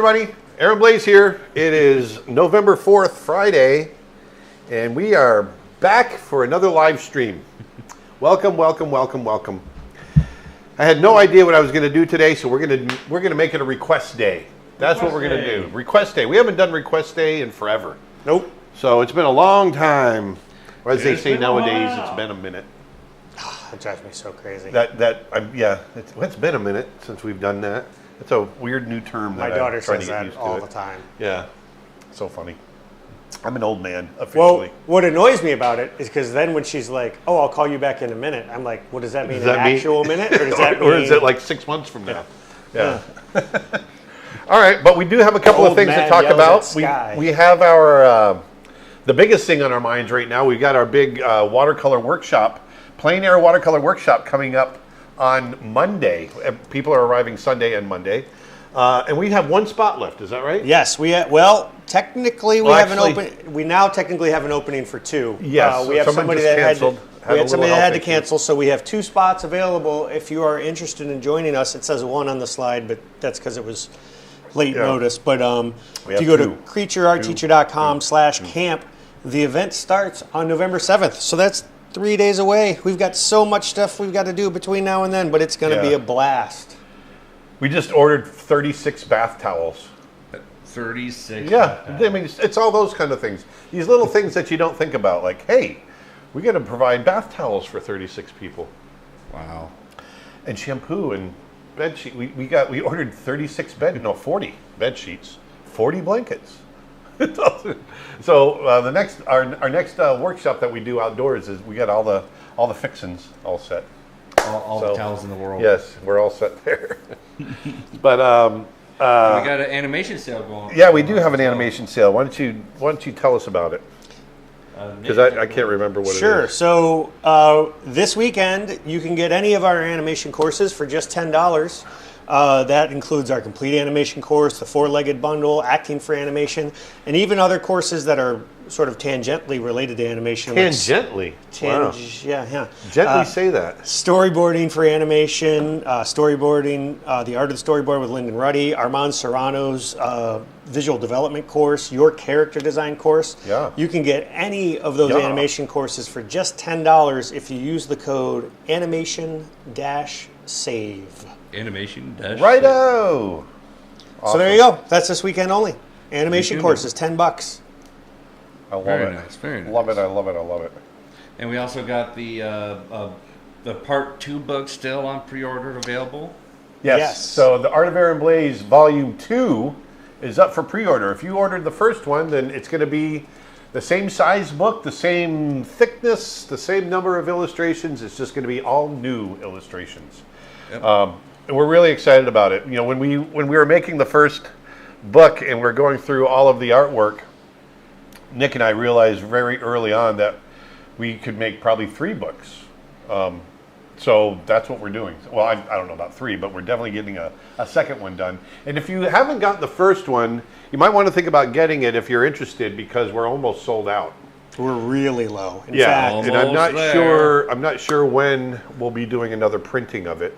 everybody. Aaron Blaze here. It is November 4th, Friday, and we are back for another live stream. Welcome, welcome, welcome, welcome. I had no idea what I was going to do today, so we're gonna make it a request day. That's what we're going to do. Request day. We haven't done request day in forever. Nope. So it's been a long time. Or as they say nowadays, it's been a minute. That drives me so crazy. It's been a minute since we've done that. It's a weird new term that My daughter I'm trying to says get that used to all it. the time. Yeah, so funny. I'm an old man officially. Well, what annoys me about it is because then when she's like, "Oh, I'll call you back in a minute," I'm like, "What does that mean? An actual minute, or does that mean?" Or is it like 6 months from now? Yeah. All right, but we do have a couple of things to talk about. We have our the biggest thing on our minds right now. We've got our big watercolor workshop, Plein Air watercolor workshop coming up on Monday. People are arriving Sunday and Monday. And we have one spot left, is that right? Yes, technically we have an open. We now technically have an opening for two. Yes, we have somebody that had to issue. cancel, so we have two spots available. If you are interested in joining us, it says one on the slide, but that's because it was late notice. But if you go to creatureartteacher.com/camp, the event starts on November 7th. So that's 3 days away. We've got so much stuff we've got to do between now and then, but it's going to be a blast. We just ordered 36 bath towels. 36? Yeah, I mean, it's all those kind of things. These little things that you don't think about, like, hey, we got to provide bath towels for 36 people. Wow. And shampoo and bed sheet. We ordered 40 bed sheets, 40 blankets. So our next workshop that we do outdoors is we got all the fixins all set. All the towels in the world. Yes, we're all set there. But we got an animation sale going on. Yeah, we do have an animation sale. Why don't you tell us about it? Because I can't remember what it is. Sure. So this weekend you can get any of our animation courses for just $10. That includes our complete animation course, the 4-legged bundle, acting for animation, and even other courses that are sort of tangentially related to animation. Tangentially? Wow. Yeah. Gently say that. Storyboarding for animation, storyboarding, the art of the storyboard with Lyndon Ruddy, Armand Serrano's visual development course, your character design course. Yeah. You can get any of those animation courses for just $10 if you use the code animation-save. Animation-save. Righto! Awesome. So there you go. That's this weekend only. Animation courses, $10. I love Very it. nice. Very nice. Love it. I love it. I love it. And we also got the part 2 book still on pre-order available. Yes. So the Art of Aaron Blaze Volume 2 is up for pre-order. If you ordered the first one, then it's going to be the same size book, the same thickness, the same number of illustrations. It's just going to be all new illustrations. Yep. And we're really excited about it. You know, when we were making the first book and we're going through all of the artwork, Nick and I realized very early on that we could make probably 3 books. So that's what we're doing. Well, I don't know about 3, but we're definitely getting a second one done. And if you haven't got the first one, you might want to think about getting it if you're interested, because we're almost sold out. We're really low. In fact, almost and I'm not there. sure when we'll be doing another printing of it.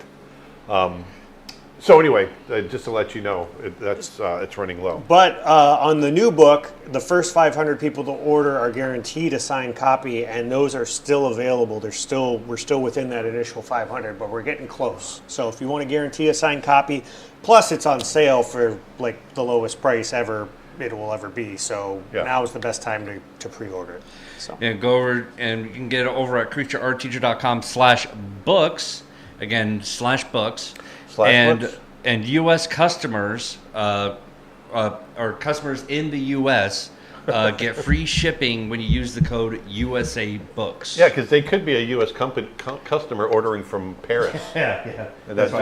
So anyway, just to let you know, it's running low. But on the new book, the first 500 people to order are guaranteed a signed copy, and those are still available. We're still within that initial 500, but we're getting close. So if you want to guarantee a signed copy, plus it's on sale for like the lowest price it will ever be. So now is the best time to pre-order it. So go over and you can get it over at creatureartteacher.com/books. Again, /books. And U.S. customers or customers in the U.S. Get free shipping when you use the code USA Books. Yeah, because they could be a U.S. customer ordering from Paris. Yeah. And that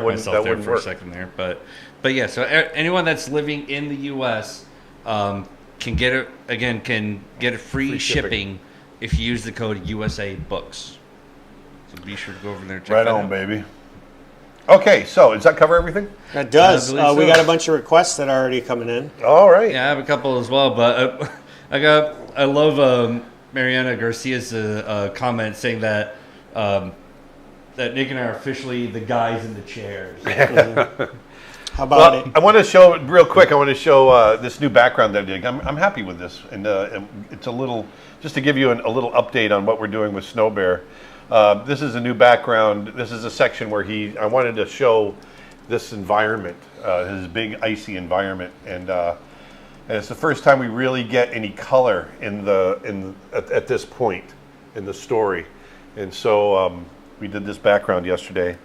wouldn't work for work. a second there. But yeah, so anyone that's living in the U.S. Can get it again. Can get a free shipping if you use the code USA Books. So be sure to go over there and check that out. Right on, baby. Okay, so does that cover everything? That does. I believe so. We got a bunch of requests that are already coming in. All right. Yeah, I have a couple as well, but I love Mariana Garcia's comment saying that that Nick and I are officially the guys in the chairs. How about it? I want to show real quick. I want to show this new background that I did. I'm happy with this, and it's a little just to give you a little update on what we're doing with Snow Bear. This is a new background. This is a section where I wanted to show this environment, his big icy environment, and it's the first time we really get any color at this point in the story, and so we did this background yesterday,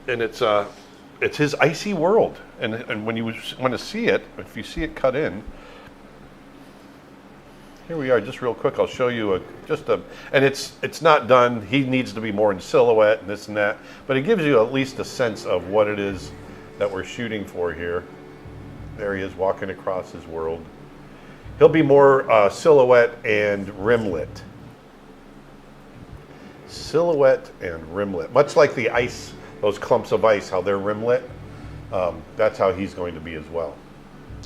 and it's his icy world, and when you want to see it, if you see it cut in, here we are. Just real quick, I'll show you and it's not done. He needs to be more in silhouette and this and that, but it gives you at least a sense of what it is that we're shooting for here. There he is walking across his world. He'll be more silhouette and rimlet. Silhouette and rimlet, much like the ice. Those clumps of ice, how they're rimlet, that's how he's going to be as well.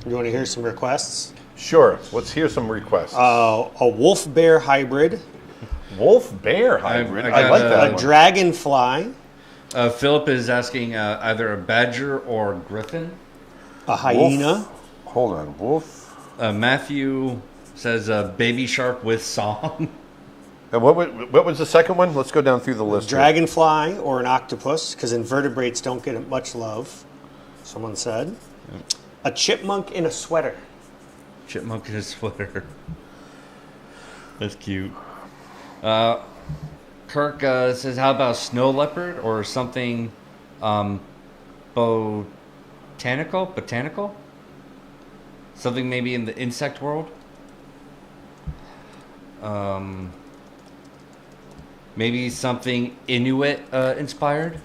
You want to hear some requests? Sure. Let's hear some requests. A wolf-bear hybrid. Wolf-bear hybrid? I I like got, that A one. dragonfly. Philip is asking either a badger or griffin. A hyena. Wolf. Hold on. Wolf. Matthew says baby shark with song. And what was the second one? Let's go down through the list. Dragonfly or an octopus, because invertebrates don't get much love, someone said. A chipmunk in a sweater. Chipmunk in a sweater. That's cute. Kirk says, how about snow leopard or something botanical? Something maybe in the insect world? Maybe something Inuit inspired?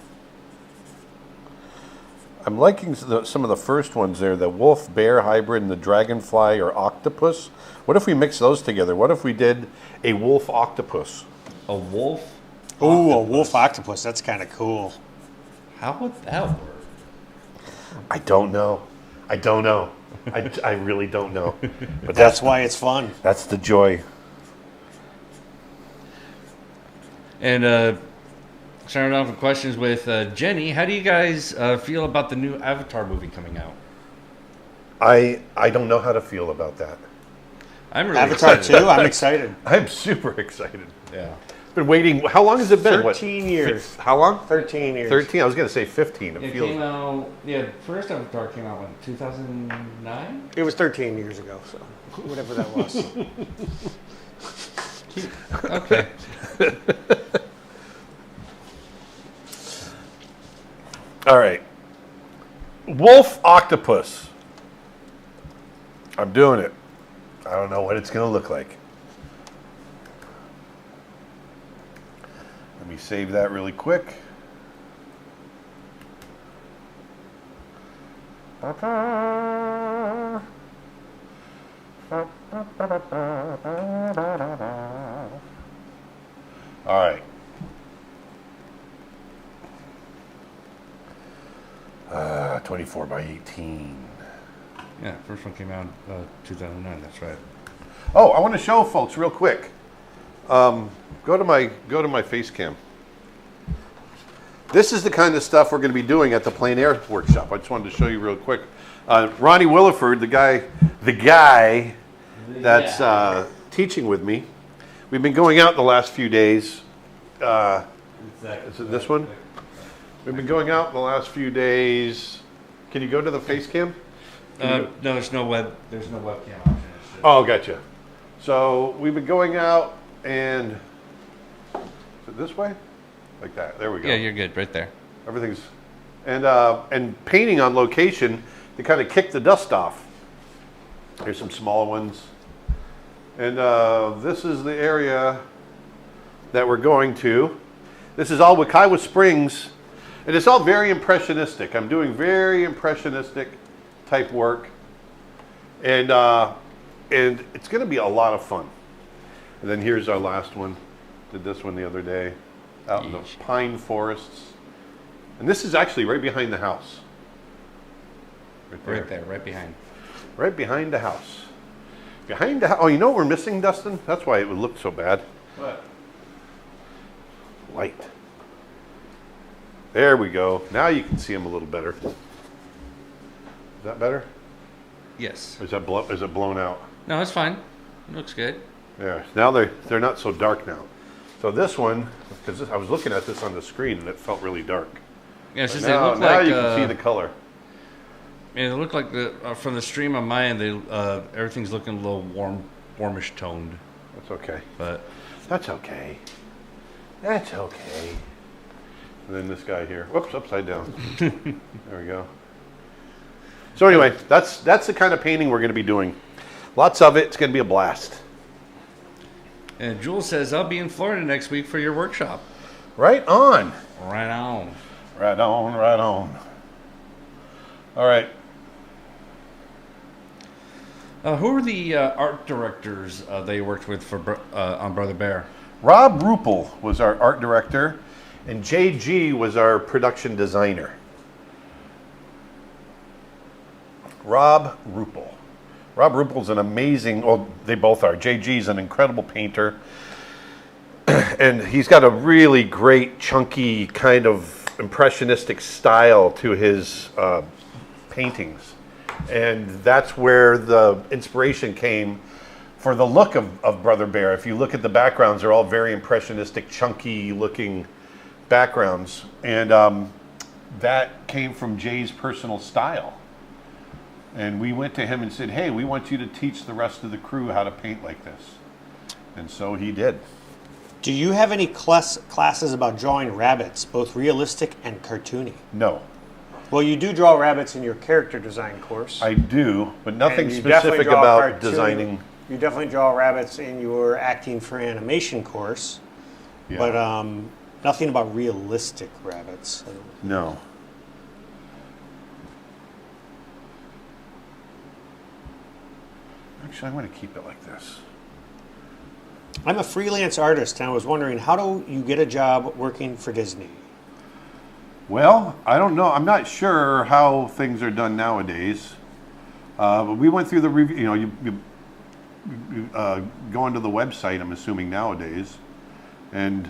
I'm liking some of the first ones there, the wolf-bear hybrid and the dragonfly or octopus. What if we mix those together? What if we did a wolf-octopus? A wolf? Ooh, a wolf octopus. That's kind of cool. How would that work? I don't know. I really don't know. But That's why it's fun. that's the joy. And starting off with questions with Jenny. How do you guys feel about the new Avatar movie coming out? I don't know how to feel about that. I'm really Avatar excited. 2, I'm excited. I'm super excited. Yeah. Been waiting. How long has it been? 13 years. How long? 13 years. 13. I was going to say 15. It came out. Yeah, first Avatar came out when 2009. It was 13 years ago, so whatever that was. Okay. All right. Wolf octopus. I'm doing it. I don't know what it's going to look like. Let me save that really quick. All right. 24 by 18. Yeah, first one came out 2009. That's right. Oh, I want to show folks real quick. Go to my face cam. This is the kind of stuff we're going to be doing at the Plein Air workshop. I just wanted to show you real quick. Ronnie Williford, the guy that's teaching with me. We've been going out the last few days. Is it this one? We've been going out the last few days. Can you go to the face cam? No, there's no webcam option. It's just- Oh, gotcha. So we've been going out and is it this way? Like that. There we go. Yeah, you're good right there. Everything's and painting on location to kind of kick the dust off. Here's some smaller ones. And this is the area that we're going to. This is all Wekiwa Springs. And it's all very impressionistic. I'm doing very impressionistic type work. And it's going to be a lot of fun. And then here's our last one. Did this one the other day out in the pine forests. And this is actually right behind the house. Right there, right behind. Right behind the house. Behind the house. Oh, you know what we're missing, Dustin? That's why it would look so bad. What? Light. There we go. Now you can see them a little better. that better? Yes. Or is it blown out? No, it's fine. It looks good. Yeah. Now they're not so dark now. So this one, because I was looking at this on the screen and it felt really dark. Yeah, it's just Now, they look now like you can see the color. Yeah, they look like from the stream on my end. Everything's looking a little warmish toned. That's okay. But That's okay. That's okay. And then this guy here. Whoops, upside down. There we go. So anyway, that's the kind of painting we're going to be doing. Lots of it. It's going to be a blast. and Jules says I'll be in Florida next week for your workshop. Right on. Right on. Right on. Right on. All right. Who are the art directors that you worked with for on Brother Bear? Rob Ruppel was our art director, and JG was our production designer. Rob Ruppel. Rob Ruppel's an amazing, well, they both are. JG's an incredible painter, and he's got a really great, chunky, kind of impressionistic style to his paintings. And that's where the inspiration came for the look of Brother Bear. If you look at the backgrounds, they're all very impressionistic, chunky looking backgrounds. And that came from Jay's personal style. And we went to him and said, hey, we want you to teach the rest of the crew how to paint like this. And so he did. Do you have any classes about drawing rabbits, both realistic and cartoony? No. Well, you do draw rabbits in your character design course. I do, but nothing And you definitely specific draw about cartoon- designing. You definitely draw rabbits in your acting for animation course, Yeah. but nothing about realistic rabbits. No. Actually, I'm going to keep it like this. I'm a freelance artist, and I was wondering, how do you get a job working for Disney? Well, I don't know. I'm not sure how things are done nowadays. But we went through the review. You know, you go onto the website. I'm assuming nowadays, and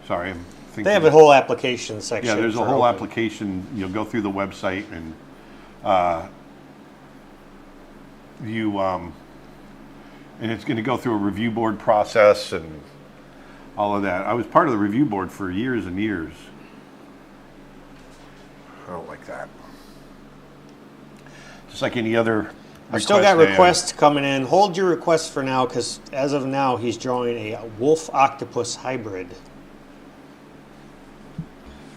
sorry, I'm thinking. They have a whole application section. Yeah, there's a for whole open. application. You'll go through the website and and it's going to go through a review board process and all of that. I was part of the review board for years and years. I don't like that. Just like any other. I've still got request requests coming in. Hold your requests for now, because as of now, he's drawing a wolf-octopus hybrid.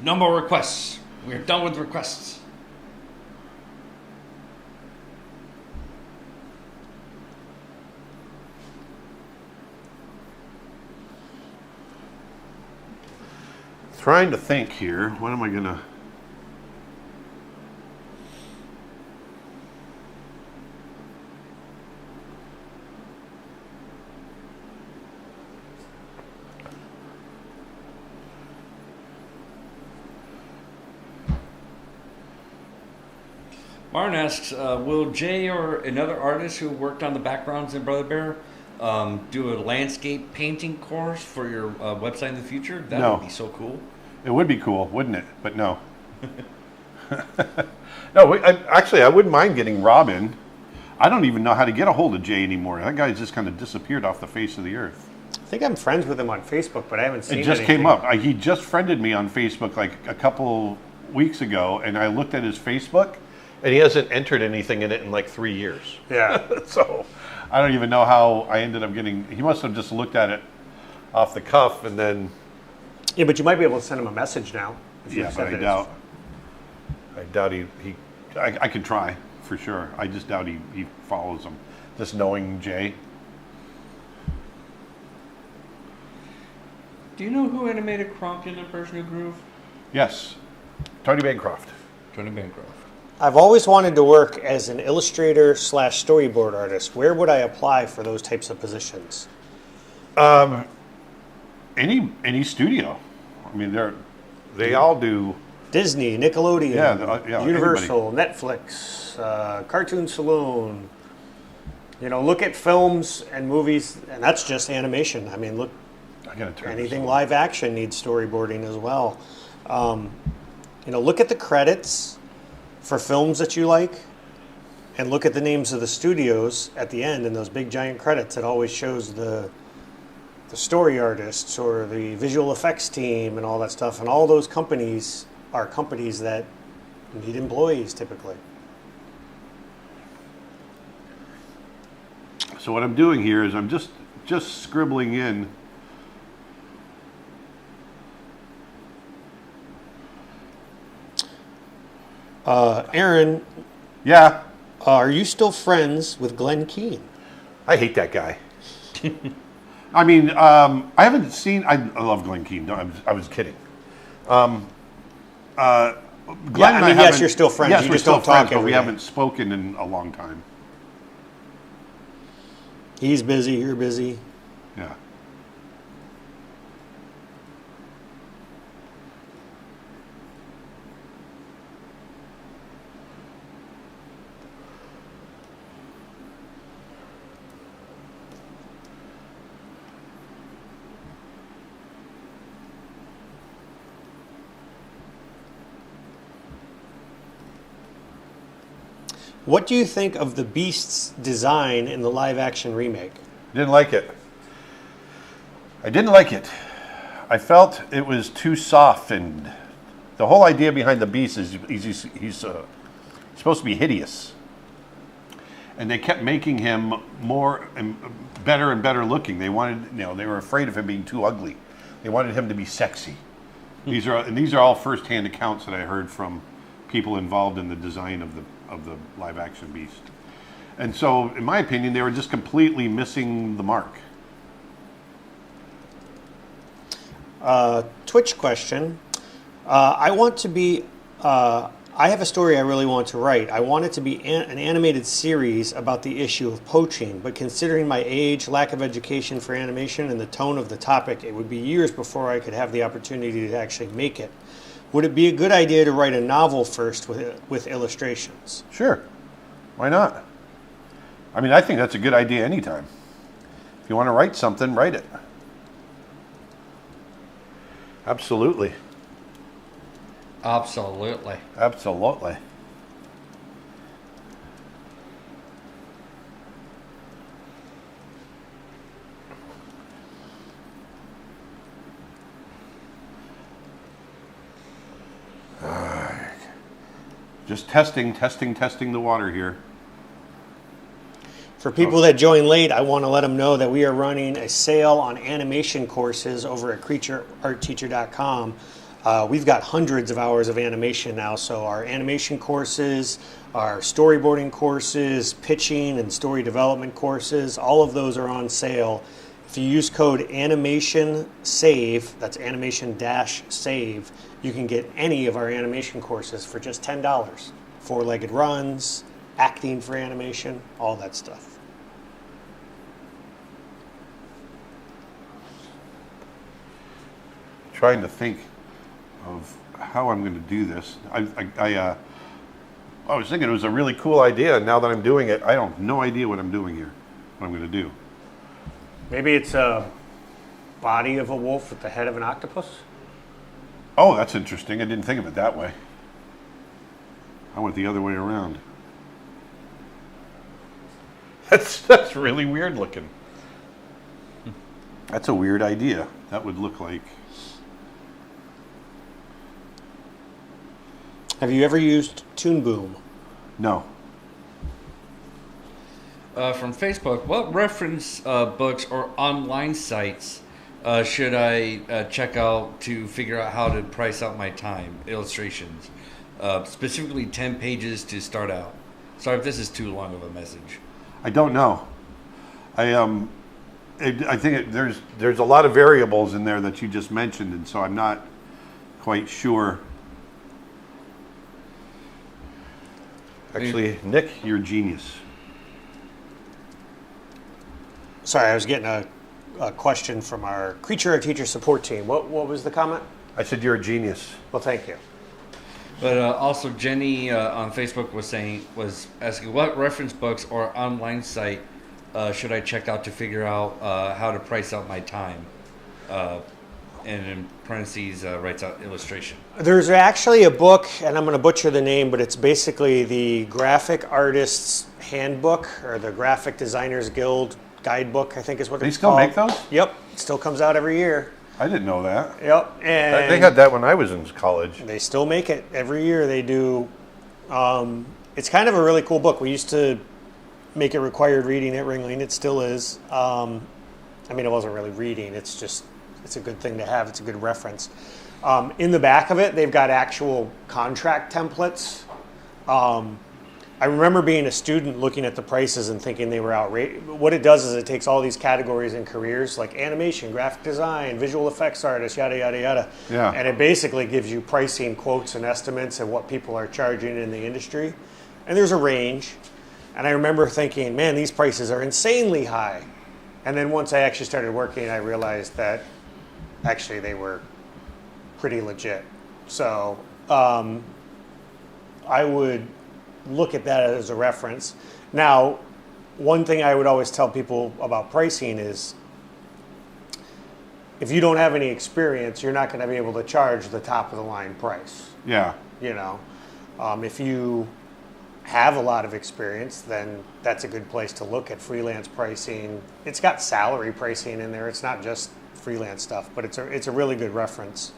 No more requests. We're done with requests. Trying to think here. What am I going to... Martin asks, will Jay or another artist who worked on the backgrounds in Brother Bear do a landscape painting course for your website in the future? That No. would be so cool. It would be cool, wouldn't it? But no. No, actually, I wouldn't mind getting Robin. I don't even know how to get a hold of Jay anymore. That guy's just kind of disappeared off the face of the earth. I think I'm friends with him on Facebook, but I haven't seen It just anything. came up. He just friended me on Facebook like a couple weeks ago, and I looked at his Facebook, and he hasn't entered anything in it in like 3 years. Yeah. So I don't even know how I ended up getting. He must have just looked at it off the cuff, and then. Yeah, but you might be able to send him a message now. if you Yeah, but send I it as- doubt I can try for sure. I just doubt he follows him. Just knowing Jay. Do you know who animated Kronk in the First New Groove? Yes, Tony Bancroft. Tony Bancroft. I've always wanted to work as an illustrator / storyboard artist. Where would I apply for those types of positions? Any studio. I mean, they all do. Disney, Nickelodeon, Yeah, Universal, Netflix, Cartoon Saloon. You know, look at films and movies, and that's just animation. I mean, look, I gotta turn anything this on. live action needs storyboarding as well. look at the credits for films that you like, and look at the names of the studios at the end in those big giant credits. It always shows the story artists or the visual effects team and all that stuff. And all those companies are companies that need employees typically. So what I'm doing here is I'm just scribbling in. Aaron, Yeah, are you still friends with Glenn Keane? I hate that guy. I mean, I haven't seen. I love Glenn Keane. No, I was kidding. Glenn Yeah, and I mean, yes, haven't- you're still friends. Yes, You we're just still don't talk friends, but every we day. haven't spoken in a long time. He's busy, you're busy. Yeah. What do you think of the Beast's design in the live action remake? Didn't like it. I didn't like it. I felt it was too soft, and the whole idea behind the Beast is he's supposed to be hideous, and they kept making him more and better looking. They wanted, they were afraid of him being too ugly. They wanted him to be sexy. These are all first-hand accounts that I heard from people involved in the design of the live action Beast. And so, in my opinion, they were just completely missing the mark. Twitch question. I have a story I really want to write. I want it to be an animated series about the issue of poaching, but considering my age, lack of education for animation, and the tone of the topic, it would be years before I could have the opportunity to actually make it. Would it be a good idea to write a novel first with illustrations? Sure. Why not? I mean, I think that's a good idea anytime. If you want to write something, write it. Absolutely. Absolutely. Absolutely. Just testing the water here. For people that join late, I want to let them know that we are running a sale on animation courses over at creatureartteacher.com. We've got hundreds of hours of animation now, so our animation courses, our storyboarding courses, pitching and story development courses, all of those are on sale. If you use code ANIMATIONSAVE, that's animation-save, you can get any of our animation courses for just $10. Four-legged runs, acting for animation, all that stuff. Trying to think of how I'm going to do this. I was thinking it was a really cool idea, and now that I'm doing it, I have no idea what I'm doing here, what I'm going to do. Maybe it's a body of a wolf with the head of an octopus? Oh, that's interesting. I didn't think of it that way. I went the other way around. That's really weird looking. That's a weird idea. That would look like... Have you ever used Toon Boom? No. From Facebook, what reference books or online sites should I check out to figure out how to price out my time? Illustrations. Specifically 10 pages to start out. Sorry if this is too long of a message. I don't know. I think there's a lot of variables in there that you just mentioned, and so I'm not quite sure. Actually, Nick, you're a genius. Sorry, I was getting a question from our Creature Art Teacher support team. What was the comment? I said you're a genius. Well, thank you. But also Jenny on Facebook was asking what reference books or online site should I check out to figure out how to price out my time? and in parentheses writes out illustration. There's actually a book, and I'm going to butcher the name, but it's basically the Graphic Artists Handbook, or the Graphic Designers Guild Guidebook, I think is what They it's still called. make those? Yep, it still comes out every year. I didn't know that. Yep, and They had that when I was in college. they still make it every year. They do. It's kind of a really cool book. We used to make it required reading at Ringling. It still is. I mean, it wasn't really reading. It's a good thing to have. It's a good reference. In the back of it, they've got actual contract templates. I remember being a student looking at the prices and thinking they were outrageous. What it does is it takes all these categories and careers like animation, graphic design, visual effects artists, yada, yada, yada. Yeah. And it basically gives you pricing quotes and estimates of what people are charging in the industry. And there's a range. And I remember thinking, man, these prices are insanely high. And then once I actually started working, I realized that actually they were pretty legit. So I would look at that as a reference. Now, one thing I would always tell people about pricing is if you don't have any experience, you're not going to be able to charge the top of the line price. Yeah. You know, if you have a lot of experience, then that's a good place to look at freelance pricing. It's got salary pricing in there. It's not just freelance stuff, but it's a really good reference.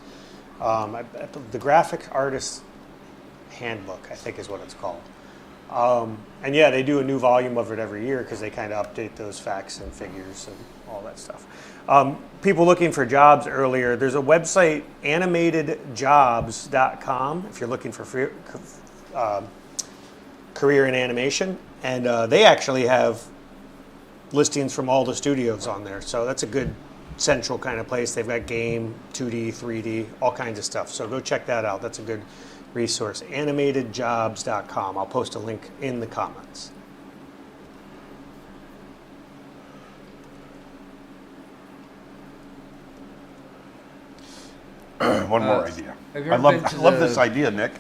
The Graphic Artist Handbook, I think is what it's called. And yeah, they do a new volume of it every year because they kind of update those facts and figures and all that stuff. People looking for jobs earlier, there's a website, animatedjobs.com, if you're looking for career in animation. And they actually have listings from all the studios on there. So that's a good central kind of place. They've got game, 2D, 3D, all kinds of stuff. So go check that out. That's a good resource. Animatedjobs.com. I'll post a link in the comments. One more idea. have you I ever love, been to I love the- this idea, Nick.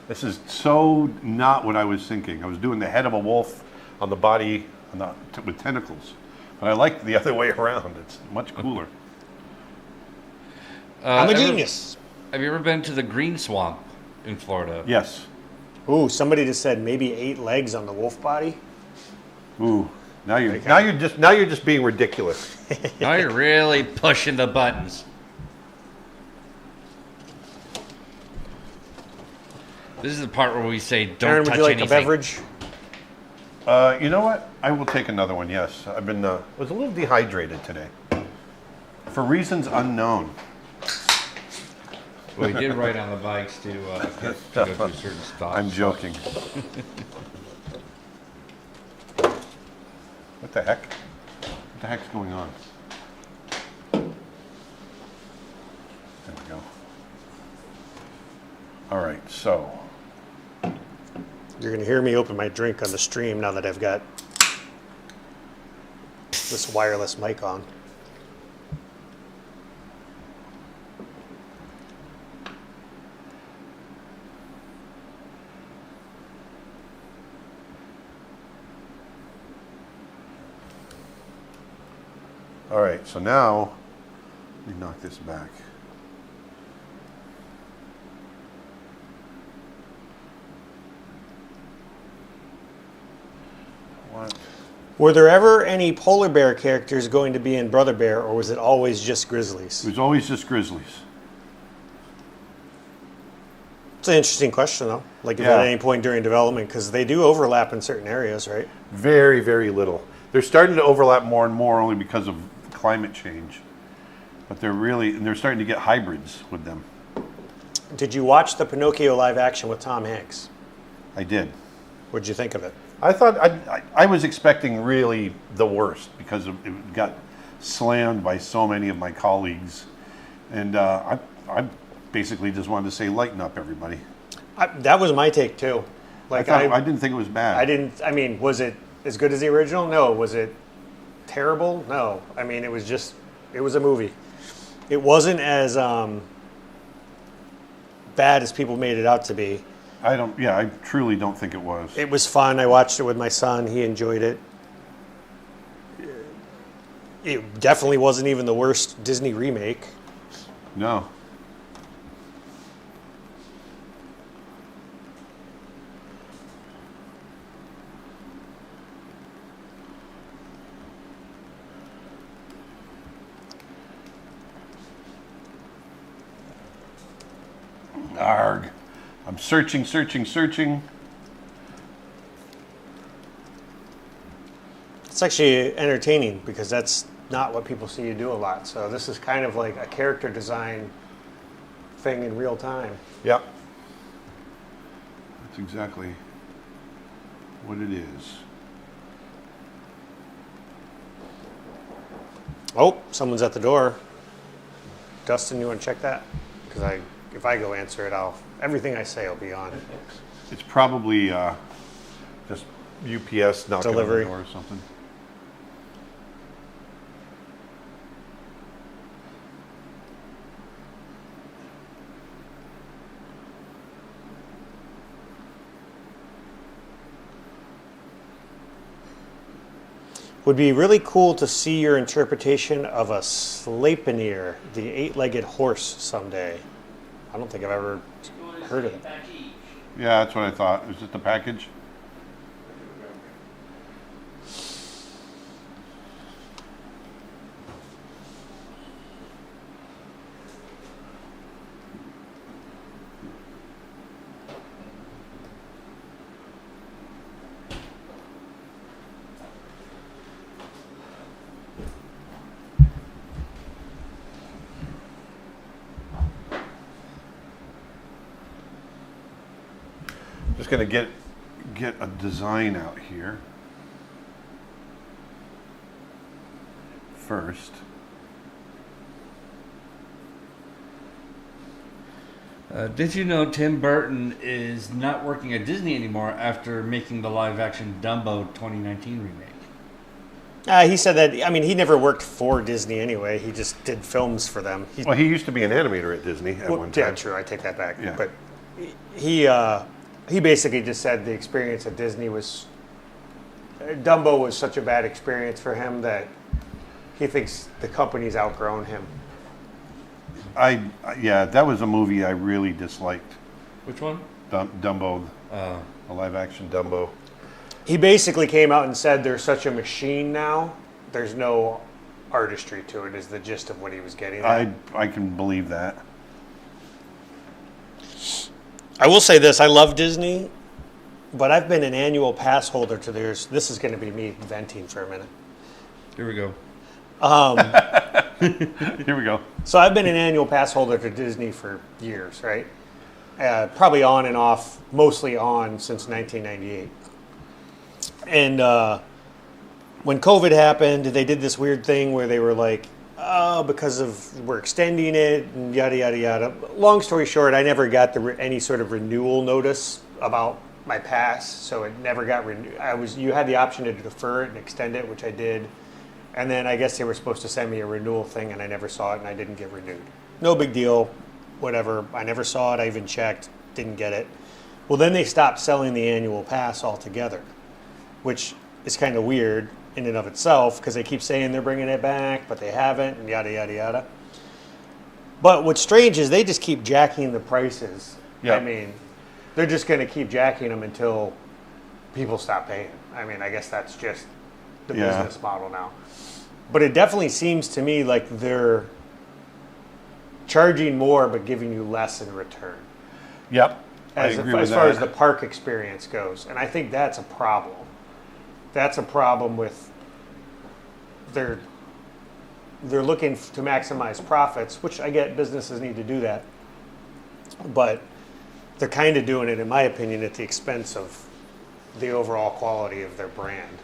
This is so not what I was thinking. I was doing the head of a wolf on the body with tentacles. But I like the other way around. It's much cooler. I'm a genius. Have you ever been to the Green Swamp in Florida? Yes. Ooh, somebody just said maybe 8 legs on the wolf body. Ooh. Now you're just being ridiculous. Now you're really pushing the buttons. This is the part where we say don't Aaron, touch would you like anything. a beverage? You know what? I will take another one. Yes, I've been was a little dehydrated today, for reasons unknown. Well, we did ride on the bikes to go through certain stops. I'm joking. What the heck? What the heck's going on? There we go. All right, so. You're going to hear me open my drink on the stream now that I've got this wireless mic on. All right, so now, let me knock this back. What? Were there ever any polar bear characters going to be in Brother Bear, or was it always just grizzlies? It was always just grizzlies. It's an interesting question, though. Like, if Yeah. at any point during development, because they do overlap in certain areas, right? Very, very little. They're starting to overlap more and more only because of climate change. But they're starting to get hybrids with them. Did you watch the Pinocchio live action with Tom Hanks? I did. What'd you think of it? I thought I was expecting really the worst because it got slammed by so many of my colleagues, and I basically just wanted to say, lighten up, everybody. That was my take too. Like I didn't think it was bad. I mean, was it as good as the original? No. Was it terrible? No. I mean, it was a movie. It wasn't as bad as people made it out to be. I truly don't think it was. It was fun. I watched it with my son. He enjoyed it. It definitely wasn't even the worst Disney remake. No. Arg. I'm searching. It's actually entertaining because that's not what people see you do a lot. So this is kind of like a character design thing in real time. Yep. That's exactly what it is. Oh, someone's at the door. Dustin, you want to check that? Because if I go answer it, everything I say will be on. It's probably just UPS knocking Delivery. on the door or something. Would be really cool to see your interpretation of a Sleipnir, the eight-legged horse, someday. I don't think I've ever heard of it. Yeah, that's what I thought. Is it the package? Just gonna get a design out here first. Did you know Tim Burton is not working at Disney anymore after making the live-action Dumbo 2019 remake? He said that, I mean, he never worked for Disney anyway. He just did films for them. Well, he used to be an animator at Disney at one time. Yeah, true. I take that back. Yeah. But he basically just said the experience at Disney was Dumbo was such a bad experience for him that he thinks the company's outgrown him. Yeah, that was a movie I really disliked. Which one? Dumbo, a live action Dumbo. He basically came out and said there's such a machine now, there's no artistry to it, is the gist of what he was getting at. I can believe that. I will say this, I love Disney, but I've been an annual pass holder to theirs. This is going to be me venting for a minute. Here we go. Here we go. So I've been an annual pass holder to Disney for years, right? Probably on and off, mostly on since 1998. And when COVID happened, they did this weird thing where they were like, oh, because we're extending it and yada, yada, yada. Long story short, I never got any sort of renewal notice about my pass, so it never got renewed. You had the option to defer it and extend it, which I did. And then I guess they were supposed to send me a renewal thing, and I never saw it, and I didn't get renewed. No big deal, whatever. I never saw it. I even checked, didn't get it. Well, then they stopped selling the annual pass altogether, which is kind of weird in and of itself because they keep saying they're bringing it back, but they haven't, and yada, yada, yada. But what's strange is they just keep jacking the prices. Yeah. I mean, they're just going to keep jacking them until people stop paying. I mean, I guess that's just the business model now. But it definitely seems to me like they're charging more but giving you less in return. Yep. As far as the park experience goes. And I think that's a problem. That's a problem with they're looking to maximize profits, which I get businesses need to do that. But they're kind of doing it, in my opinion, at the expense of the overall quality of their brand.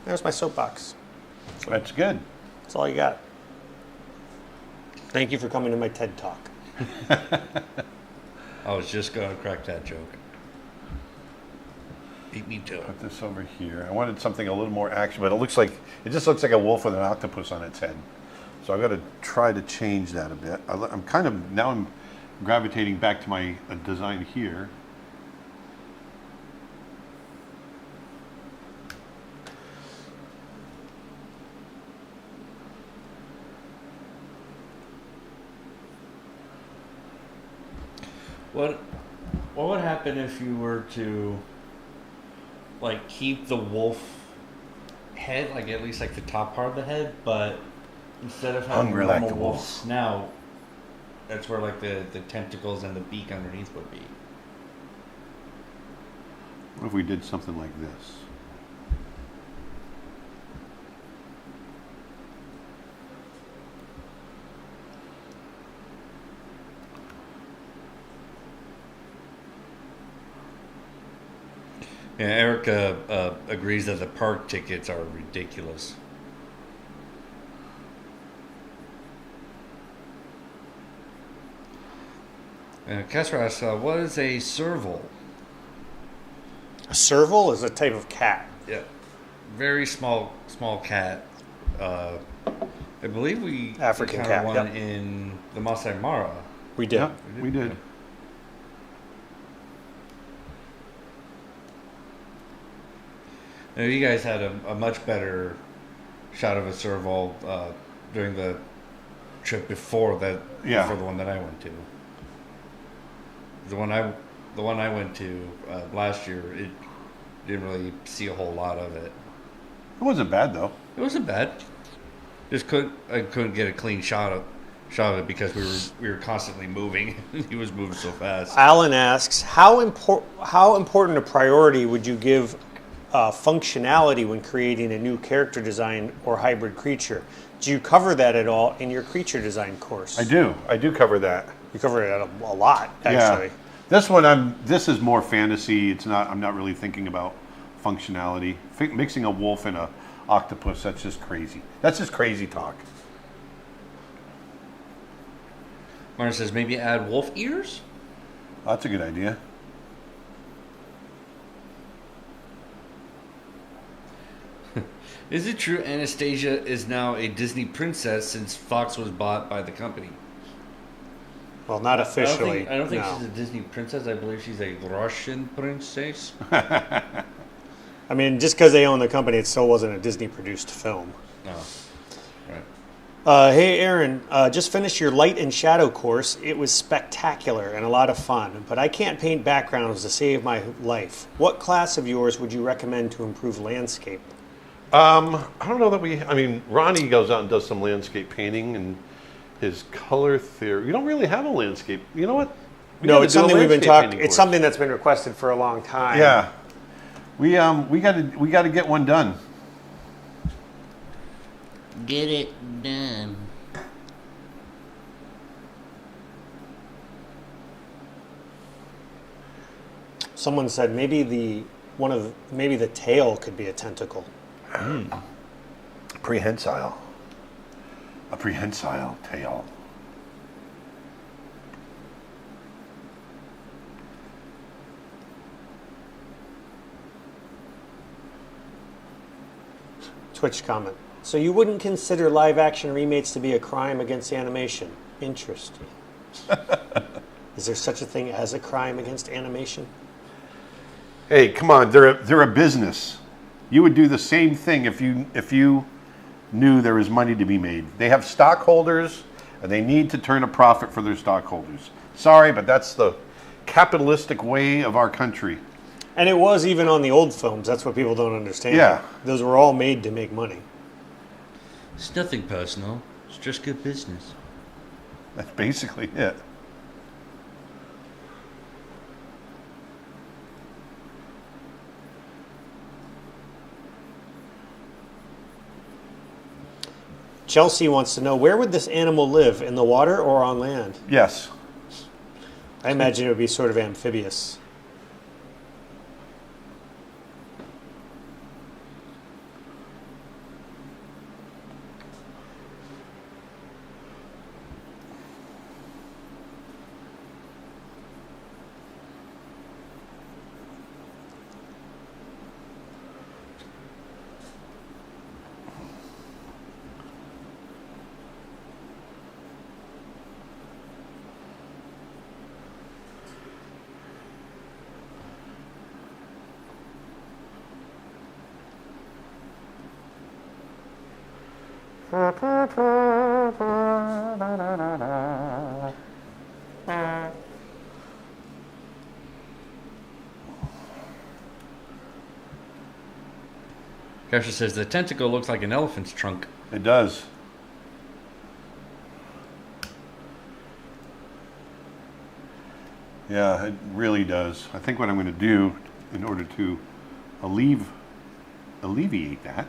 There's my soapbox. That's good. That's all you got. Thank you for coming to my TED Talk. I was just going to crack that joke. Beat me to it. Put this over here. I wanted something a little more action, but it just looks like a wolf with an octopus on its head. So I've got to try to change that a bit. I'm gravitating back to my design here. What would happen if you were to like keep the wolf head, like at least like the top part of the head, but instead of having Hungry a like normal the wolf wolf. snout, that's where like the tentacles and the beak underneath would be. What if we did something like this? Yeah, Erica agrees that the park tickets are ridiculous. Casper asks, what is a serval? A serval is a type of cat. Yeah, very small cat. I believe we African encountered cat, one yep. in the Masai Mara. We did. Yeah, we did. Now, you guys had a much better shot of a serval during the trip before that. Yeah. Before the one that I went to. The one I went to last year, it didn't really see a whole lot of it. It wasn't bad though. It wasn't bad. I couldn't get a clean shot of it because we were constantly moving. He was moving so fast. Alan asks, how important a priority would you give functionality when creating a new character design or hybrid creature? Do you cover that at all in your creature design course? I do cover that. You cover it a lot, actually. Yeah. This one, this is more fantasy. I'm not really thinking about functionality. Mixing a wolf and a octopus, that's just crazy. That's just crazy talk. Martin says maybe add wolf ears? That's a good idea. Is it true Anastasia is now a Disney princess since Fox was bought by the company? Well, not officially. I don't think no. she's a Disney princess. I believe she's a Russian princess. I mean, just because they own the company, it still wasn't a Disney-produced film. No. Right. Hey, Aaron, just finished your light and shadow course. It was spectacular and a lot of fun, but I can't paint backgrounds to save my life. What class of yours would you recommend to improve landscape? I don't know that Ronnie goes out and does some landscape painting and his color theory. We don't really have a landscape. You know what? No, it's something we've been talking. It's course. something that's been requested for a long time. Yeah, we got to get one done. Get it done. Someone said maybe the tail could be a tentacle. Prehensile. A prehensile tail. Twitch comment. So you wouldn't consider live action remakes to be a crime against animation? Interesting. Is there such a thing as a crime against animation? Hey, come on! They're a business. You would do the same thing if you knew there was money to be made. They have stockholders, and they need to turn a profit for their stockholders. Sorry, but that's the capitalistic way of our country. And it was even on the old films. That's what people don't understand. Yeah. Those were all made to make money. It's nothing personal. It's just good business. That's basically it. Chelsea wants to know, where would this animal live, in the water or on land? Yes. I imagine it would be sort of amphibious. Kesha says the tentacle looks like an elephant's trunk. It does. Yeah, it really does. I think what I'm going to do in order to alleviate that.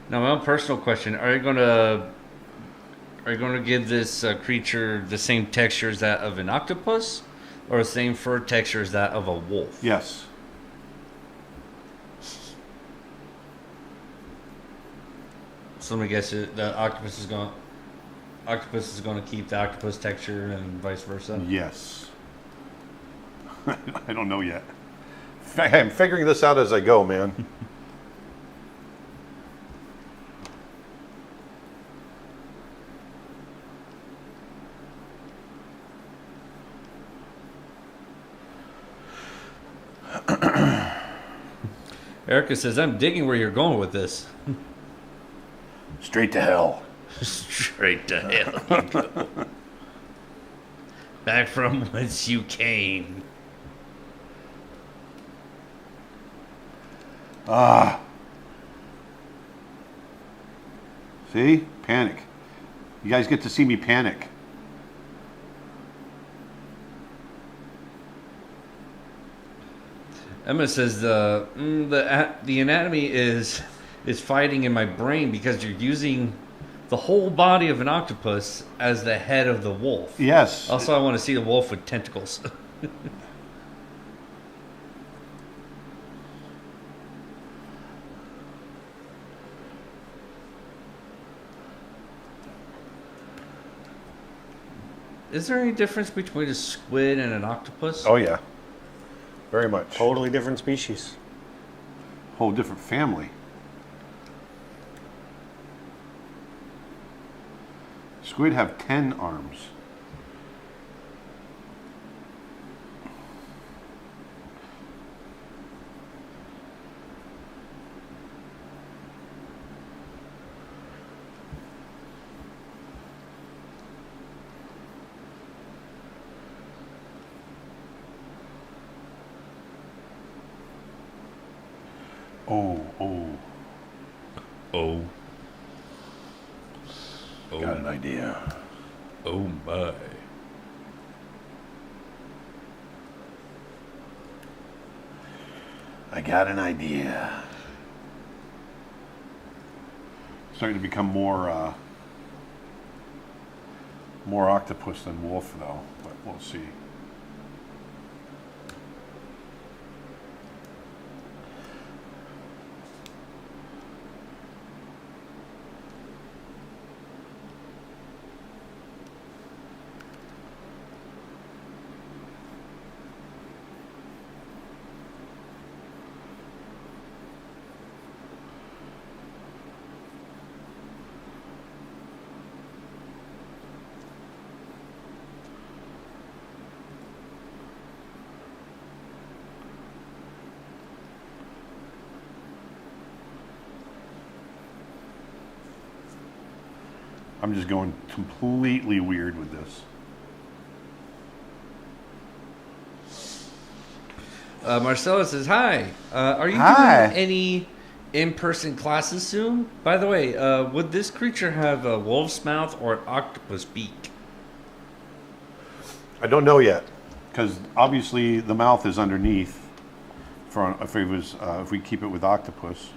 Now, my own personal question: Are you going to give this creature the same texture as that of an octopus, or the same fur texture as that of a wolf? Yes. So let me guess: the octopus is going to keep the octopus texture, and vice versa. Yes. I don't know yet. I'm figuring this out as I go, man. Erica says, "I'm digging where you're going with this." Straight to hell. Straight to hell you go. Back from whence you came. Ah. See? Panic. You guys get to see me panic. Emma says the anatomy is fighting in my brain because you're using the whole body of an octopus as the head of the wolf. Yes. Also, I want to see the wolf with tentacles. Is there any difference between a squid and an octopus? Oh, yeah. Very much. Totally different species. Whole different family. Squid have 10 arms. Oh. Got an idea. Oh my. I got an idea. Starting to become more octopus than wolf, though. But we'll see. I'm just going completely weird with this. Marcella says, hi. Are you Hi. doing any in-person classes soon? By the way, would this creature have a wolf's mouth or an octopus beak? I don't know yet, because obviously the mouth is underneath. If we keep it with octopus.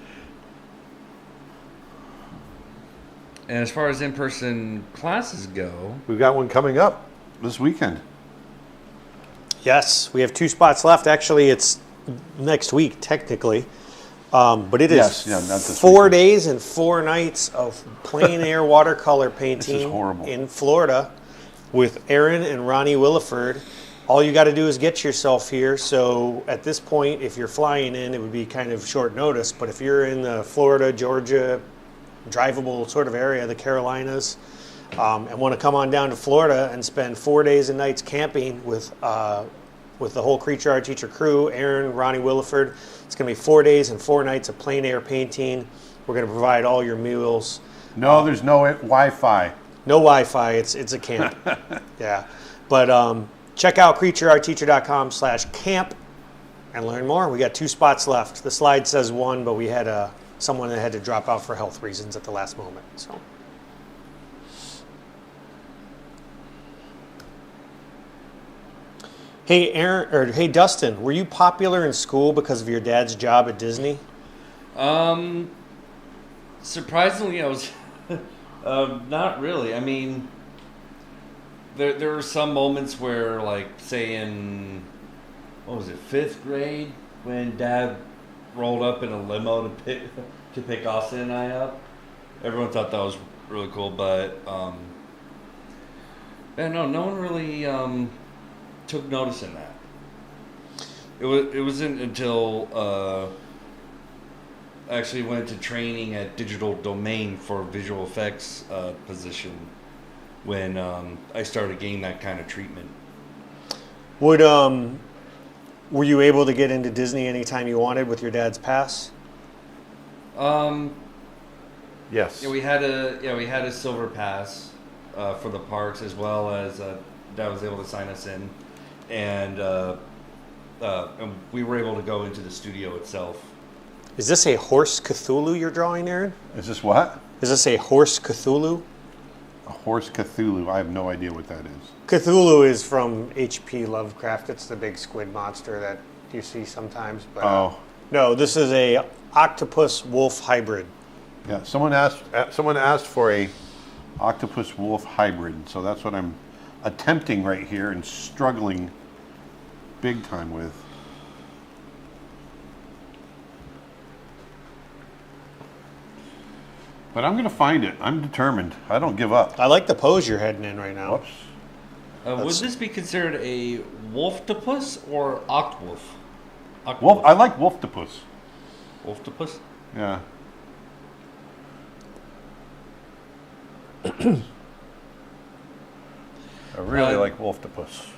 And as far as in-person classes go, We've got one coming up this weekend. Yes, we have 2 spots left. Actually, it's next week, technically. But it is Not this 4 weekend. days and 4 nights of plein air watercolor painting horrible. in Florida with Aaron and Ronnie Williford. All you got to do is get yourself here. So at this point, if you're flying in, it would be kind of short notice. But if you're in the Florida, Georgia, drivable sort of area, the Carolinas, and want to come on down to Florida and spend 4 days and nights camping with the whole Creature Art Teacher crew, Aaron, Ronnie Williford. It's going to be 4 days and 4 nights of plein air painting. We're going to provide all your meals. No, there's no Wi-Fi. No Wi-Fi. It's a camp. Yeah, but check out creatureartteacher.com/camp and learn more. We got 2 spots left. The slide says 1, but we had someone that had to drop out for health reasons at the last moment. So. Hey Aaron, or hey Dustin, were you popular in school because of your dad's job at Disney? Surprisingly, I was not really. I mean, there were some moments where, like, say in, what was it, 5th grade, when Dad rolled up in a limo to pick Austin and I up. Everyone thought that was really cool, but yeah, no one really took notice in that. It wasn't until I actually went to training at Digital Domain for visual effects position when I started getting that kind of treatment. Were you able to get into Disney anytime you wanted with your dad's pass? Yes. Yeah, we had a silver pass for the parks, as well as Dad was able to sign us in, and we were able to go into the studio itself. Is this a horse Cthulhu you're drawing, Aaron? Is this what? Is this a horse Cthulhu? A horse Cthulhu. I have no idea what that is. Cthulhu is from H.P. Lovecraft. It's the big squid monster that you see sometimes. But, no, this is a octopus wolf hybrid. Yeah, someone asked for a octopus wolf hybrid, so that's what I'm attempting right here and struggling big time with. But I'm going to find it. I'm determined. I don't give up. I like the pose you're heading in right now. Whoops. Would this be considered a Wolftopus or Octwolf? Wolf. I like Wolftopus. Wolftopus? Yeah. I really like Wolftopus.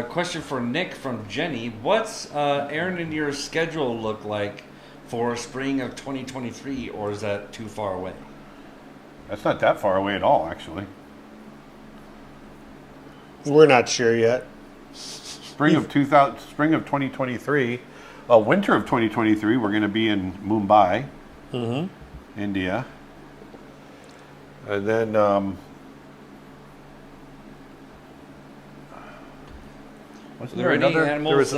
Question for Nick from Jenny. What's Aaron and your schedule look like for spring of 2023, or is that too far away? That's not that far away at all, actually. We're not sure yet. Spring of 2023, winter of 2023, we're going to be in Mumbai, India. And then wasn't there another animals?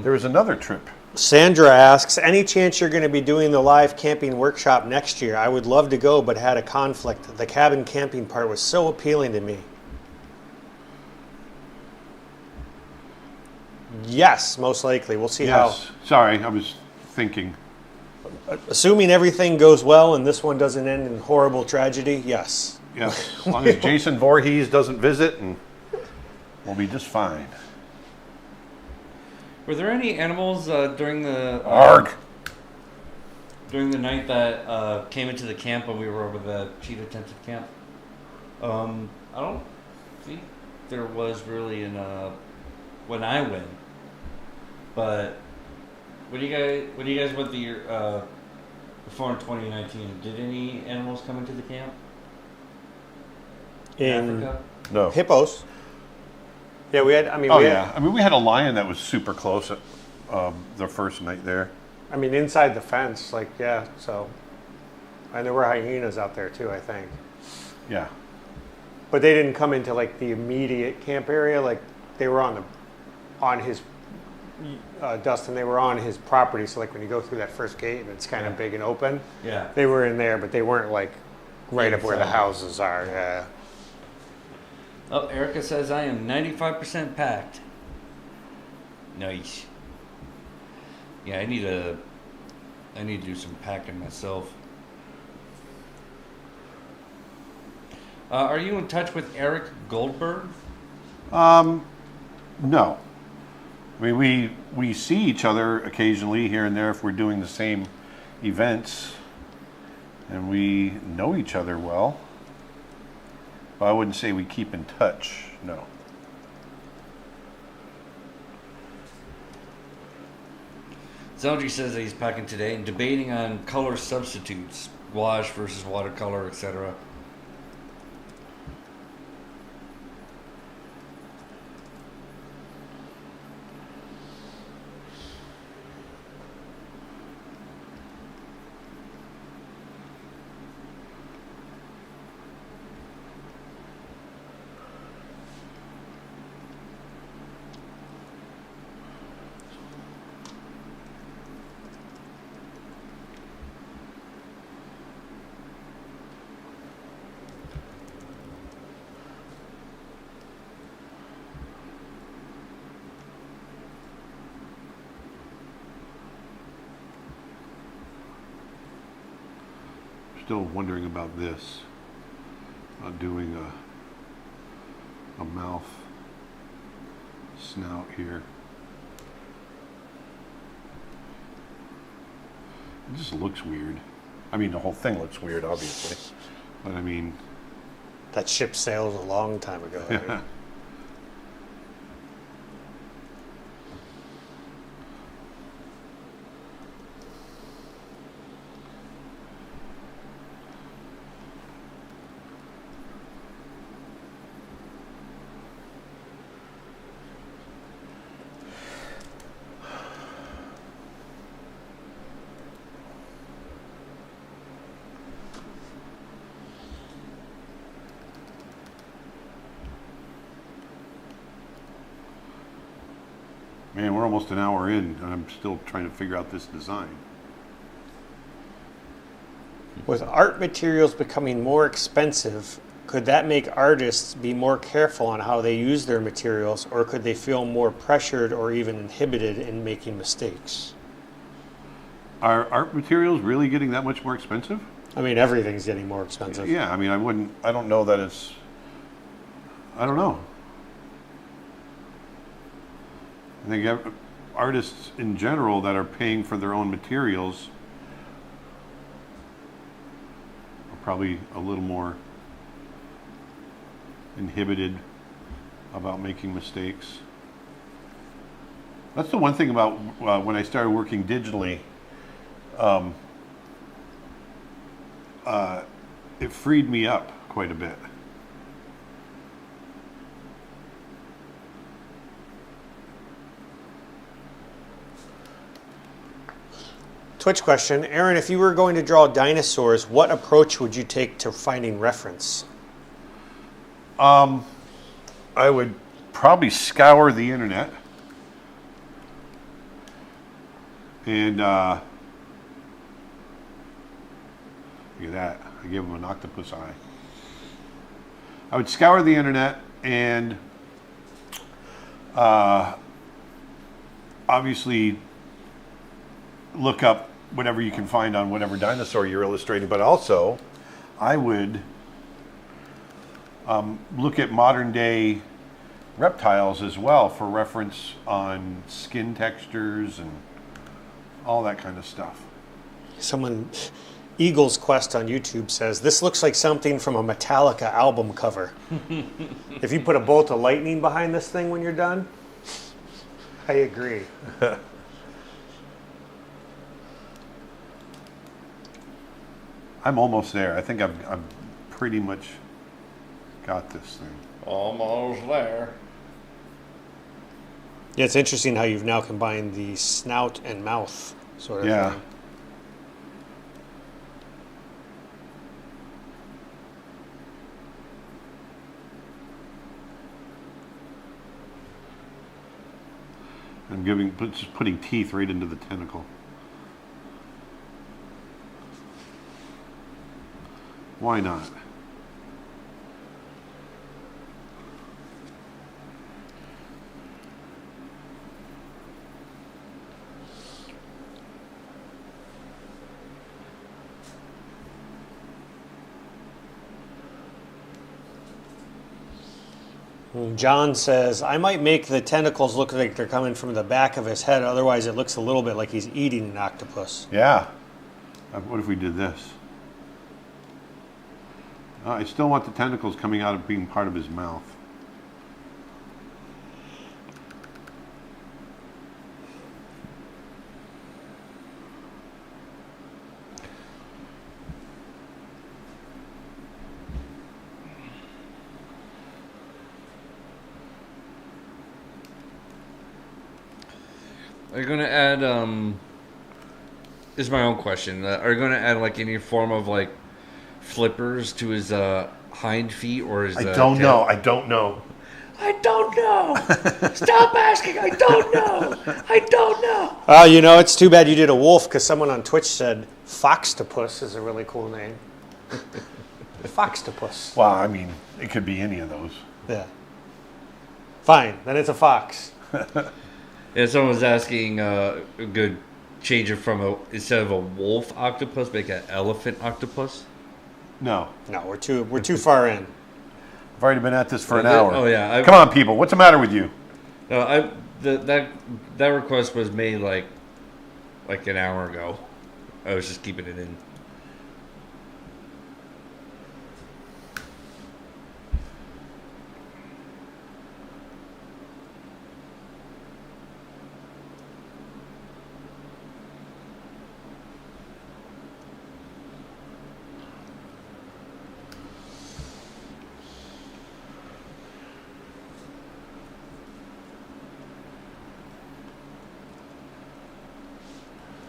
There was another trip. Sandra asks, any chance you're going to be doing the live camping workshop next year? I would love to go, but had a conflict. The cabin camping part was so appealing to me. Yes, most likely. We'll see how. Sorry, I was thinking. Assuming everything goes well and this one doesn't end in horrible tragedy, yes. Yes, as long as Jason Voorhees doesn't visit, and we'll be just fine. Were there any animals during the during the night that came into the camp when we were over the cheetah tented camp? I don't think there was really when I went. But when you guys went the year before in 2019, did any animals come into the camp? In Africa? No. Hippos. Yeah, we had. I mean, we had a lion that was super close at the first night there. I mean, inside the fence, like So, and there were hyenas out there too, I think. Yeah. But they didn't come into like the immediate camp area. Like they were on his Dustin. They were on his property. So like when you go through that first gate and it's kind of big and open. Yeah. They were in there, but they weren't like right up where the houses are. Yeah. Oh, Erica says I am 95% packed. Nice. Yeah, I need to do some packing myself. Are you in touch with Eric Goldberg? No. I mean, we see each other occasionally here and there if we're doing the same events, and we know each other well. But I wouldn't say we keep in touch, no. Zeldry says that he's packing today and debating on color substitutes, gouache versus watercolor, etc. still wondering about this. About doing a mouth snout here. It just looks weird. I mean, the whole thing looks weird, obviously. But I mean... That ship sailed a long time ago. Right? Man, we're almost an hour in, and I'm still trying to figure out this design. With art materials becoming more expensive, could that make artists be more careful on how they use their materials, or could they feel more pressured or even inhibited in making mistakes? Are art materials really getting that much more expensive? I mean, everything's getting more expensive. Yeah, I mean, I don't know that it's, I don't know. I think artists in general that are paying for their own materials are probably a little more inhibited about making mistakes. That's the one thing about when I started working digitally. It freed me up quite a bit. Twitch question. Aaron, if you were going to draw dinosaurs, what approach would you take to finding reference? I would probably scour the internet and look at that. I gave him an octopus eye. I would scour the internet and obviously look up whatever you can find on whatever dinosaur you're illustrating, but also I would look at modern day reptiles as well for reference on skin textures and all that kind of stuff. Someone, Eagle's Quest on YouTube says, this looks like something from a Metallica album cover. If you put a bolt of lightning behind this thing when you're done, I agree. I'm almost there. I think I've pretty much got this thing. Almost there. Yeah, it's interesting how you've now combined the snout and mouth sort of thing. I'm just putting teeth right into the tentacle. Why not? John says, I might make the tentacles look like they're coming from the back of his head. Otherwise, it looks a little bit like he's eating an octopus. Yeah. What if we did this? I still want the tentacles coming out of being part of his mouth. Are you going to add, this is my own question, are you going to add like any form of like flippers to his hind feet or his I don't tail? know. I don't know. I don't know. Stop asking. I don't know. I don't know. You know, it's too bad you did a wolf because someone on Twitch said Foxtopus is a really cool name. Foxtopus. Well, I mean, it could be any of those. Yeah. Fine, then it's a fox. Yeah, someone was asking a good change it from instead of a wolf octopus, make an elephant octopus. No. No, we're too far in. I've already been at this for an Yeah, hour. oh, yeah, Come on, people. What's the matter with you? No, that request was made like an hour ago. I was just keeping it in.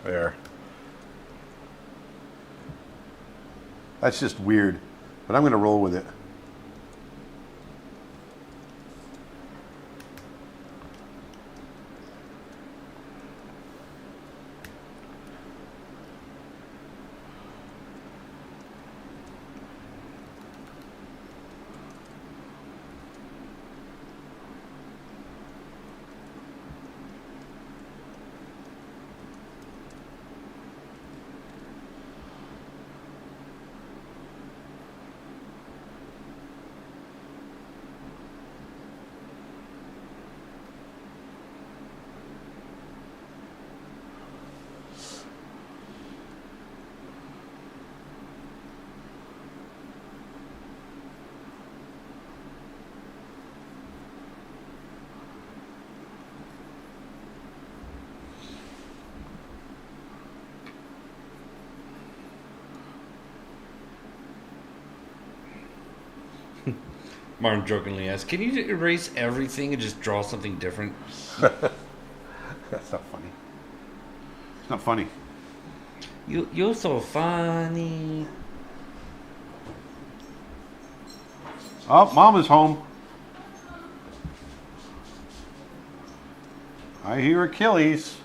There. That's just weird, but I'm going to roll with it. Martin jokingly asked, "Can you erase everything and just draw something different?" That's not funny. It's not funny. You're so funny. Oh, Mom is home. I hear Achilles.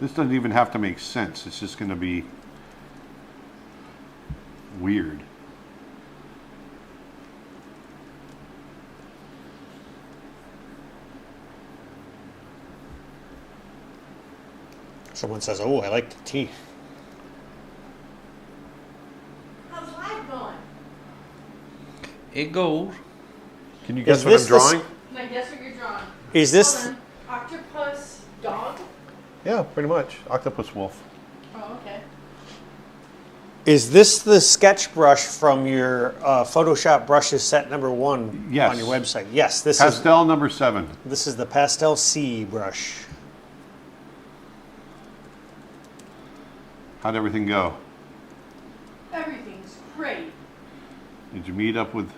This doesn't even have to make sense. It's just going to be weird. Someone says, "Oh, I like the teeth." How's life going? It goes. Can you guess Is what I'm this the drawing? Can I guess what you're drawing? Is this Hold on. Octopus dog? Yeah, pretty much. Octopus wolf. Oh, okay. the sketch brush from your Photoshop brushes set number 1 Yes. on your website? Yes, this Pastel number 7. is the Pastel C brush. How'd everything go? Everything's great. Did you meet up with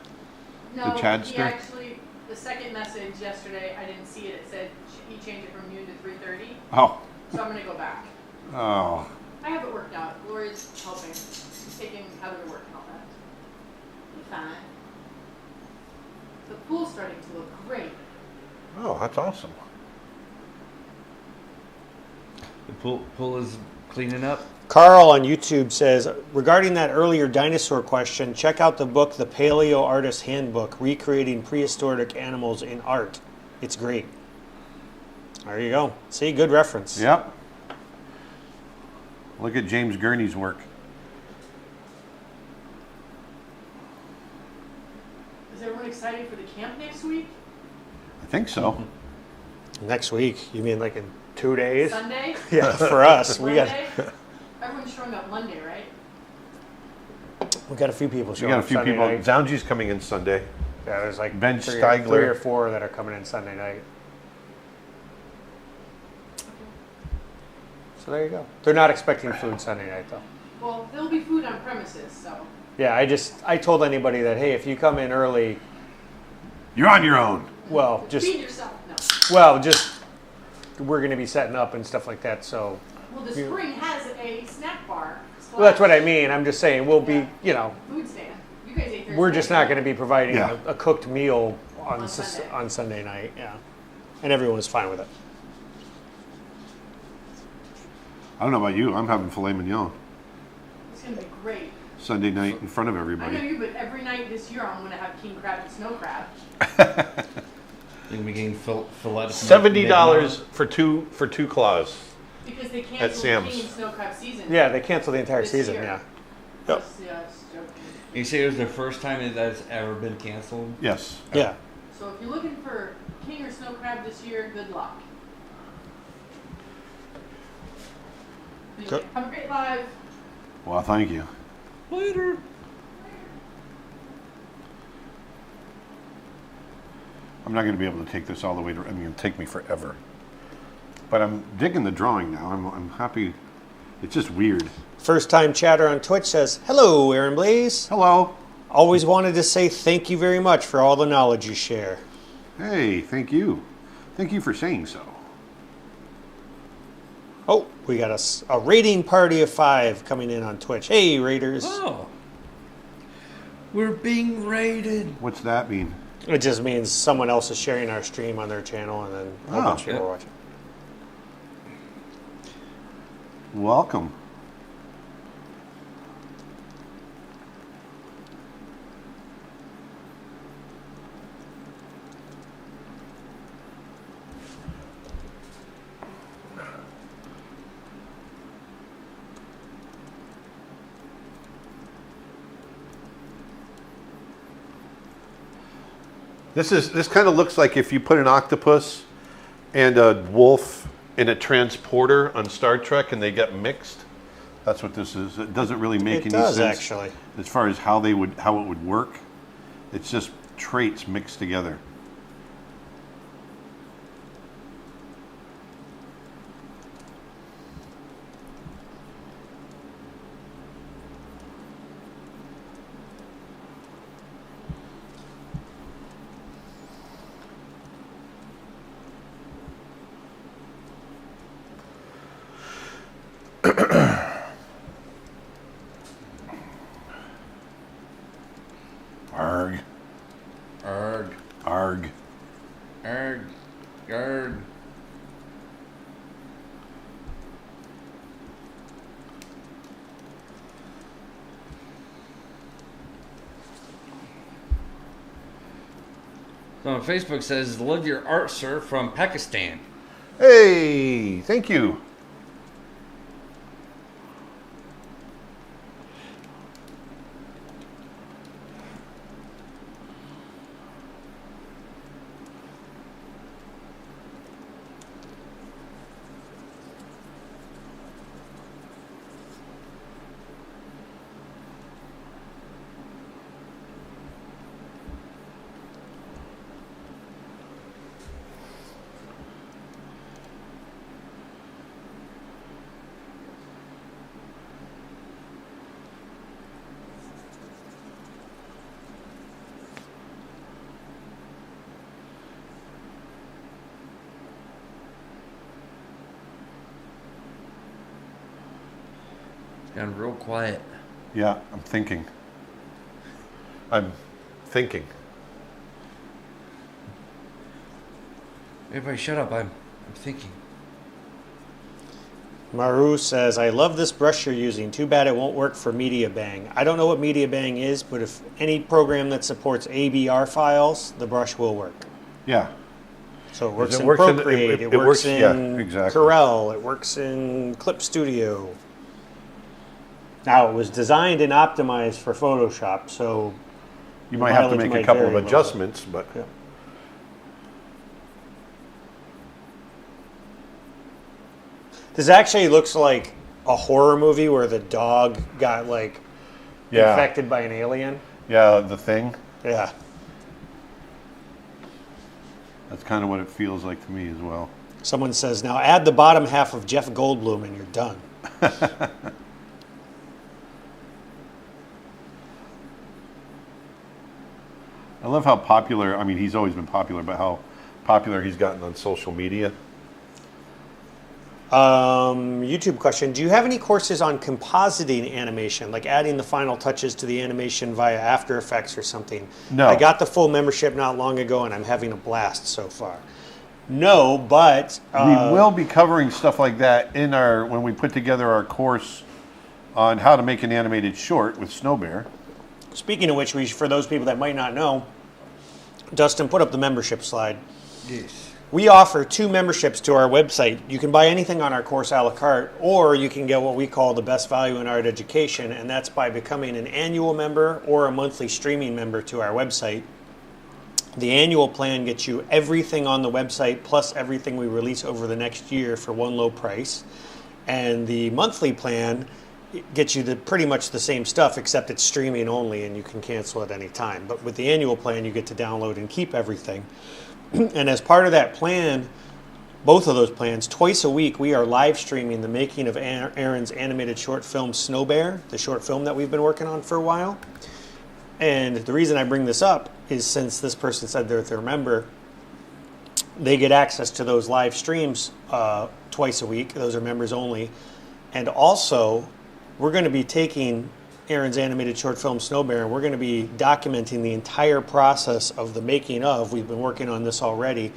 No, he Chadster? actually, the second message yesterday, I didn't see it. It said he changed it from noon to 3:30. Oh. So I'm going to go back. Oh. I have it worked out. Gloria's helping. She's taking Heather to work and all that. Be fine. The pool's starting to look great. Oh, that's awesome. The pool is cleaning up. Carl on YouTube says, regarding that earlier dinosaur question, check out the book, The Paleo Artist Handbook, Recreating Prehistoric Animals in Art. It's great. There you go. See, good reference. Yep. Look at James Gurney's work. Is everyone excited for the camp next week? I think so. Next week, you mean like in 2 days? Sunday? Yeah, for us. We got Monday? Everyone's showing up Monday, right? a few people We showing got a up few Sunday people. night. Zounji's coming in Sunday. Yeah, there's like Ben three Steigler. or four that are coming in Sunday night. So there you go. They're not expecting food Sunday night though. Well, there'll be food on premises, so. Yeah, I told anybody that, hey, if you come in early, You're on your own. well, just Feed yourself. No. we're going to be setting up and stuff like that. So, Well, the spring has a snack bar. well, that's what I mean. I'm just saying we'll be, Food stand. You guys ate Thursday. we're just not going to be providing Yeah. a cooked meal on On Sunday. on Sunday night. Yeah, and everyone was fine with it. I don't know about you. I'm having filet mignon It's gonna be great. Sunday night in front of I know everybody. you, but every night this year I'm gonna have king crab and snow crab. You're gonna be getting filet. $70 for two claws. Because they At canceled Sam's. king and snow crab season. Yeah, they canceled the entire This season. year. Yeah. Yes, yes, joking. You say it was the first time that's ever been canceled? Yes. Yeah. So if you're looking for king or snow crab this year, good luck. Good. Have a great live. Well, thank you. Later. I'm not going to be able to take this all the way to. I mean, it'll take me forever. But I'm digging the drawing now. I'm happy. It's just weird. First time chatter on Twitch says, "Hello, Aaron Blaze. Hello. Always wanted to say thank you very much for all the knowledge you share." Hey, thank you. Thank you for saying so. Oh, we got a rating party of 5 coming in on Twitch. Hey, Raiders. Oh. We're being raided. What's that mean? It just means someone else is sharing our stream on their channel, and then a whole Oh, bunch of people yeah. are watching. Welcome. This kind of looks like if you put an octopus and a wolf in a transporter on Star Trek and they get mixed. That's what this is. It doesn't really make It any does, sense actually. as far as how it would work. It's just traits mixed together. Arg. Arg. Arg. Arg. Arg. So on Facebook says, "Love your art, sir, from Pakistan." Hey, thank you. Gone real quiet. Yeah, I'm thinking. I'm thinking. Everybody, shut up! I'm thinking. Maru says, "I love this brush you're using. Too bad it won't work for Media Bang. I don't know what Media Bang is, but if any program that supports ABR files, the brush will work. Yeah. So it works It in works in- Procreate, it it works works- yeah, in exactly. Corel, it works in Clip Studio. Now, it was designed and optimized for Photoshop, so You might have to mileage make a might couple of vary a little bit. adjustments, but yeah. This actually looks like a horror movie where the dog got like yeah. infected by an alien. Yeah, the thing. Yeah. That's kind of what it feels like to me as well. Someone says, now add the bottom half of Jeff Goldblum and you're done. I love how popular, I mean, he's always been popular, but how popular he's gotten on social media. YouTube question. Do you have any courses on compositing animation, like adding the final touches to the animation via After Effects or something? No. I got the full membership not long ago and I'm having a blast so far. No, but... We will be covering stuff like that in when we put together our course on how to make an animated short with Snow Bear. Speaking of which, for those people that might not know, Dustin, put up the membership slide. Yes. We offer 2 memberships to our website. You can buy anything on our course a la carte, or you can get what we call the best value in art education, and that's by becoming an annual member or a monthly streaming member to our website. The annual plan gets you everything on the website, plus everything we release over the next year for one low price. And the monthly plan gets you pretty much the same stuff, except it's streaming only and you can cancel at any time. But with the annual plan, you get to download and keep everything. And as part of that plan, both of those plans, twice a week, we are live streaming the making of Aaron's animated short film, Snow Bear, the short film that we've been working on for a while. And the reason I bring this up is since this person said they're their member, they get access to those live streams twice a week. Those are members only. And also, we're going to be taking Aaron's animated short film, Snow Bear, and we're going to be documenting the entire process of the making of. We've been working on this already,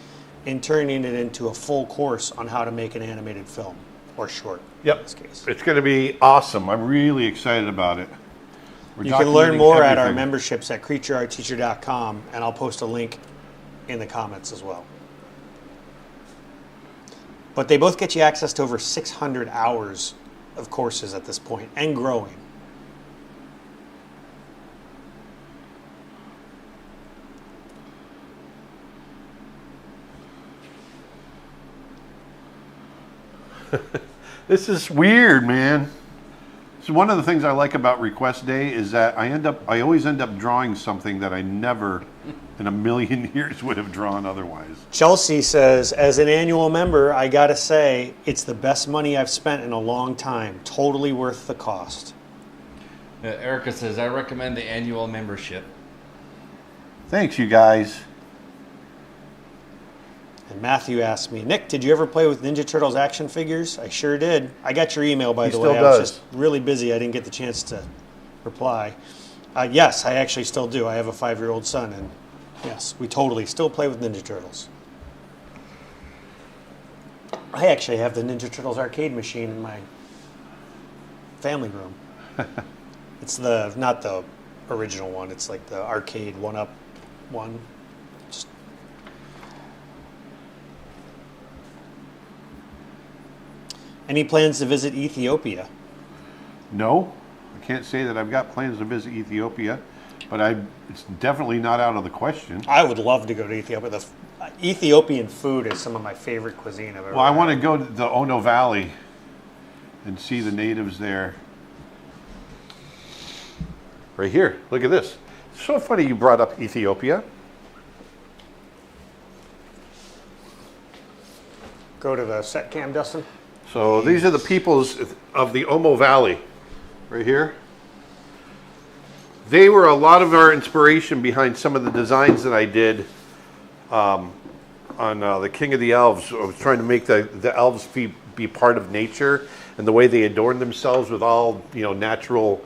and turning it into a full course on how to make an animated film, or short. Yep. In this case. It's going to be awesome. I'm really excited about it. You can learn more at our memberships at creatureartteacher.com, and I'll post a link in the comments as well. But they both get you access to over 600 hours of courses at this point, and growing. This is weird, man. So one of the things I like about Request Day is that I always end up drawing something that I never in a million years would have drawn otherwise. Chelsea says, as an annual member, I gotta say, it's the best money I've spent in a long time. Totally worth the cost. Erica says, I recommend the annual membership. Thanks, you guys. And Matthew asked me, Nick, did you ever play with Ninja Turtles action figures? I sure did. I got your email, by the way. I was just really busy. I didn't get the chance to reply. Yes, I actually still do. I have a 5-year-old son, and yes, we totally still play with Ninja Turtles. I actually have the Ninja Turtles arcade machine in my family room. It's not the original one. It's like the arcade 1-up one. Any plans to visit Ethiopia? No, I can't say that I've got plans to visit Ethiopia, but it's definitely not out of the question. I would love to go to Ethiopia. The Ethiopian food is some of my favorite cuisine I've ever had. I want to go to the Omo Valley and see the natives there. Right here, look at this. It's so funny you brought up Ethiopia. Go to the set cam, Dustin. So these are the peoples of the Omo Valley, right here. They were a lot of our inspiration behind some of the designs that I did on the King of the Elves. I was trying to make the elves be part of nature, and the way they adorn themselves with all natural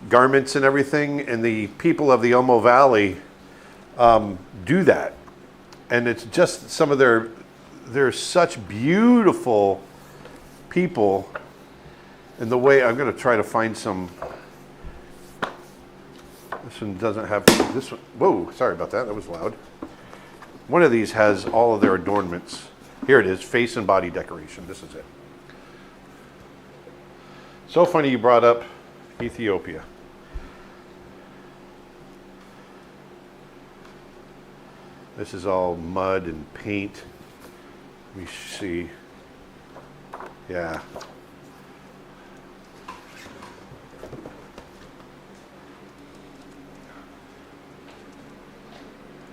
garments and everything. And the people of the Omo Valley do that, and it's just some of they're such beautiful people. And the way I'm going to try to find some. This one doesn't have this one. Whoa, sorry about that. That was loud. One of these has all of their adornments. Here it is, face and body decoration. This is it. So funny you brought up Ethiopia. This is all mud and paint. Let me see. Yeah.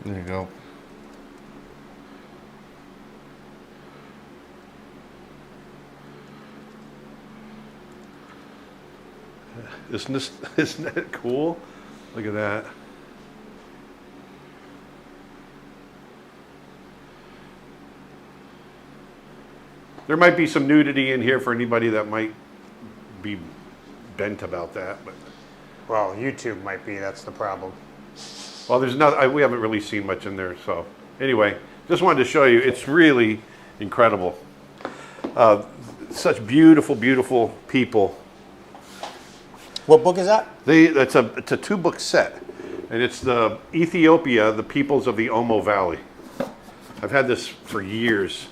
There you go. Isn't that cool? Look at that. There might be some nudity in here for anybody that might be bent about that, but Well, YouTube might be. That's the problem. well, there's not. We haven't really seen much in there, so anyway, just wanted to show you. It's really incredible. Such beautiful, beautiful people. What book is that? It's a 2-book set, and it's the Ethiopia, the peoples of the Omo Valley. I've had this for years.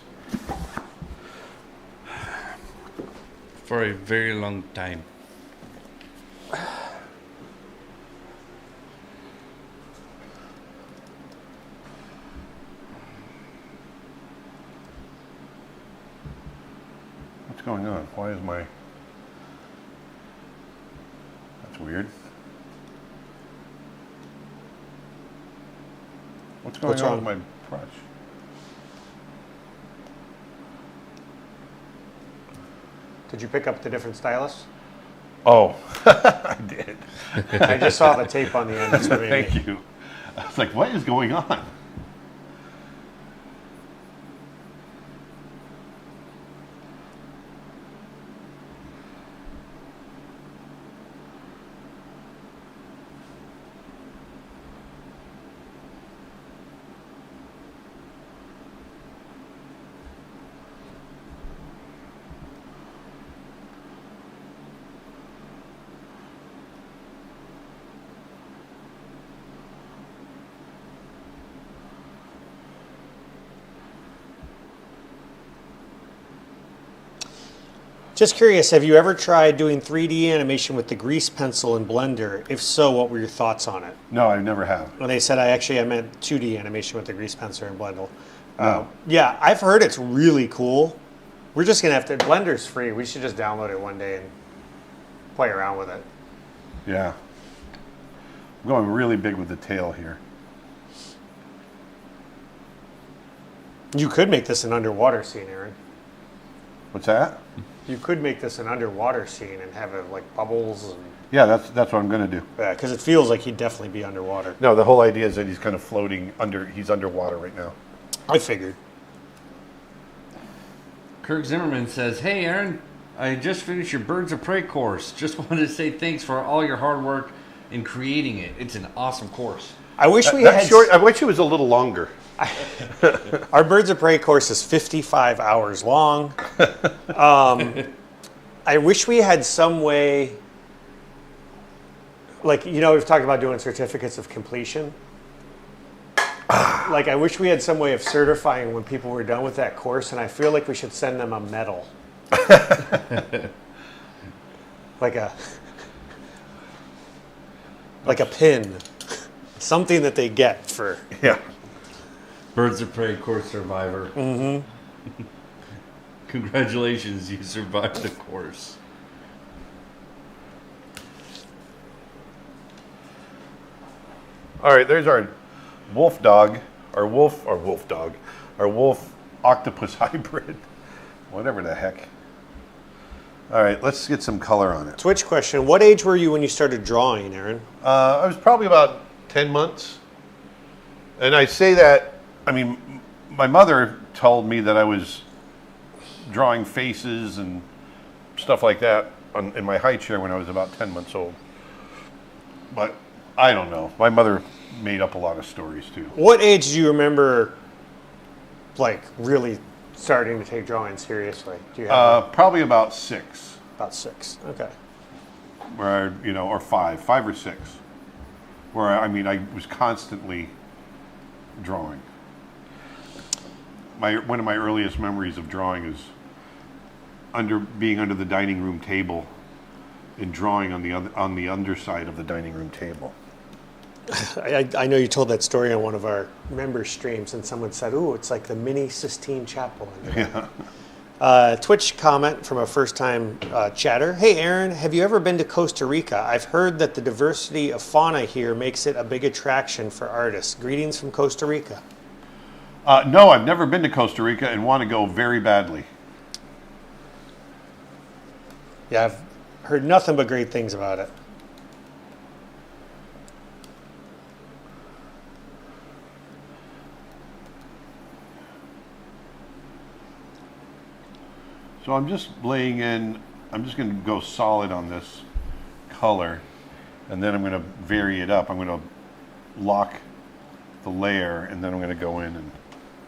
For a very long time. What's going on? Why is my... That's weird. What's going What's on wrong? with my brush? Did you pick up the different stylus? Oh, I did. I just saw the tape on the end. That's what made me- Thank you. I was like, what is going on? Just curious, have you ever tried doing 3D animation with the grease pencil and Blender? If so, what were your thoughts on it? No, I never have. When they said I meant 2D animation with the grease pencil and Blender. No. Yeah, I've heard it's really cool. We're just gonna have to. Blender's free. We should just download it one day and play around with it. Yeah. I'm going really big with the tail here. You could make this an underwater scene, Aaron. What's that? You could make this an underwater scene and have it like bubbles and Yeah, that's what I'm going to do. because it feels like he'd definitely be underwater. No, the whole idea is that he's kind of floating under. He's underwater right now. I figured. Kirk Zimmerman says, "Hey, Aaron, I just finished your Birds of Prey course. Just wanted to say thanks for all your hard work in creating it. It's an awesome course." I wish we That's had short. I wish it was a little longer. Our Birds of Prey course is 55 hours long. I wish we had some way, like, we've talked about doing certificates of completion. Like, I wish we had some way of certifying when people were done with that course, and I feel like we should send them a medal. like a pin. Something that they get for... Yeah. Birds of Prey course survivor. Mm-hmm. Congratulations, you survived the course. All right, there's our wolf dog, our wolf octopus hybrid, whatever the heck. All right, let's get some color on it. Twitch question. What age were you when you started drawing, Aaron? I was probably about 10 months. And I say that, I mean, my mother told me that I was drawing faces and stuff like that in my high chair when I was about 10 months old. But I don't know. My mother made up a lot of stories too. What age do you remember, like, really starting to take drawing seriously? Do you have Probably about 6. about 6? Okay. Where, or 5 or 6. Where, I was constantly drawing. One of my earliest memories of drawing is being under the dining room table and drawing on the underside of the dining room table. I know you told that story on one of our member streams, and someone said, "Ooh, it's like the mini Sistine Chapel." Yeah. Twitch comment from a first-time chatter. Hey, Aaron, have you ever been to Costa Rica? I've heard that the diversity of fauna here makes it a big attraction for artists. Greetings from Costa Rica. No, I've never been to Costa Rica and want to go very badly. Yeah, I've heard nothing but great things about it. So I'm just laying in, I'm just going to go solid on this color, and then I'm going to vary it up. I'm going to lock the layer, and then I'm going to go in and...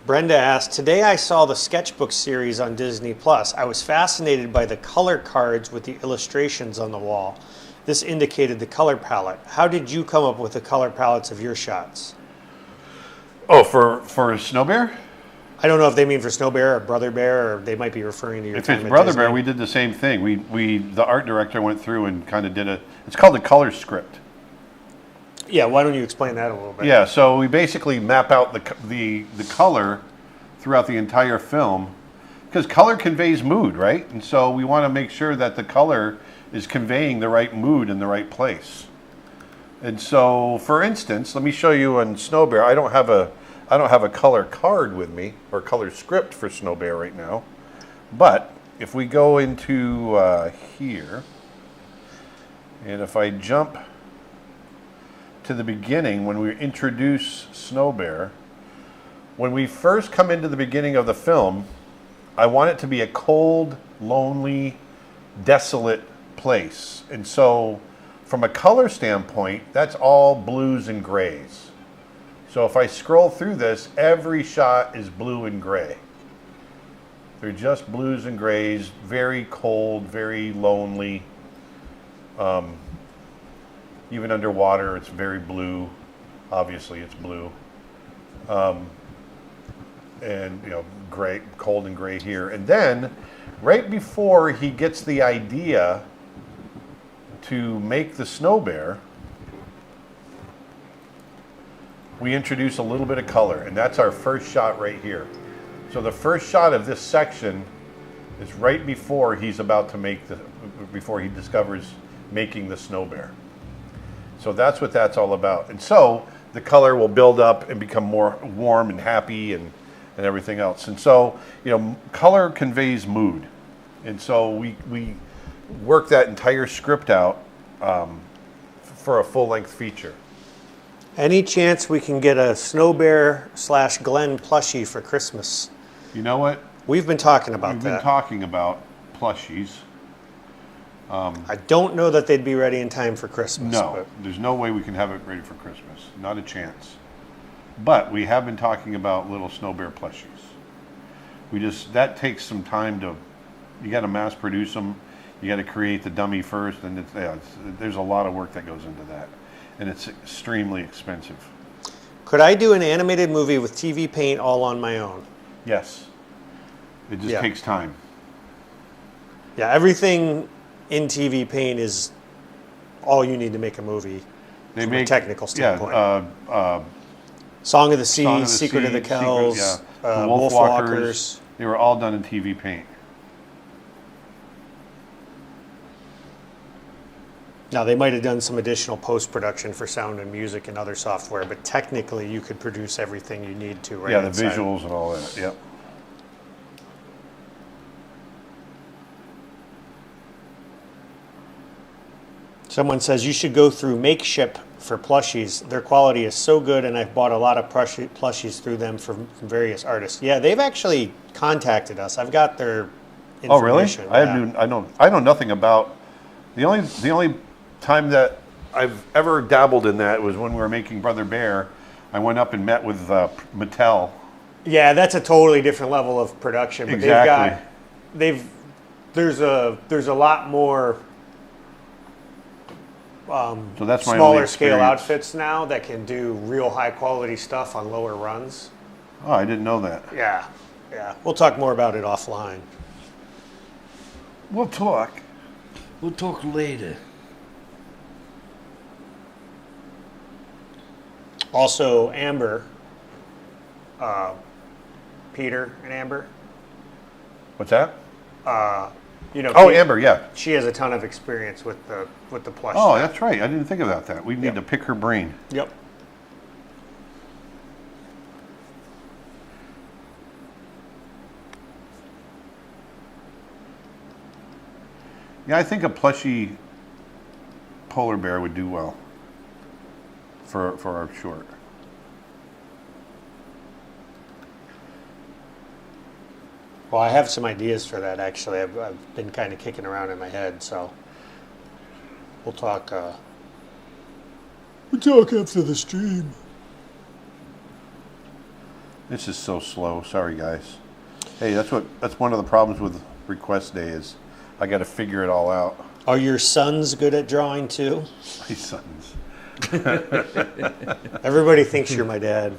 Brenda asked, today I saw the sketchbook series on Disney Plus. I was fascinated by the color cards with the illustrations on the wall. This indicated the color palette. How did you come up with the color palettes of your shots? Oh, for Snow Bear? I don't know if they mean for Snow Bear or Brother Bear, or they might be referring to your If time it's at Brother Disney. Bear, we did the same thing. The art director went through and kind of did it's called a color script. Yeah, why don't you explain that a little bit? Yeah, so we basically map out the color throughout the entire film, because color conveys mood, right? And so we want to make sure that the color is conveying the right mood in the right place. And so, for instance, let me show you on Snow Bear. I don't have a color card with me, or color script for Snow Bear right now. But if we go into here, and if I jump to the beginning, when we introduce Snow Bear, when we first come into the beginning of the film, I want it to be a cold, lonely, desolate place. And so from a color standpoint, that's all blues and grays. So if I scroll through this, every shot is blue and gray. They're just blues and grays, very cold, very lonely. Even underwater, it's very blue. Obviously, it's blue. And, gray, cold and gray here. And then, right before he gets the idea to make the Snow Bear, we introduce a little bit of color, and that's our first shot right here. So the first shot of this section is right before he's about to before he discovers making the Snow Bear. So that's what that's all about. And so the color will build up and become more warm and happy and everything else. And so, color conveys mood. And so we work that entire script out for a full-length feature. Any chance we can get a Snow Bear / Glenn plushie for Christmas? You know what? We've been talking about We've that. been talking about plushies. I don't know that they'd be ready in time for Christmas. No, there's no way we can have it ready for Christmas. Not a chance. But we have been talking about little Snow Bear plushies. That takes some time you got to mass produce them. You got to create the dummy first, and there's a lot of work that goes into that. And it's extremely expensive. Could I do an animated movie with TV paint all on my own? Yes. It just takes time. Yeah, everything in TV paint is all you need to make a movie from a technical standpoint. Song of the Sea, Secret of the Kells, the Wolfwalkers. They were all done in TV paint. Now, they might have done some additional post-production for sound and music and other software, but technically you could produce everything you need to right the inside. visuals and all that, yep. Someone says you should go through Makeship for plushies. Their quality is so good, and I've bought a lot of plushies through them from various artists. Yeah, they've actually contacted us. I've got their information. Oh, really? I know nothing about. The only time that I've ever dabbled in that was when we were making Brother Bear. I went up and met with Mattel. Yeah, that's a totally different level of production. But Exactly. There's a lot more. So that's my only smaller scale experience. outfits now that can do real high quality stuff on lower runs. Oh, I didn't know that. Yeah. We'll talk more about it offline. We'll talk. We'll talk later. Also, Amber, Peter and Amber. What's that? Amber, yeah. She has a ton of experience with the plush. Oh, stuff. that's right. I didn't think about that. We need to pick her brain. Yep. Yeah, I think a plushie polar bear would do well for our short. . Well, I have some ideas for that, actually. I've been kind of kicking around in my head, so we'll talk after the stream. This is so slow. Sorry, guys. Hey, that's one of the problems with request day is I got to figure it all out. Are your sons good at drawing, too? My sons. Everybody thinks you're my dad.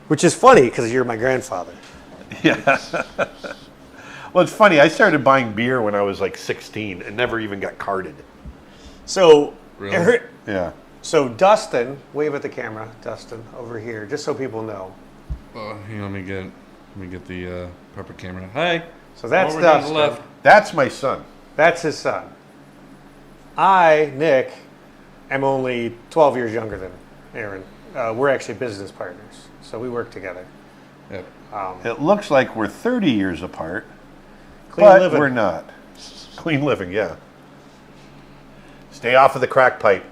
Which is funny, because you're my grandfather. Yeah. Well, it's funny. I started buying beer when I was like 16 and never even got carded. So, Really? Yeah. So Dustin, wave at the camera, Dustin, over here, just so people know. Hang on, let me get the proper camera. Hi. So that's Over down the Dustin. left. That's my son. That's his son. I, Nick, am only 12 years younger than Aaron. We're actually business partners, so we work together. Yep. It looks like we're 30 years apart, Clean but living. we're not. Clean living, yeah. Stay off of the crack pipe.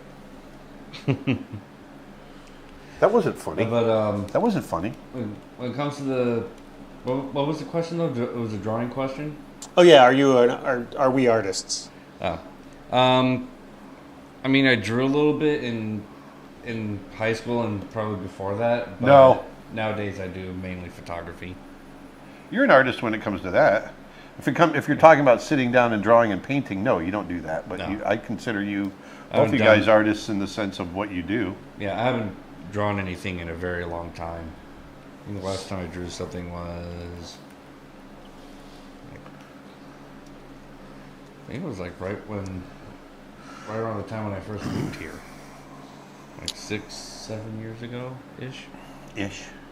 That wasn't funny. But That wasn't funny. when it comes to the what was the question though? It was a drawing question. Oh yeah, are we artists? Oh. I mean, I drew a little bit in high school and probably before that. But No. Nowadays, I do mainly photography. You're an artist when it comes to that. If you're talking about sitting down and drawing and painting, no, you don't do that. But No. I consider you, I both haven't you done- guys, artists in the sense of what you do. Yeah, I haven't drawn anything in a very long time. I think the last time I drew something was, I think it was like right around the time when I first moved here, like 6-7 years ago ish.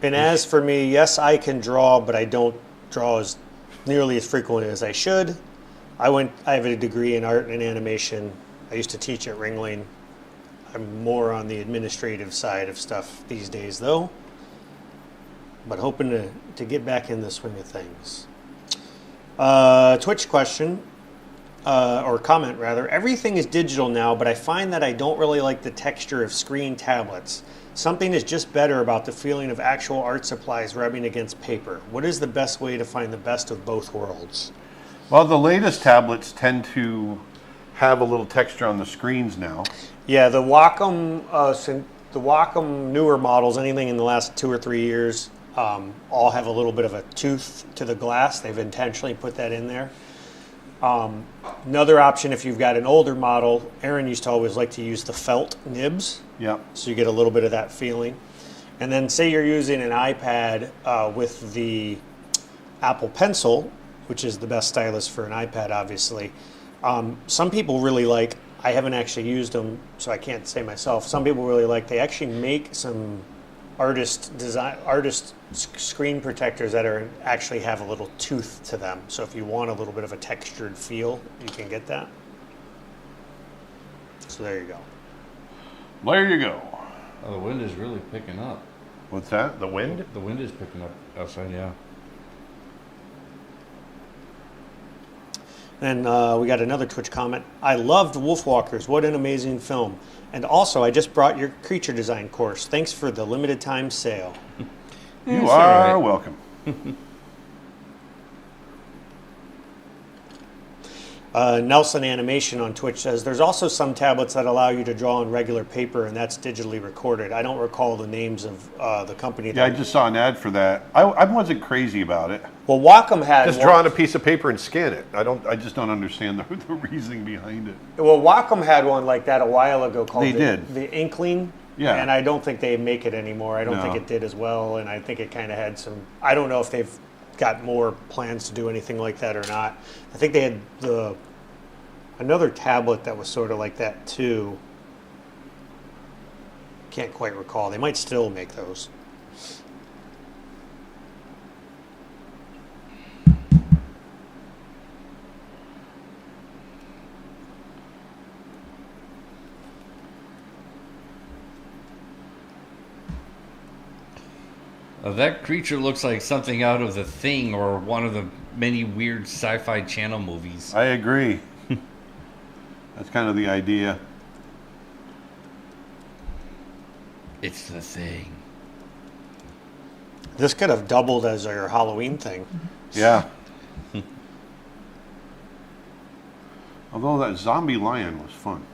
And as for me, yes, I can draw, but I don't draw as nearly as frequently as I should. I have a degree in art and animation. I used to teach at Ringling. I'm more on the administrative side of stuff these days, though. But hoping to get back in the swing of things. Twitch question, or comment rather. Everything is digital now, but I find that I don't really like the texture of screen tablets. Something is just better about the feeling of actual art supplies rubbing against paper. What is the best way to find the best of both worlds? Well, the latest tablets tend to have a little texture on the screens now. Yeah, the Wacom newer models, anything in the last 2 or 3 years, all have a little bit of a tooth to the glass. They've intentionally put that in there. Another option, if you've got an older model, Aaron used to always like to use the felt nibs. Yeah. So you get a little bit of that feeling. And then say you're using an iPad with the Apple Pencil, which is the best stylus for an iPad, obviously. Some people really like, I haven't actually used them, so I can't say myself. Some people really like, they actually make some artist screen protectors that actually have a little tooth to them. So if you want a little bit of a textured feel, you can get that. So there you go. There you go. Oh, the wind is really picking up. What's that? The wind? The wind is picking up outside, yeah. And we got another Twitch comment. I loved Wolfwalkers. What an amazing film. And also, I just brought your creature design course. Thanks for the limited time sale. You It's are all right. welcome. Nelson Animation on Twitch says, there's also some tablets that allow you to draw on regular paper, and that's digitally recorded. I don't recall the names of the company. Yeah, I just saw an ad for that. I wasn't crazy about it. Well, Wacom had Just draw on a piece of paper and scan it. I just don't understand the reasoning behind it. Well, Wacom had one like that a while ago called They did. the Inkling. Yeah. And I don't think they make it anymore. I don't think No. it did as well. And I think it kind of had some, I don't know if they've got more plans to do anything like that or not. I think they had another tablet that was sort of like that too. Can't quite recall. They might still make those. That creature looks like something out of The Thing or one of the many weird sci-fi channel movies. I agree. That's kind of the idea. It's The Thing. This could have doubled as your Halloween thing. Yeah. Although that zombie lion was fun.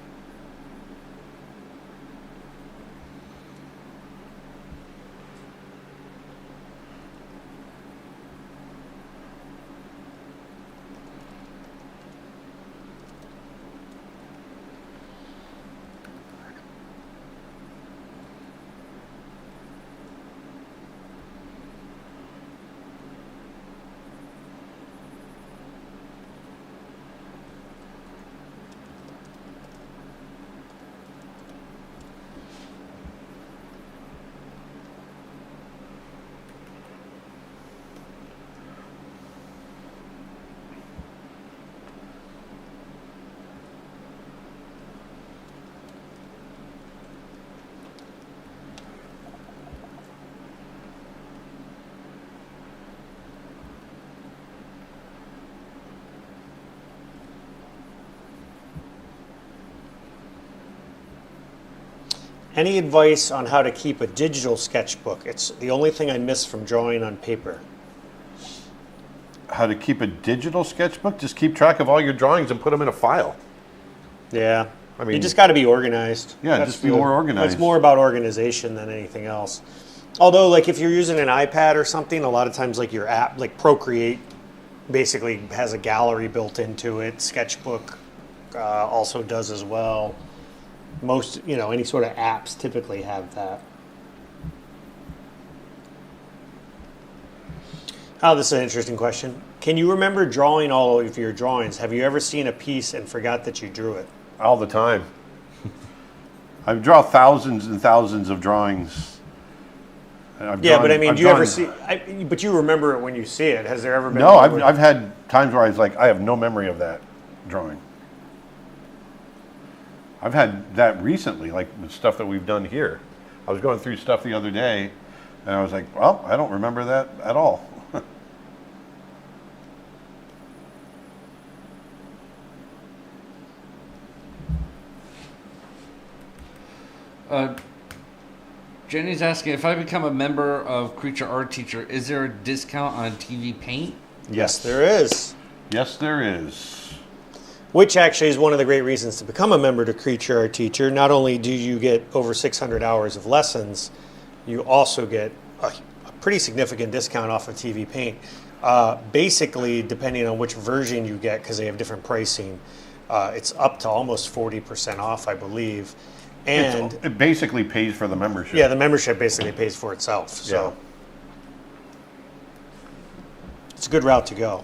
Any advice on how to keep a digital sketchbook? It's the only thing I miss from drawing on paper. How to keep a digital sketchbook? Just keep track of all your drawings and put them in a file. Yeah. I mean, you just got to be organized. Yeah, just be more organized. It's more about organization than anything else. Although, like, if you're using an iPad or something, a lot of times, like, your app, like Procreate, basically has a gallery built into it. Sketchbook also does as well. Most, any sort of apps typically have that. Oh, this is an interesting question. Can you remember drawing all of your drawings? Have you ever seen a piece and forgot that you drew it? All the time. I draw thousands and thousands of drawings. But I mean, do you ever see? But you remember it when you see it. Has there ever been? No, I've had times where I was like, I have no memory of that drawing. I've had that recently, like the stuff that we've done here. I was going through stuff the other day, and I was like, well, I don't remember that at all. Jenny's asking, if I become a member of Creature Art Teacher, is there a discount on TV paint? Yes, there is. Yes, there is. Which actually is one of the great reasons to become a member to Creature Art Teacher. Not only do you get over 600 hours of lessons, you also get a pretty significant discount off of TV paint. Basically, depending on which version you get, because they have different pricing, it's up to almost 40% off, I believe. And it basically pays for the membership. Yeah, the membership basically pays for itself. So it's a good route to go.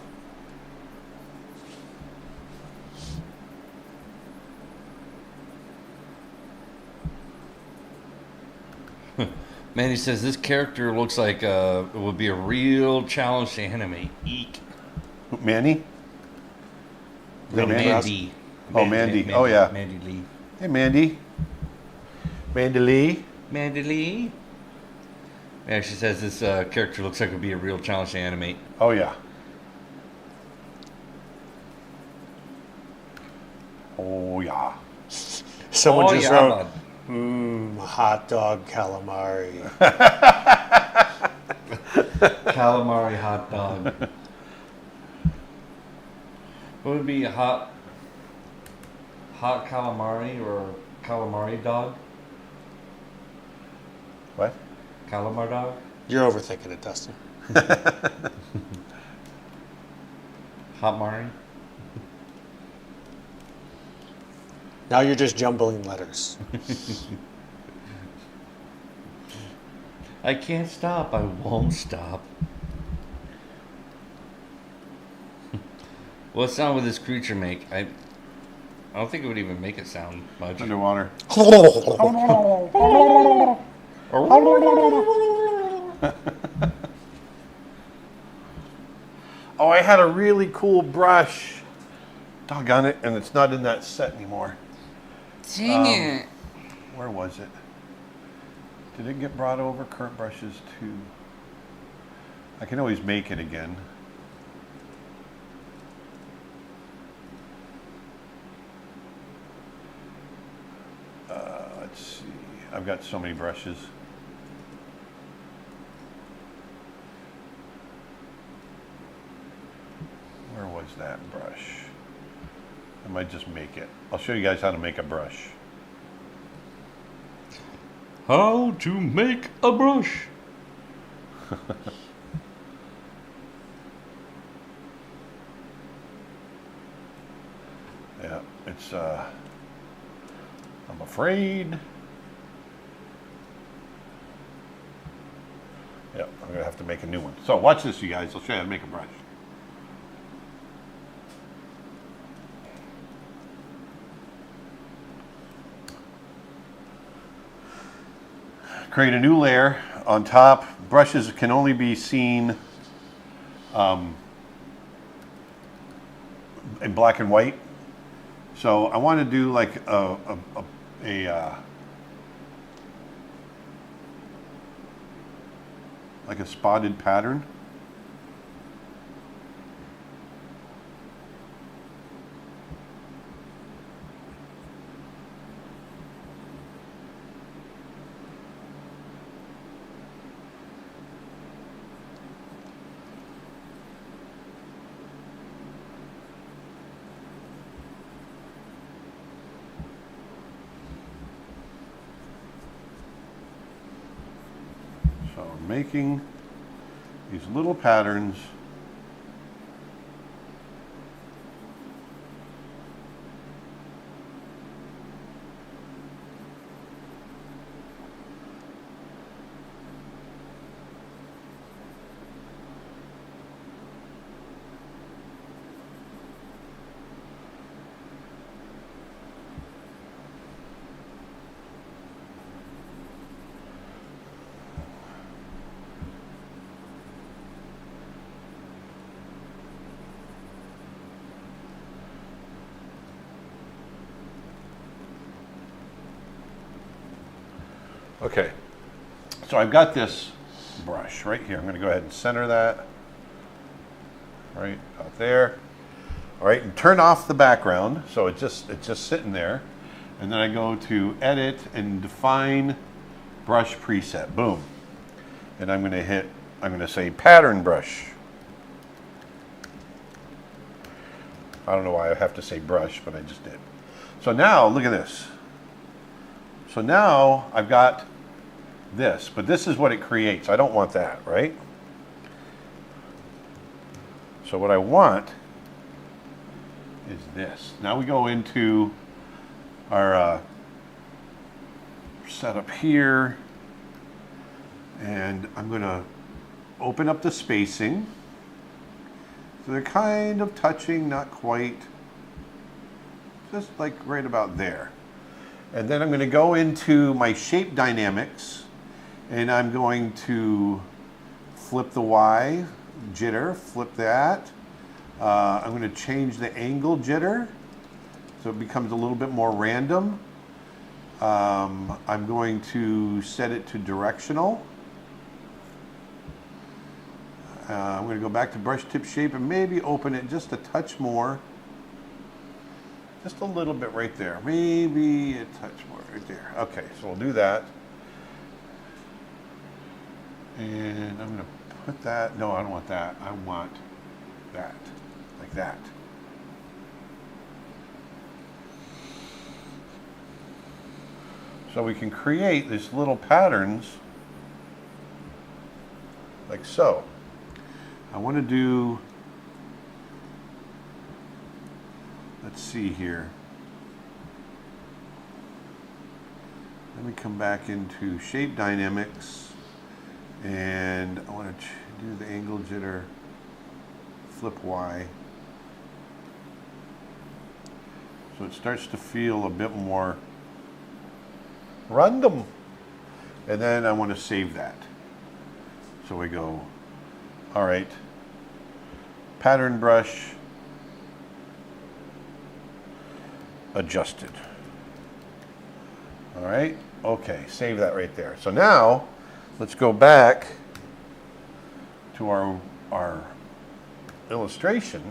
Manny says this character looks like it would be a real challenge to animate. Eek. Manny? Mandy. Oh, Mandy. Oh, yeah. Mandy Lee. Hey, Mandy. Mandy Lee. Mandy Lee. Yeah, she says this character looks like it would be a real challenge to animate. Oh, yeah. Oh, yeah. Someone Oh, just yeah, wrote, hot dog calamari. Calamari hot dog. What would be a hot calamari or calamari dog? What? Calamar dog? You're overthinking it, Dustin. Hot Mari? Now you're just jumbling letters. I can't stop. I won't stop. What sound would this creature make? I don't think it would even make it sound much. Underwater. Oh, I had a really cool brush. Doggone it, and it's not in that set anymore. Dang it. Where was it? Did it get brought over? Current brushes too. I can always make it again. Let's see. I've got so many brushes. is that brush? I might just make it. I'll show you guys how to make a brush. How to make a brush. Yeah, it's, I'm afraid. Yeah, I'm going to have to make a new one. So watch this, you guys. I'll show you how to make a brush. Create a new layer on top. Brushes can only be seen in black and white. So I want to do like a like a spotted pattern. So I'm making these little patterns. Okay, so I've got this brush right here. I'm going to go ahead and center that right out there. All right, and turn off the background so it's just sitting there. And then I go to edit and define brush preset. Boom. And I'm going to say pattern brush. I don't know why I have to say brush, but I just did. So now look at this. So now I've got this, but this is what it creates. I don't want that, right? So what I want is this. Now we go into our setup here, and I'm going to open up the spacing. So they're kind of touching, not quite, just like right about there. And then I'm going to go into my shape dynamics, and I'm going to flip the Y jitter, flip that. I'm going to change the angle jitter so it becomes a little bit more random. I'm going to set it to directional. I'm going to go back to brush tip shape and maybe open it just a touch more. Just a little bit right there. Maybe a touch more right there. Okay, so we'll do that. And I'm going to put that. No, I don't want that. I want that. Like that. So we can create these little patterns like so. I want to do, let's see here. Let me come back into shape dynamics, and I want to do the angle jitter, flip Y. So it starts to feel a bit more random. And then I want to save that. So we go, all right, pattern brush, adjusted. All right, okay, save that right there. So now let's go back to our illustration,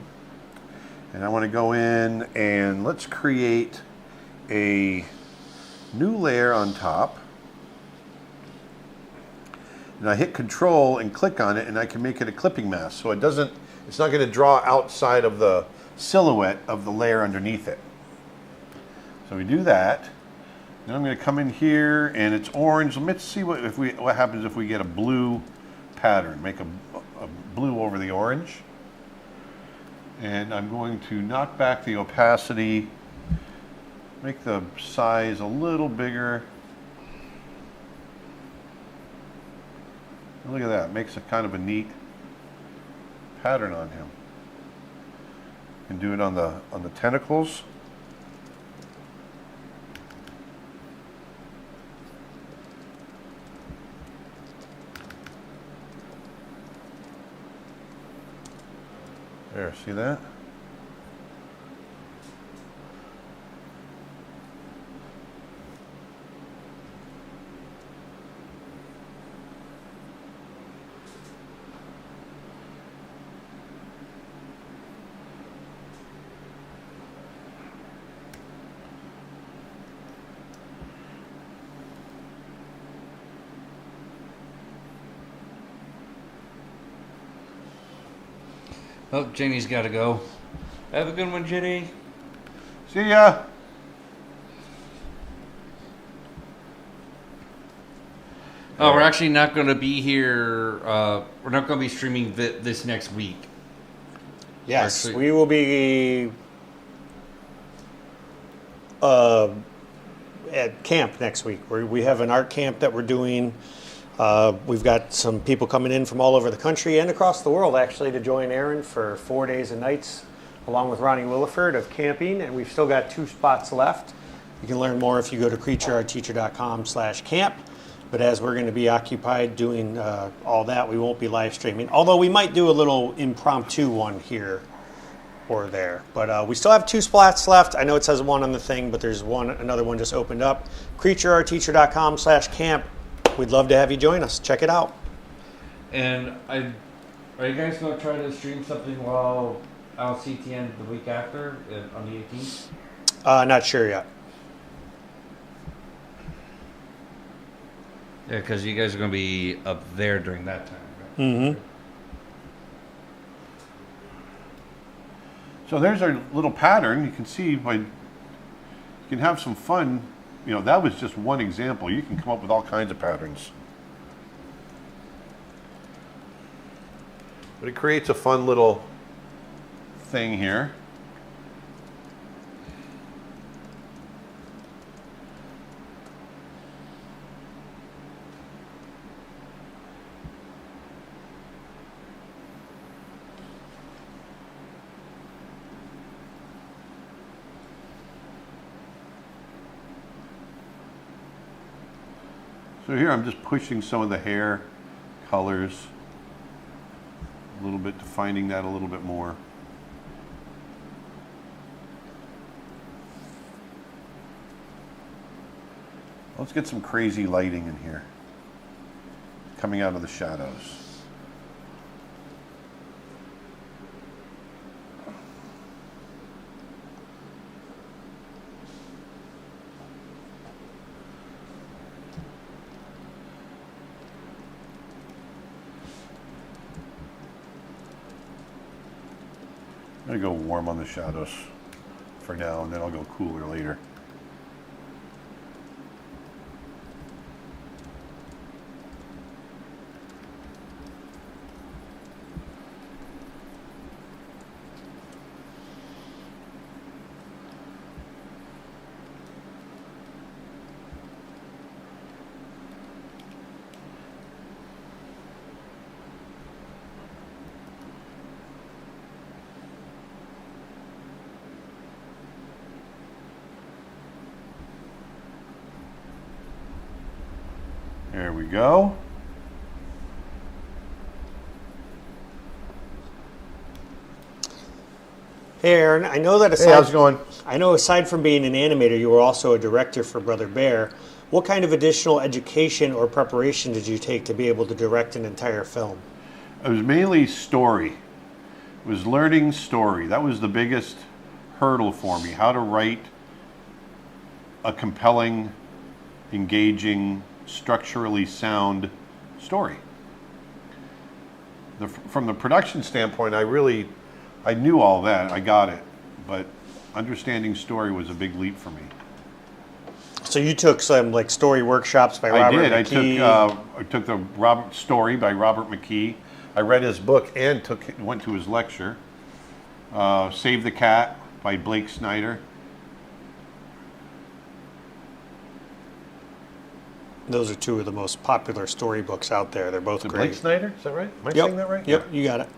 and I want to go in and let's create a new layer on top. and I hit Control and click on it, and I can make it a clipping mask. So it's not going to draw outside of the silhouette of the layer underneath it. So we do that. Then I'm going to come in here, and it's orange. Let's see what happens if we get a blue pattern. Make a blue over the orange. And I'm going to knock back the opacity, make the size a little bigger. Look at that, makes a kind of a neat pattern on him. And do it on the tentacles. There, see that? Oh, Janie's got to go. Have a good one, Jenny. See ya. Oh, we're actually not going to be here. We're not going to be streaming this next week. Yes, Actually, we will be at camp next week. We have an art camp that we're doing. We've got some people coming in from all over the country and across the world, actually, to join Aaron for 4 days and nights, along with Ronnie Williford of camping, and we've still got 2 spots left. You can learn more if you go to creatureartteacher.com/camp. But as we're going to be occupied doing all that, we won't be live streaming. Although we might do a little impromptu one here or there. But we still have 2 spots left. I know it says 1 on the thing, but there's another one just opened up. creatureartteacher.com/camp. We'd love to have you join us. Check it out. And are you guys going to try to stream something while out CTN the week after, on the 18th? Not sure yet. Yeah, because you guys are going to be up there during that time, right? Mm-hmm. So there's our little pattern. You can see you can have some fun. You know, that was just one example. You can come up with all kinds of patterns. But it creates a fun little thing here. So here I'm just pushing some of the hair colors a little bit, defining that a little bit more. Let's get some crazy lighting in here, coming out of the shadows. I'm gonna go warm on the shadows for now, and then I'll go cooler later. There we go. Hey, Aaron, I know that Hey, how's it going? I know aside from being an animator, you were also a director for Brother Bear. What kind of additional education or preparation did you take to be able to direct an entire film? It was mainly story. It was learning story. That was the biggest hurdle for me. How to write a compelling, engaging, structurally sound story. from the production standpoint, I knew all that. I got it, but understanding story was a big leap for me. So you took some like story workshops by Robert McKee. I took the Robert story by Robert McKee. I read his book and went to his lecture. Save the Cat by Blake Snyder. Those are two of the most popular storybooks out there. They're both Is it great. Blake Snyder? Is that right? Am I Yep. saying that right? Yep, you got it.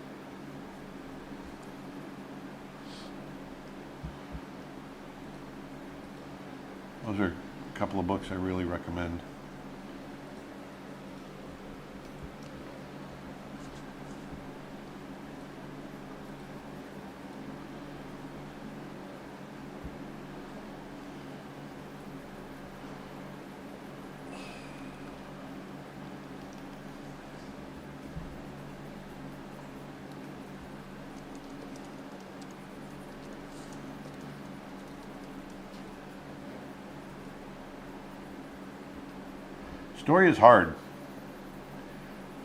Those are a couple of books I really recommend. Story is hard.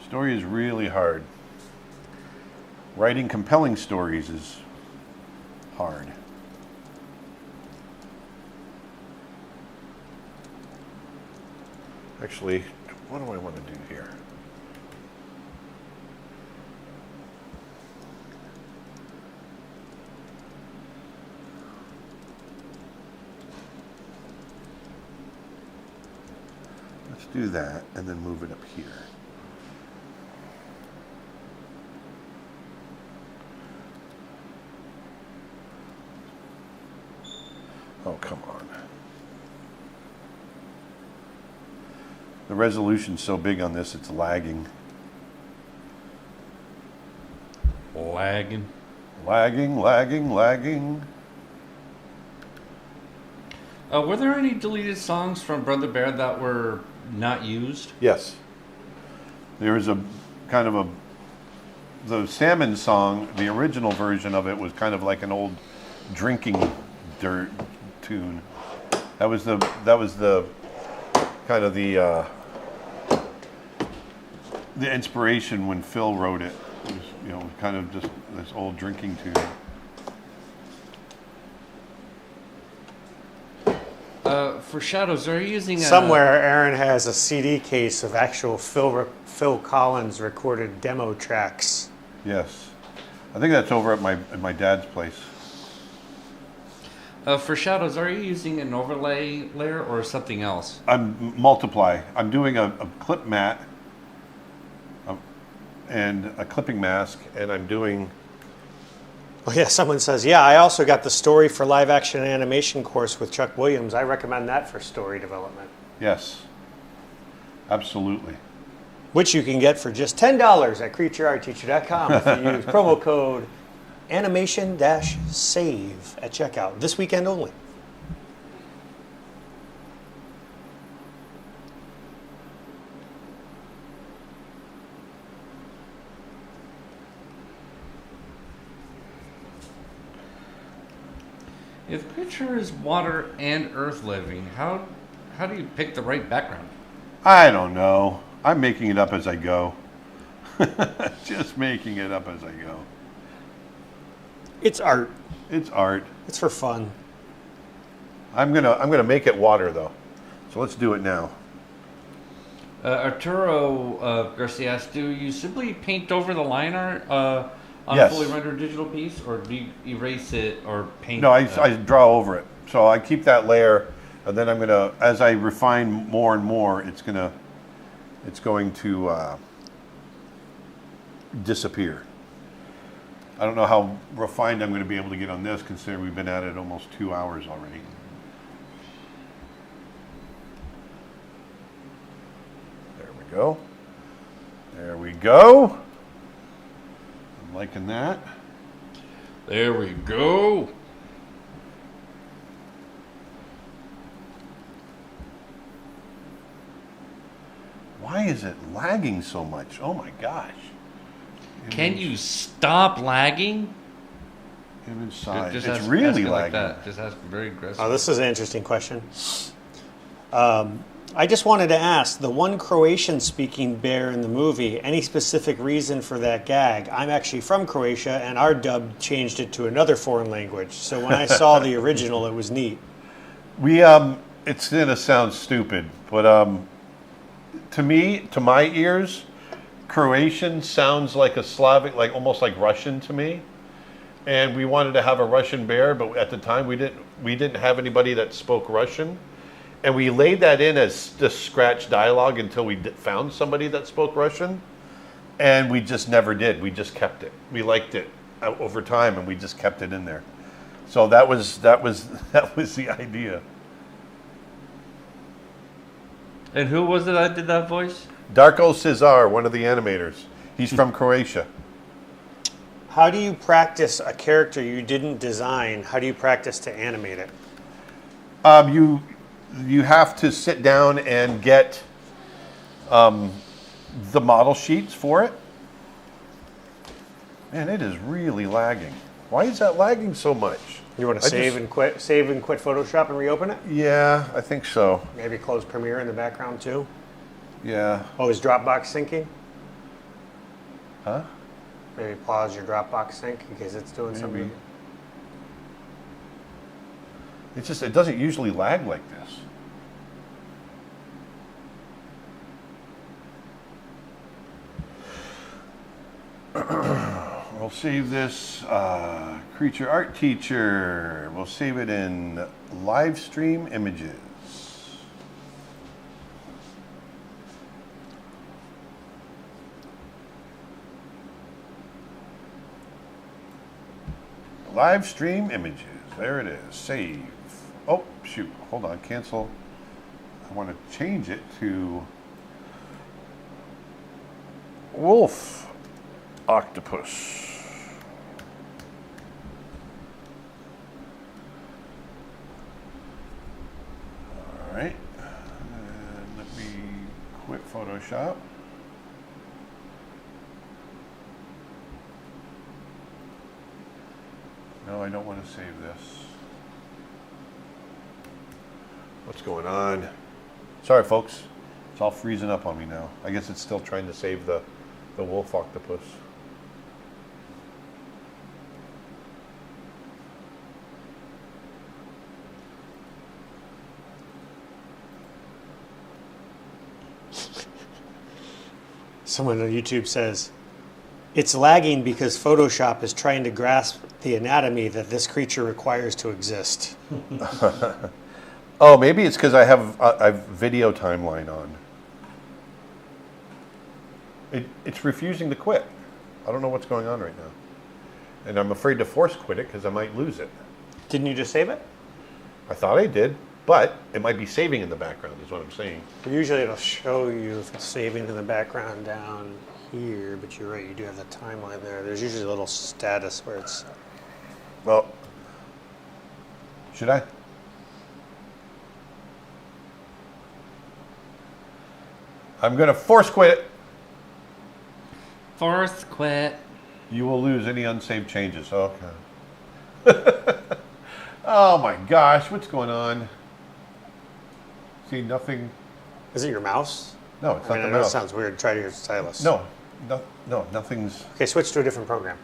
Story is really hard. Writing compelling stories is hard. Actually, what do I want to do here? Let's do that and then move it up here. Oh, come on. The resolution's so big on this, it's lagging. Lagging. Lagging, lagging, lagging. Were there any deleted songs from Brother Bear that were not used? Yes. There is a kind of the salmon song, the original version of it was kind of like an old drinking dirt tune. That was the kind of the inspiration when Phil wrote it. It was, kind of just this old drinking tune. For Shadows, are you using Somewhere Aaron has a CD case of actual Phil Collins recorded demo tracks. Yes. I think that's over at my dad's place. For Shadows, are you using an overlay layer or something else? I'm multiply. I'm doing a clip mat and a clipping mask, and I'm doing. Oh yeah, someone says, yeah, I also got the story for live action animation course with Chuck Williams. I recommend that for story development. Yes. Absolutely. Which you can get for just $10 at creatureartteacher.com if you use promo code animation-save at checkout. This weekend only. If creature is water and earth living, how do you pick the right background? I don't know. I'm making it up as I go. Just making it up as I go. It's art. It's art. It's for fun. I'm gonna make it water though. So let's do it now. Arturo Garcia asks, do you simply paint over the line art on Yes. a fully rendered digital piece, or do you erase it or paint? No, I draw over it. So I keep that layer, and then I'm gonna, as I refine more and more, it's going to disappear. I don't know how refined I'm going to be able to get on this, considering we've been at it almost 2 hours already. There we go. There we go. I'm liking that. There we go. Why is it lagging so much? Oh my gosh. Can you stop lagging? Image size. Just It's ask- really ask it like lagging. that. Just ask very aggressive. Oh, this is an interesting question. I just wanted to ask, the one Croatian-speaking bear in the movie, any specific reason for that gag? I'm actually from Croatia, and our dub changed it to another foreign language. So when I saw the original, it was neat. We it's gonna sound stupid, but to me, to my ears, Croatian sounds like a Slavic, like almost like Russian to me. And we wanted to have a Russian bear, but at the time we didn't have anybody that spoke Russian. And we laid that in as just scratch dialogue until we found somebody that spoke Russian, and we just never did. We just kept it. We liked it over time, and we just kept it in there. So that was the idea. And who was it that did that voice? Darko Cesar, one of the animators. He's from Croatia. How do you practice a character you didn't design? How do you practice to animate it? You have to sit down and get the model sheets for it. Man, it is really lagging. Why is that lagging so much? You want to save and quit Photoshop and reopen it? Yeah, I think so. Maybe close Premiere in the background too? Yeah. Oh, is Dropbox syncing? Huh? Maybe pause your Dropbox sync in case it's doing something. It doesn't usually lag like this. We'll save this creature art teacher. We'll save it in live stream images. Live stream images. There it is. Save. Oh, shoot. Hold on. Cancel. I want to change it to Wolf Octopus. All right. And let me quit Photoshop. No, I don't want to save this. What's going on? Sorry, folks. It's all freezing up on me now. I guess it's still trying to save the wolf octopus. Someone on YouTube says, it's lagging because Photoshop is trying to grasp the anatomy that this creature requires to exist. Oh, maybe it's because I have video timeline on. It's refusing to quit. I don't know what's going on right now. And I'm afraid to force quit it because I might lose it. Didn't you just save it? I thought I did, but it might be saving in the background is what I'm saying. Usually it'll show you if it's saving in the background down here, but you're right, you do have the timeline there. There's usually a little status where it's... Well, should I? I'm going to force quit it. Force quit. You will lose any unsaved changes. Okay. Oh my gosh, what's going on? See, nothing. Is it your mouse? No, it's not I the know it mouse. sounds weird. Try your stylus. No, nothing's. Okay, switch to a different program.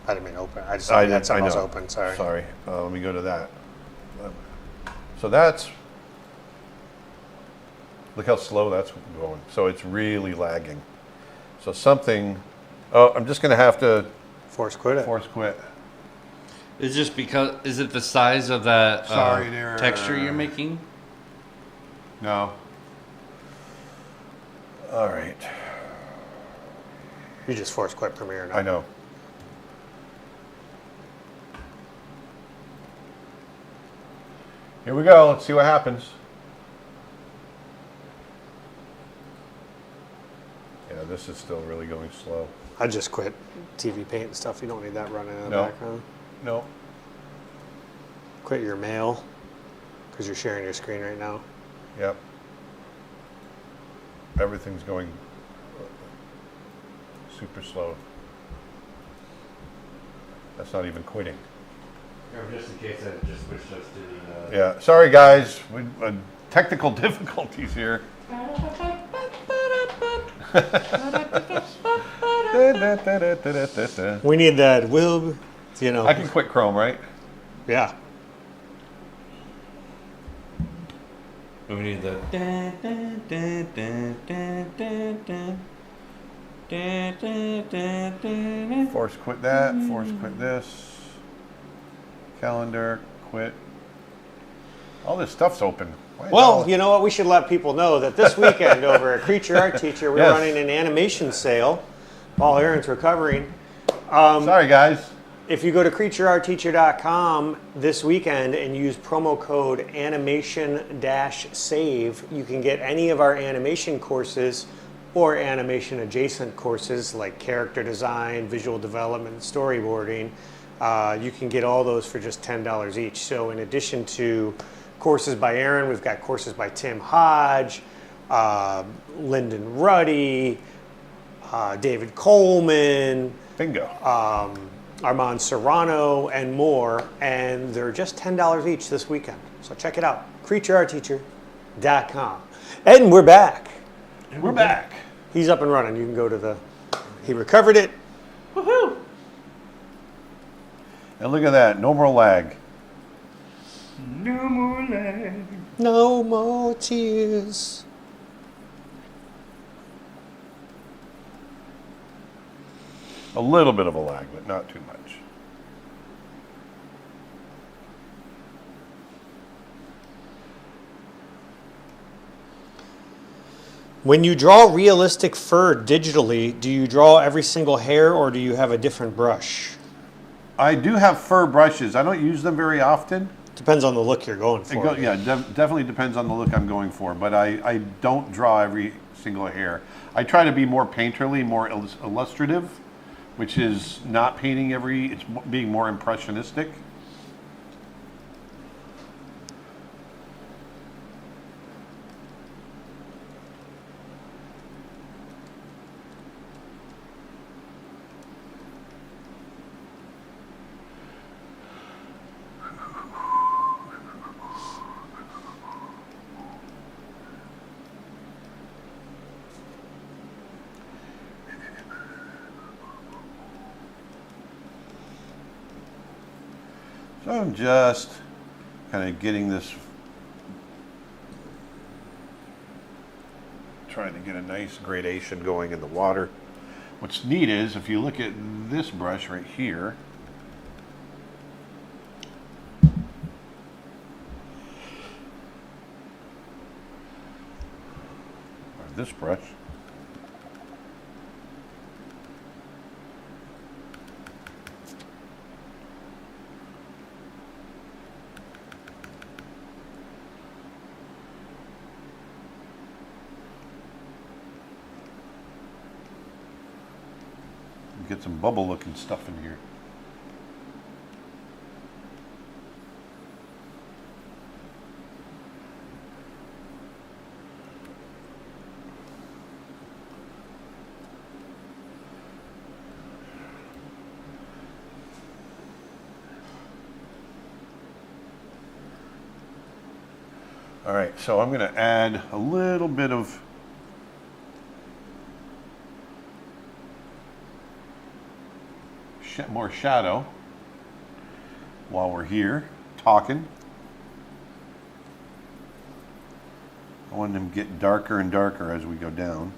I didn't mean open. I just had something else open. Sorry. Sorry. Let me go to that. So that's. Look how slow that's going. So it's really lagging. So something. Oh, I'm just going to have to Force quit it. force quit. Is just because is it the size of that Sorry, there. texture you're making? No. All right. You just force quit Premiere now. I know. Here we go. Let's see what happens. Yeah, this is still really going slow. I just quit TV Paint and stuff. You don't need that running in the No. background. No. Quit your mail because you're sharing your screen right now. Yep. Everything's going super slow. That's not even quitting. Just in case I just switched us to the. Yeah, sorry guys, we technical difficulties here. We need that. Will, you know. I can quit Chrome, right? Yeah. We need the. Force quit that. Force quit this. Calendar quit. All this stuff's open. Why is Well, all- you know what? We should let people know that this weekend over at Creature Art Teacher, we're Yes. running an animation sale. Paul Aaron's recovering. Sorry guys. If you go to creatureartteacher.com this weekend and use promo code animation-save, you can get any of our animation courses or animation adjacent courses like character design, visual development, storyboarding. You can get all those for just $10 each. So in addition to courses by Aaron, we've got courses by Tim Hodge, Lyndon Ruddy, David Coleman, Bingo. Armand Serrano, and more, and they're just $10 each this weekend. So check it out, creatureartteacher.com. And we're back. We're back. He's up and running. You can go to the, he recovered it. Woohoo! And look at that. No more lag. No more lag. No more tears. A little bit of a lag, but not too much. When you draw realistic fur digitally, do you draw every single hair or do you have a different brush? I do have fur brushes. I don't use them very often. Depends on the look you're going for. Definitely depends on the look I'm going for, but I don't draw every single hair. I try to be more painterly, more illustrative, which is not painting it's being more impressionistic. So I'm just kind of getting this, trying to get a nice gradation going in the water. What's neat is if you look at this brush right here, or this brush, get some bubble looking stuff in here. All right, so I'm going to add a little bit of more shadow while we're here talking. I want them to get darker and darker as we go down.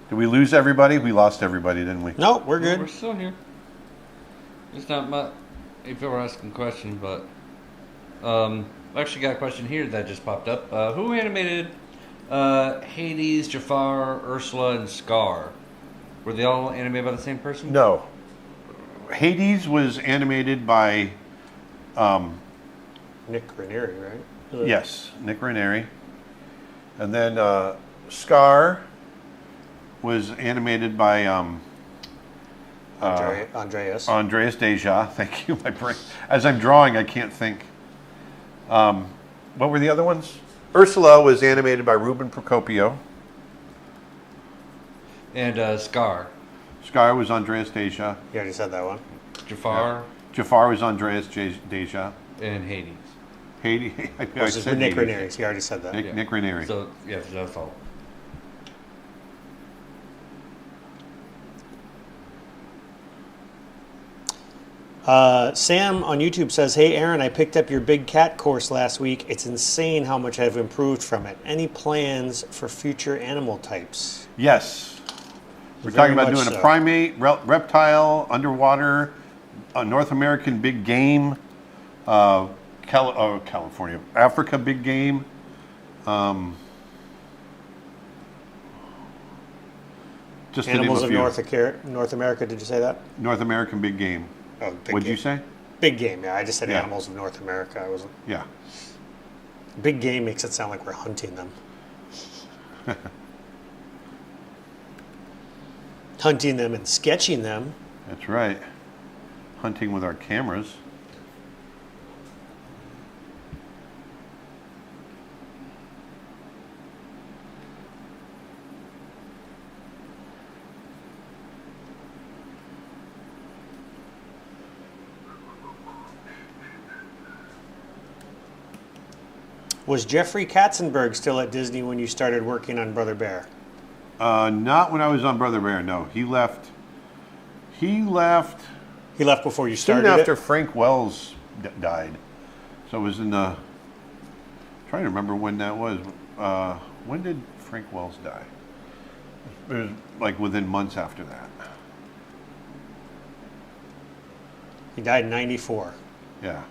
Did we lose everybody? We lost everybody, didn't we? No, we're good. We're still here. It's not much. If you were asking questions, but I actually got a question here that just popped up. Who animated Hades, Jafar, Ursula, and Scar? Were they all animated by the same person? No. Hades was animated by Nick Ranieri, right? yes, Nick Ranieri. And then Scar was animated by Andreas. Andreas Deja. Thank you. My brain. As I'm drawing, I can't think. What were the other ones? Ursula was animated by Ruben Procopio. And Scar. Scar was Andreas Deja. You already said that one. Jafar Jafar was Andreas Deja. and Hades. Haiti. I This is said Nick Hades. Ranieri. You already said that. Nick Ranieri. So, yeah, that's all. Sam on YouTube says, "Hey Aaron, I picked up your big cat course last week. It's insane how much I've improved from it. Any plans for future animal types?" Yes. We're Very talking about much doing a so. primate, reptile, underwater, North American big game, California, Africa big game. Just to name Animals a of few. North America. Did you say that? North American big game. Oh, big What'd game. you say? Big game. Yeah, I just said Yeah. animals of North America. I was Yeah. big game makes it sound like we're hunting them. Hunting them and sketching them. That's right. Hunting with our cameras. Was Jeffrey Katzenberg still at Disney when you started working on Brother Bear? Not when I was on Brother Bear. No, he left. He left He left before you soon started after it? Frank Wells died. So it was in the. Trying to remember when that was. When did Frank Wells die? It was like within months after that. He died in 94. Yeah.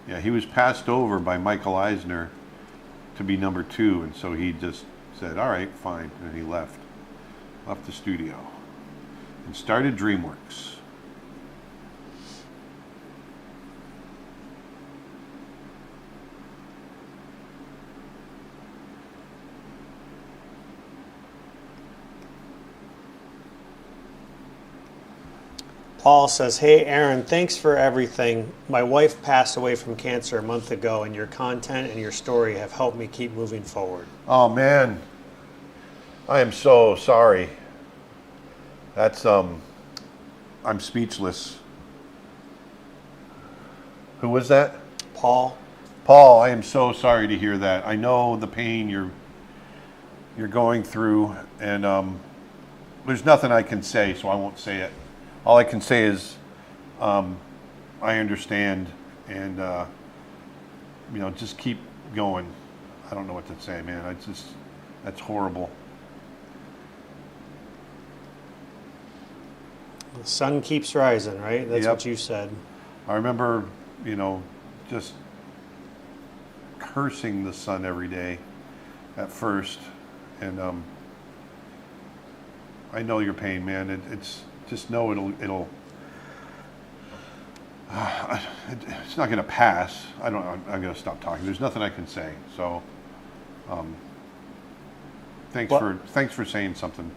Yeah, he was passed over by Michael Eisner to be number 2, and so he just said, "All right, fine," and he left the studio, and started DreamWorks. Paul says, "Hey Aaron, thanks for everything. My wife passed away from cancer a month ago, and your content and your story have helped me keep moving forward." Oh man, I am so sorry. That's I'm speechless. Who was that? Paul, Paul, I am so sorry to hear that. I know the pain you're going through, and there's nothing I can say, so I won't say it. All I can say is I understand, and just keep going. I don't know what to say, man. That's horrible. the sun keeps rising, right? That's Yep. what you said. I remember, just cursing the sun every day at first, and I know your pain, man. It's just know it'll it's not going to pass. I'm going to stop talking. There's nothing I can say. So, thanks for saying something,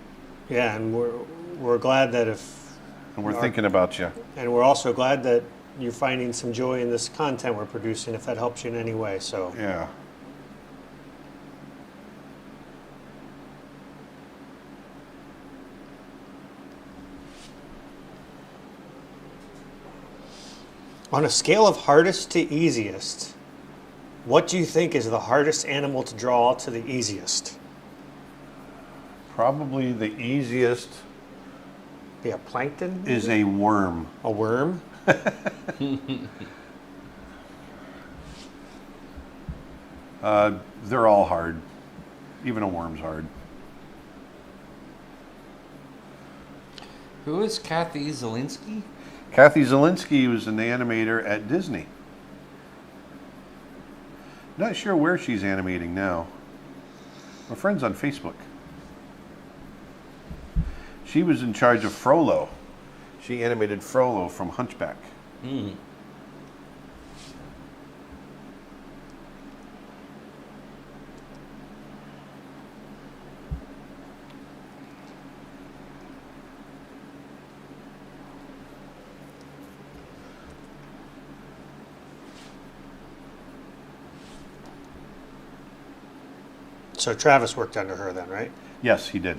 Yeah, and we're glad that and we're thinking about you. and we're also glad that you're finding some joy in this content we're producing, if that helps you in any way. So Yeah. on a scale of hardest to easiest, what do you think is the hardest animal to draw to the easiest? Probably the easiest Be a plankton? is a worm. A worm? They're all hard. Even a worm's hard. Who is Kathy Zielinski? Kathy Zielinski was an animator at Disney. Not sure where she's animating now. We're friends on Facebook. She was in charge of Frollo. She animated Frollo from Hunchback. So Travis worked under her then, right? Yes, he did.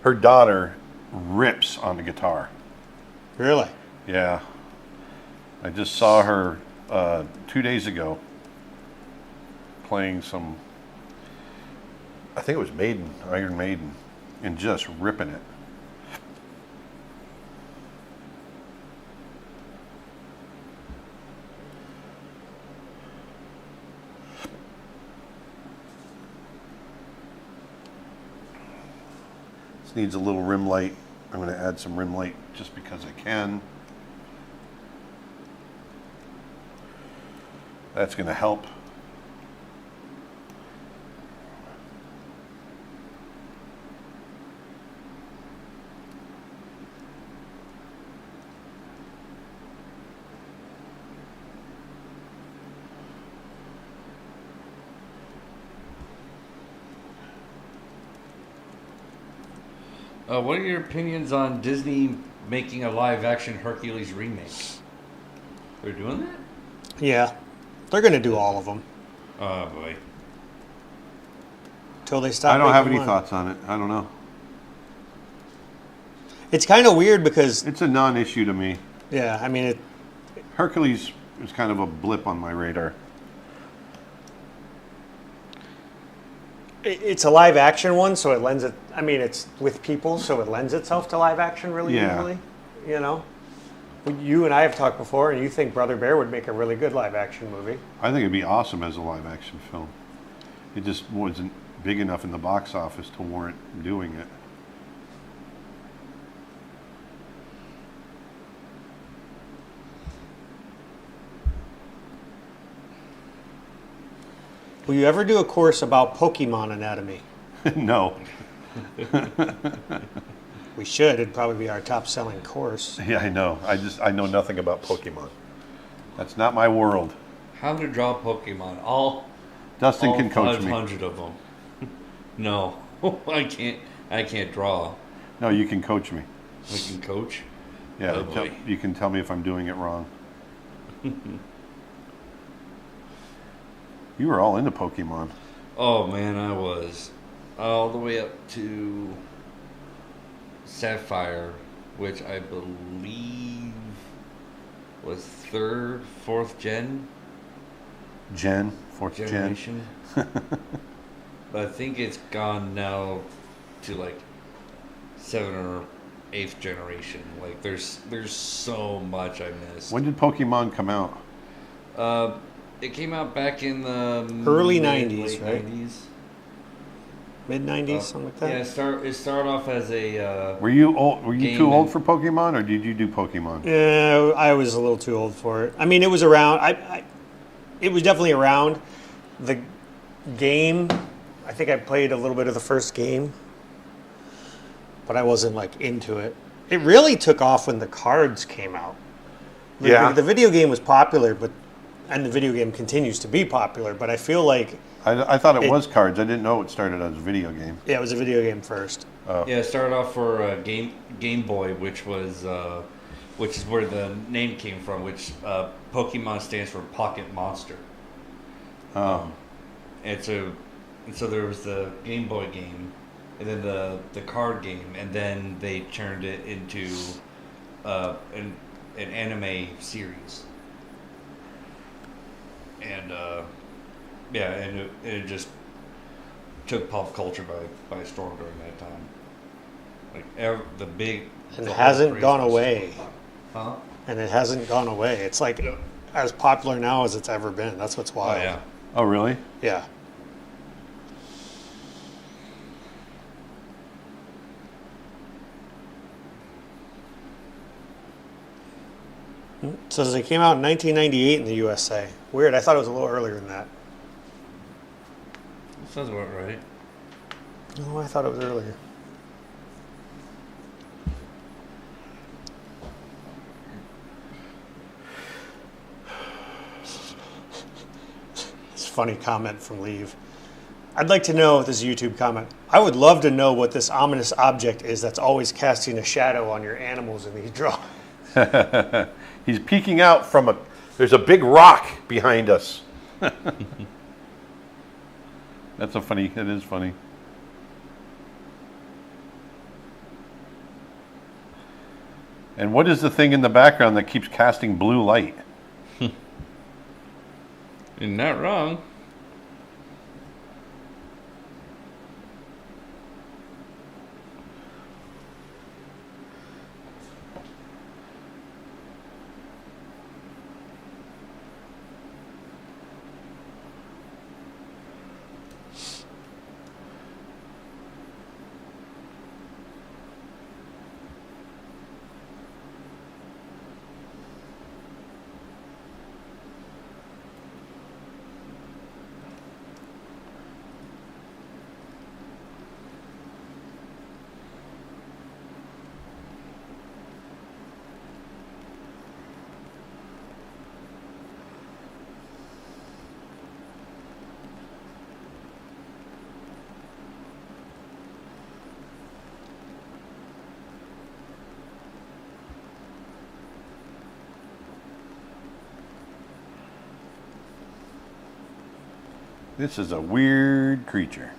Her daughter rips on the guitar. Really? Yeah. I just saw her 2 days ago playing some, I think it was Iron Maiden, and just ripping it. This needs a little rim light. I'm going to add some rim light just because I can. That's going to help. What are your opinions on Disney making a live-action Hercules remake? They're doing that? Yeah. They're going to do all of them. Oh, boy. Until they stop I don't have making any one. thoughts on it. I don't know. It's kind of weird because, It's a non-issue to me. yeah, I mean, Hercules is kind of a blip on my radar. it's a live action one, so it lends it. I mean, it's with people, so it lends itself to live action really Yeah. easily. You know, you and I have talked before, and you think Brother Bear would make a really good live action movie. I think it'd be awesome as a live action film. It just wasn't big enough in the box office to warrant doing it. Will you ever do a course about Pokemon anatomy? No. We should. It'd probably be our top selling course. Yeah, I know. I know nothing about Pokemon. That's not my world. How to draw Pokemon? Dustin all can coach me. 500 of them. No, I can't. I can't draw. No, you can coach me. I can coach. Yeah, Oh, boy. you can tell me if I'm doing it wrong. You were all into Pokemon. Oh man, I was all the way up to Sapphire, which I believe was third, fourth Fourth gen. generation. But I think it's gone now to like 7th or 8th generation. Like there's so much I missed. When did Pokemon come out? It came out back in the Early late 90s, right? 90s. Mid 90s, something like that. Yeah, it started off as a Were you old? Were you Game too old and- for Pokemon, or did you do Pokemon? Yeah, I was a little too old for it. I mean, it was around. It was definitely around. The game, I think I played a little bit of the first game, but I wasn't like into it. It really took off when the cards came out. Yeah. The video game was popular, and the video game continues to be popular, but I feel like, I thought it was cards. I didn't know it started as a video game. yeah, it was a video game first. Yeah, it started off for Game Boy, which is where the name came from. Which Pokemon stands for Pocket Monster. And so there was the Game Boy game, and then the card game, and then they turned it into an anime series. And and it just took pop culture by storm during that time. Like the big. And the it whole hasn't craze gone was- away. Huh? And it hasn't gone away. It's like as popular now as it's ever been. That's what's Oh wild. yeah. Oh, really? Yeah. It says it came out in 1998 in the USA. Weird. I thought it was a little earlier than that. Sounds about right. No, I thought it was earlier. It's a funny comment from Leave. I'd like to know, this is a YouTube comment, I would love to know what this ominous object is that's always casting a shadow on your animals in these drawings. He's peeking out from a. There's a big rock behind us. That's a funny. It is funny. And what is the thing in the background that keeps casting blue light? You're not wrong. This is a weird creature.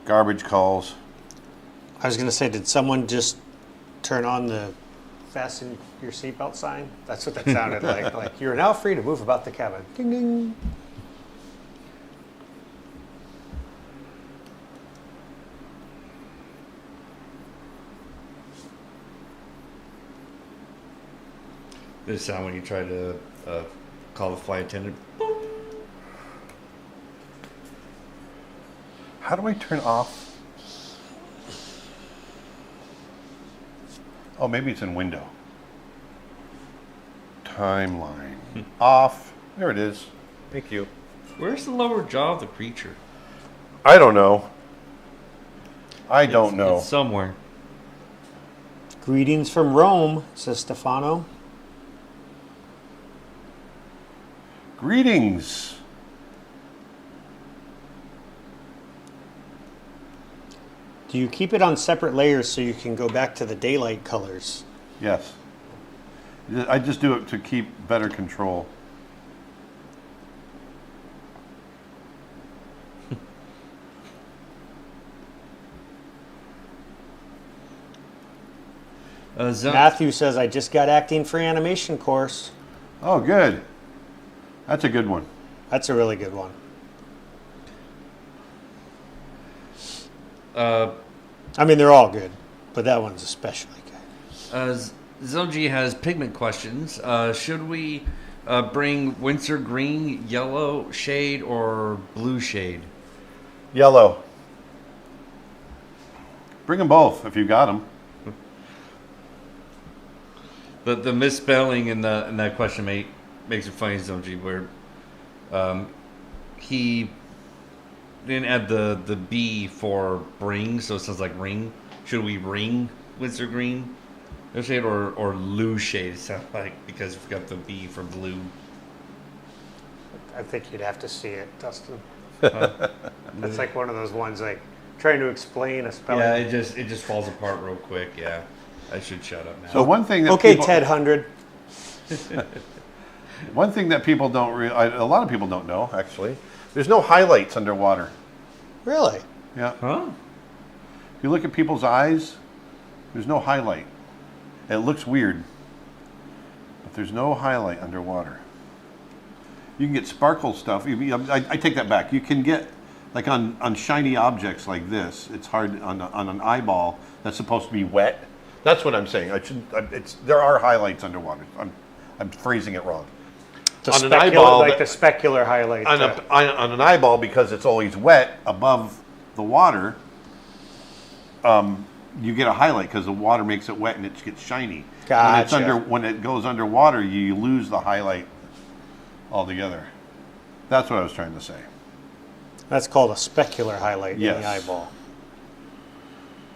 Garbage calls. I was going to say, did someone just turn on the fasten your seatbelt sign? That's what that sounded like. Like, you're now free to move about the cabin. Ding, ding. This sound when you try to call the flight attendant. Boop. How do I turn off? Oh, maybe it's in window. Timeline. Off. There it is. Thank you. Where's the lower jaw of the creature? I don't know. I don't know. It's somewhere. Greetings from Rome, says Stefano. Greetings. Do you keep it on separate layers so you can go back to the daylight colors? Yes. I just do it to keep better control. Matthew says, I just got acting for animation course. Oh, good. That's a good one. That's a really good one. I mean, they're all good, but that one's especially good. Zoji has pigment questions. Should we bring Windsor green, yellow shade, or blue shade? Yellow. Bring them both if you got them. The misspelling in that question makes it funny, Zoji, where he didn't add the B for bring, so it sounds like ring. Should we ring Windsor green shade or blue shade? It sounds like, because we've got the B for blue. I think you'd have to see it, Dustin. That's like one of those ones like trying to explain a spelling. Yeah, it just falls apart real quick. Yeah, I should shut up now. So one thing that Okay, people, Ted 100. one thing that people don't a lot of people don't know actually, there's no highlights underwater. Really? Yeah. Huh? If you look at people's eyes, there's no highlight. It looks weird, but there's no highlight underwater. You can get sparkle stuff. I take that back. You can get, like on shiny objects like this, it's hard on an eyeball that's supposed to be wet. That's what I'm saying. There are highlights underwater. I'm phrasing it wrong. On an eyeball, like the specular highlight. On an eyeball, because it's always wet above the water, you get a highlight because the water makes it wet and it gets shiny. Gotcha. When it goes underwater, you lose the highlight altogether. That's what I was trying to say. That's called a specular highlight in Yes. the eyeball.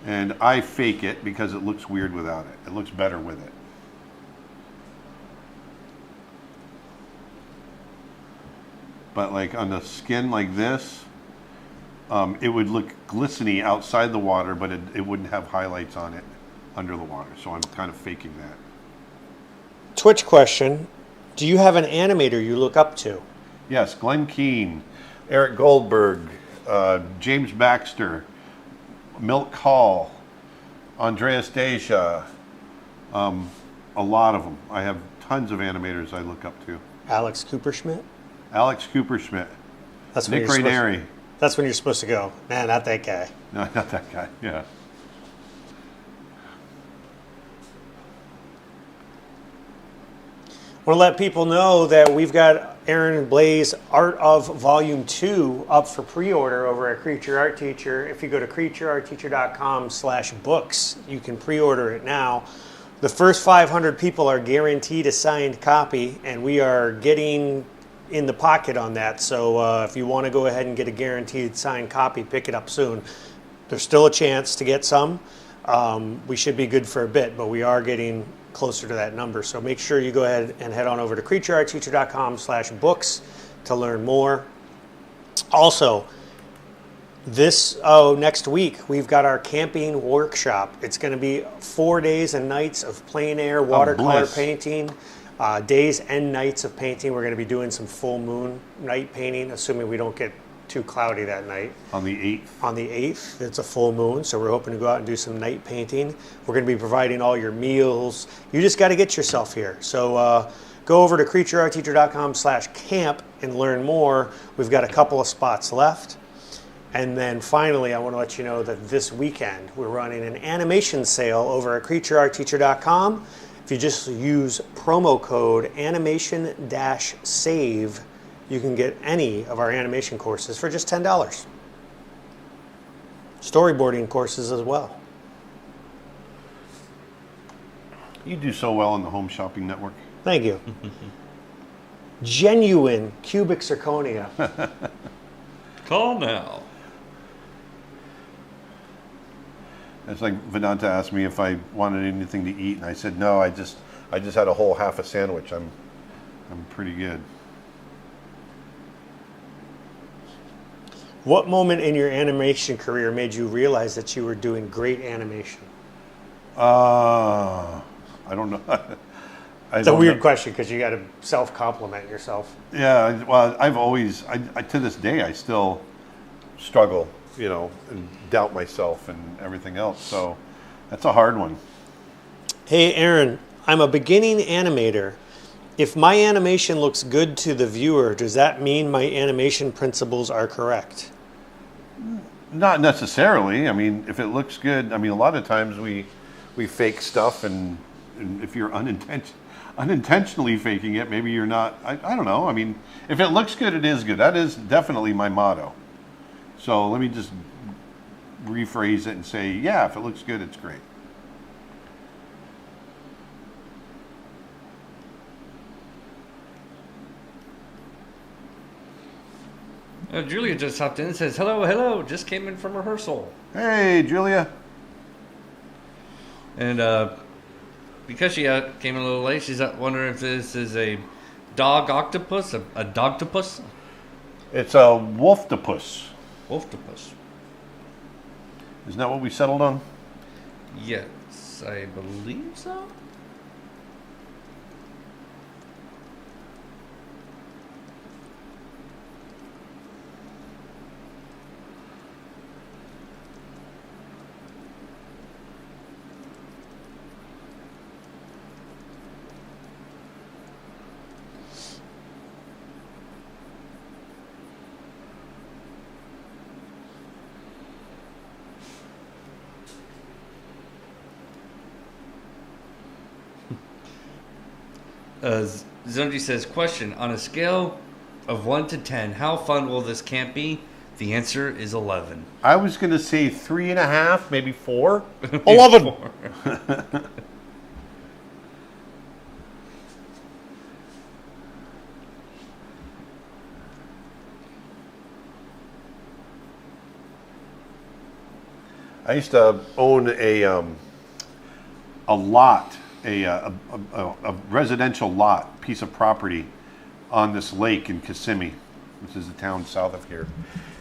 And I fake it because it looks weird without it. It looks better with it. But like on the skin like this, it would look glistening outside the water, but it wouldn't have highlights on it under the water. So I'm kind of faking that. Twitch question. Do you have an animator you look up to? Yes, Glenn Keane, Eric Goldberg, James Baxter, Milt Kahl, Andreas Deja, a lot of them. I have tons of animators I look up to. Alex Cooperschmidt? Alex Cooperschmidt, That's when Nick you're supposed- Raineri. That's when you're supposed to go. Man, not that guy. No, not that guy. Yeah. I want to let people know that we've got Aaron Blaze Art of Volume 2 up for pre-order over at Creature Art Teacher. If you go to creatureartteacher.com/books, you can pre-order it now. The first 500 people are guaranteed a signed copy, and we are getting in the pocket on that. So if you want to go ahead and get a guaranteed signed copy, pick it up soon. There's still a chance to get some. We should be good for a bit, but we are getting closer to that number. So make sure you go ahead and head on over to creatureartteacher.com/books to learn more. Also, next week, we've got our camping workshop. It's going to be 4 days and nights of plein air watercolor bliss. painting, days and nights of painting. We're going to be doing some full moon night painting, assuming we don't get too cloudy that night. On the 8th. On the 8th, it's a full moon, so we're hoping to go out and do some night painting. We're going to be providing all your meals. You just got to get yourself here. So go over to creatureartteacher.com/camp and learn more. We've got a couple of spots left. And then finally, I want to let you know that this weekend we're running an animation sale over at creatureartteacher.com. If you just use promo code animation-save, you can get any of our animation courses for just $10. Storyboarding courses as well. You do so well on the Home Shopping Network. Thank you. Genuine cubic zirconia. Call now. It's like Vedanta asked me if I wanted anything to eat, and I said no. I just had a whole half a sandwich. I'm pretty good. What moment in your animation career made you realize that you were doing great animation? I don't know. It's a weird question because you got to self-compliment yourself. Yeah, well, I've always, to this day, I still struggle, and doubt myself and everything else. So that's a hard one. Hey, Aaron, I'm a beginning animator. If my animation looks good to the viewer, does that mean my animation principles are correct? Not necessarily. I mean, if it looks good, a lot of times we fake stuff, and if you're unintentionally faking it, maybe you're not. I don't know. If it looks good, it is good. That is definitely my motto. So let me just rephrase it and say, yeah, if it looks good, it's great. Julia just hopped in and says, hello, just came in from rehearsal. Hey, Julia. And because she came in a little late, she's wondering if this is a dog octopus, a dogtopus. It's a Wolftopus. Wolftopus. Isn't that what we settled on? Yes, I believe so. Zonji says, question, on a scale of 1 to 10, how fun will this camp be? The answer is 11. I was going to say 3.5, maybe 4. 11. I used to own a lot, a residential lot, piece of property on this lake in Kissimmee, which is a town south of here.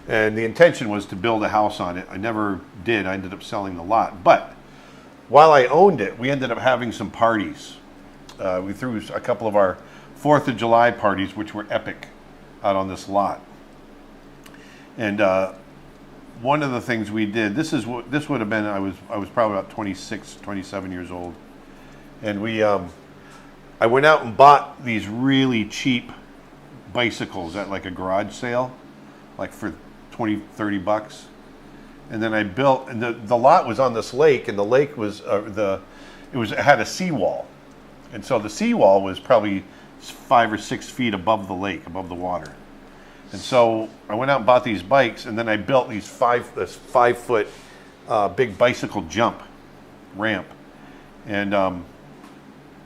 And the intention was to build a house on it. I never did. I ended up selling the lot. But while I owned it, we ended up having some parties. We threw a couple of our 4th of July parties, which were epic, out on this lot. And one of the things we did, this would have been, I was probably about 26, 27 years old. And I went out and bought these really cheap bicycles at like a garage sale, like for 20, 30 bucks. And then I built, and the lot was on this lake, and the lake was, it had a seawall. And so the seawall was probably 5 or 6 feet above the lake, above the water. And so I went out and bought these bikes, and then I built this 5-foot big bicycle jump ramp. And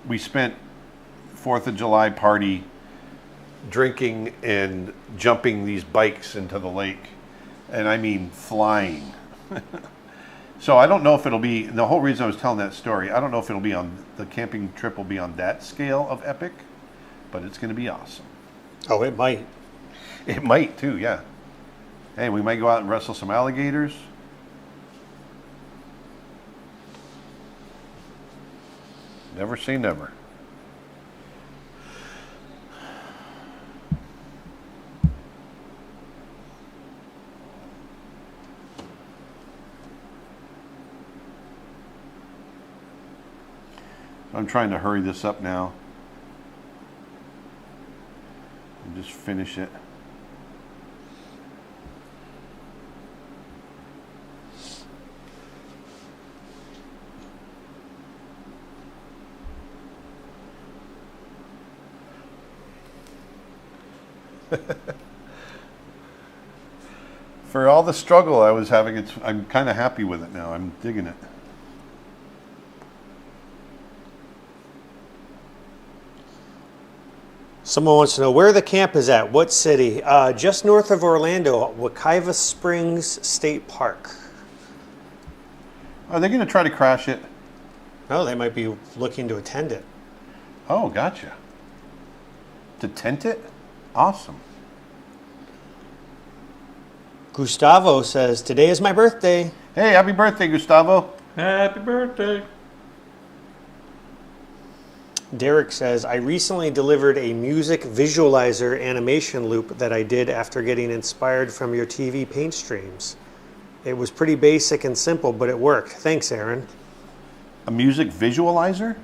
we spent 4th of July party drinking and jumping these bikes into the lake. And I mean flying. So I don't know if it'll be, the whole reason I was telling that story, I don't know if it'll be on, the camping trip will be on that scale of epic, but it's going to be awesome. Oh, it might. It might too, yeah. Hey, we might go out and wrestle some alligators. Never say never. I'm trying to hurry this up now and just finish it. For all the struggle I was having, I'm kind of happy with it now. I'm digging it. Someone wants to know where the camp is at. What city? Just north of Orlando, Wekiva Springs State Park. Are they going to try to crash it? No, they might be looking to attend it. Oh, gotcha. To tent it? Awesome. Gustavo says, today is my birthday. Hey, happy birthday, Gustavo. Happy birthday. Derek says, I recently delivered a music visualizer animation loop that I did after getting inspired from your TV paint streams. It was pretty basic and simple, but it worked. Thanks, Aaron. A music visualizer?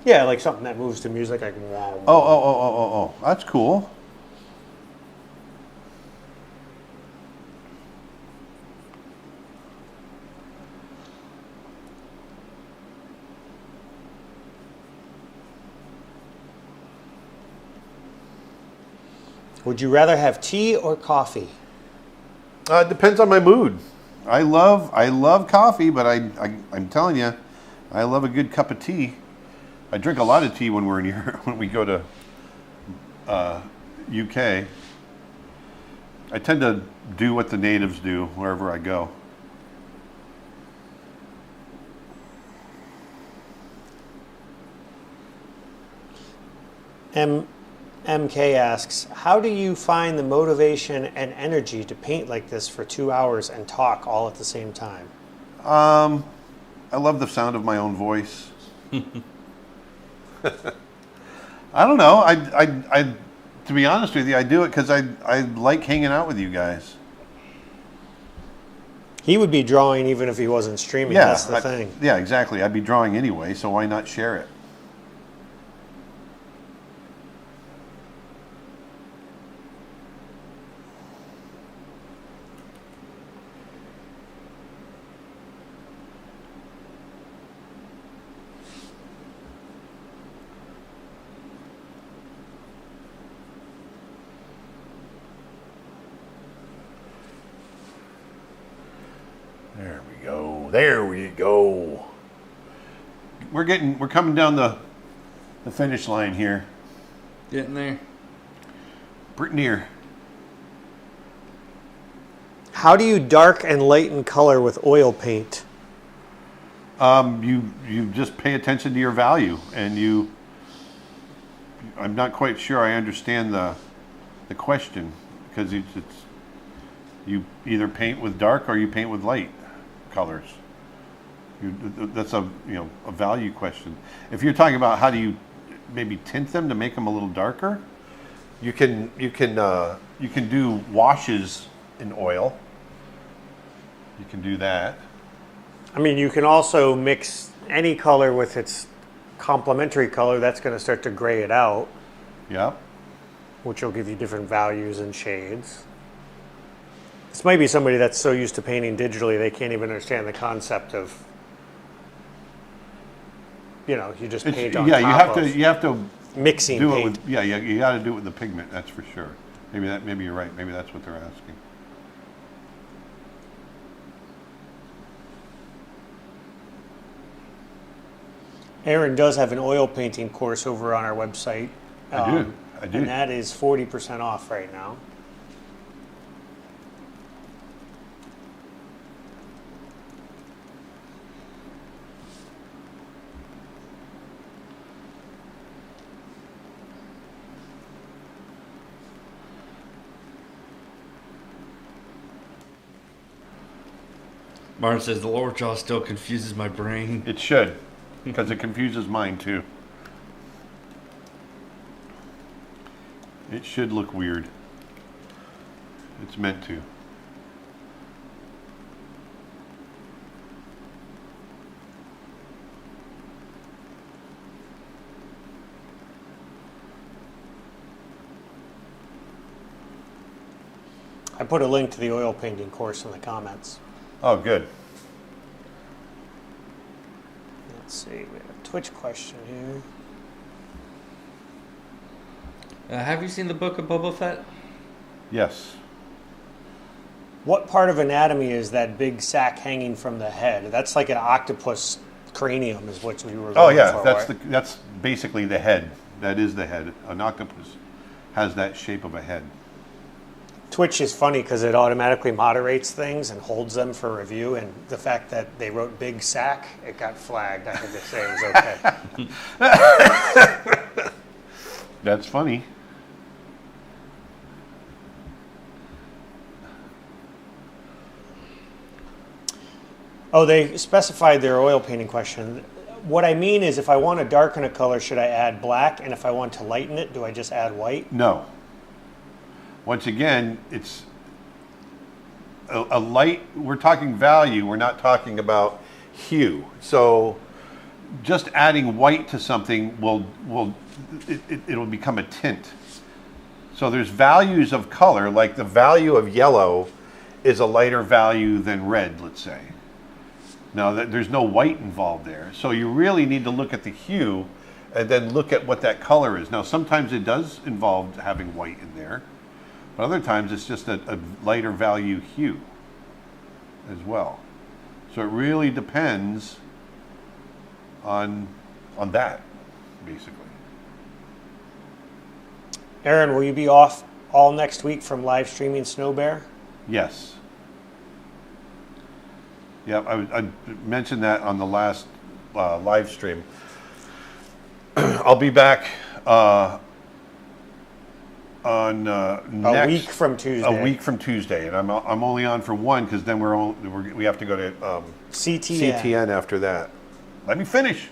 Yeah, like something that moves to music. Like, wow. Oh. That's cool. Would you rather have tea or coffee? It depends on my mood. I love coffee, but I'm telling you, I love a good cup of tea. I drink a lot of tea when we're in here, when we go to UK. I tend to do what the natives do wherever I go. MK asks, how do you find the motivation and energy to paint like this for 2 hours and talk all at the same time? I love the sound of my own voice. I don't know. I to be honest with you, I do it because I like hanging out with you guys. He would be drawing even if he wasn't streaming. Yeah, That's the thing. Yeah, exactly. I'd be drawing anyway, so why not share it? There we go. There we go. We're coming down the finish line here. Getting there. Pretty near. How do you dark and lighten color with oil paint? You just pay attention to your value, and I'm not quite sure I understand the question, because it's you either paint with dark or you paint with light colors. That's a value question. If you're talking about how do you maybe tint them to make them a little darker, you can do washes in oil. You can do that. I mean, you can also mix any color with its complementary color. That's going to start to gray it out, Yeah. which will give you different values and shades. This might be somebody that's so used to painting digitally they can't even understand the concept of, you just paint on top you have to mixing do paint. it with you got to do it with the pigment. That's for sure. Maybe you're right. Maybe that's what they're asking. Aaron does have an oil painting course over on our website. I do. And that is 40% off right now. Martin says the lower jaw still confuses my brain. It should, because it confuses mine too. It should look weird. It's meant to. I put a link to the oil painting course in the comments. Oh, good. Let's see, we have a Twitch question here. Have you seen the book of Boba Fett? Yes. What part of anatomy is that big sac hanging from the head? That's like an octopus cranium is what we were Oh looking yeah, for, that's right? that's basically the head. That is the head. An octopus has that shape of a head. Twitch is funny because it automatically moderates things and holds them for review, and the fact that they wrote big sack, it got flagged. I had to say it was okay. That's funny. Oh, they specified their oil painting question. What I mean is if I want to darken a color, should I add black? And if I want to lighten it, do I just add white? No. Once again, it's a light. We're talking value. We're not talking about hue. So just adding white to something it'll become a tint. So there's values of color, like the value of yellow is a lighter value than red, let's say. Now, there's no white involved there. So you really need to look at the hue and then look at what that color is. Now, sometimes it does involve having white in there, but other times it's just a lighter value hue as well. So it really depends on that, basically. Aaron, will you be off all next week from live streaming Snow Bear? Yes. Yeah, I mentioned that on the last live stream. I'll be back on A next week from Tuesday. A week from Tuesday, and I'm only on for one because then we have to go to CTN after that. Let me finish.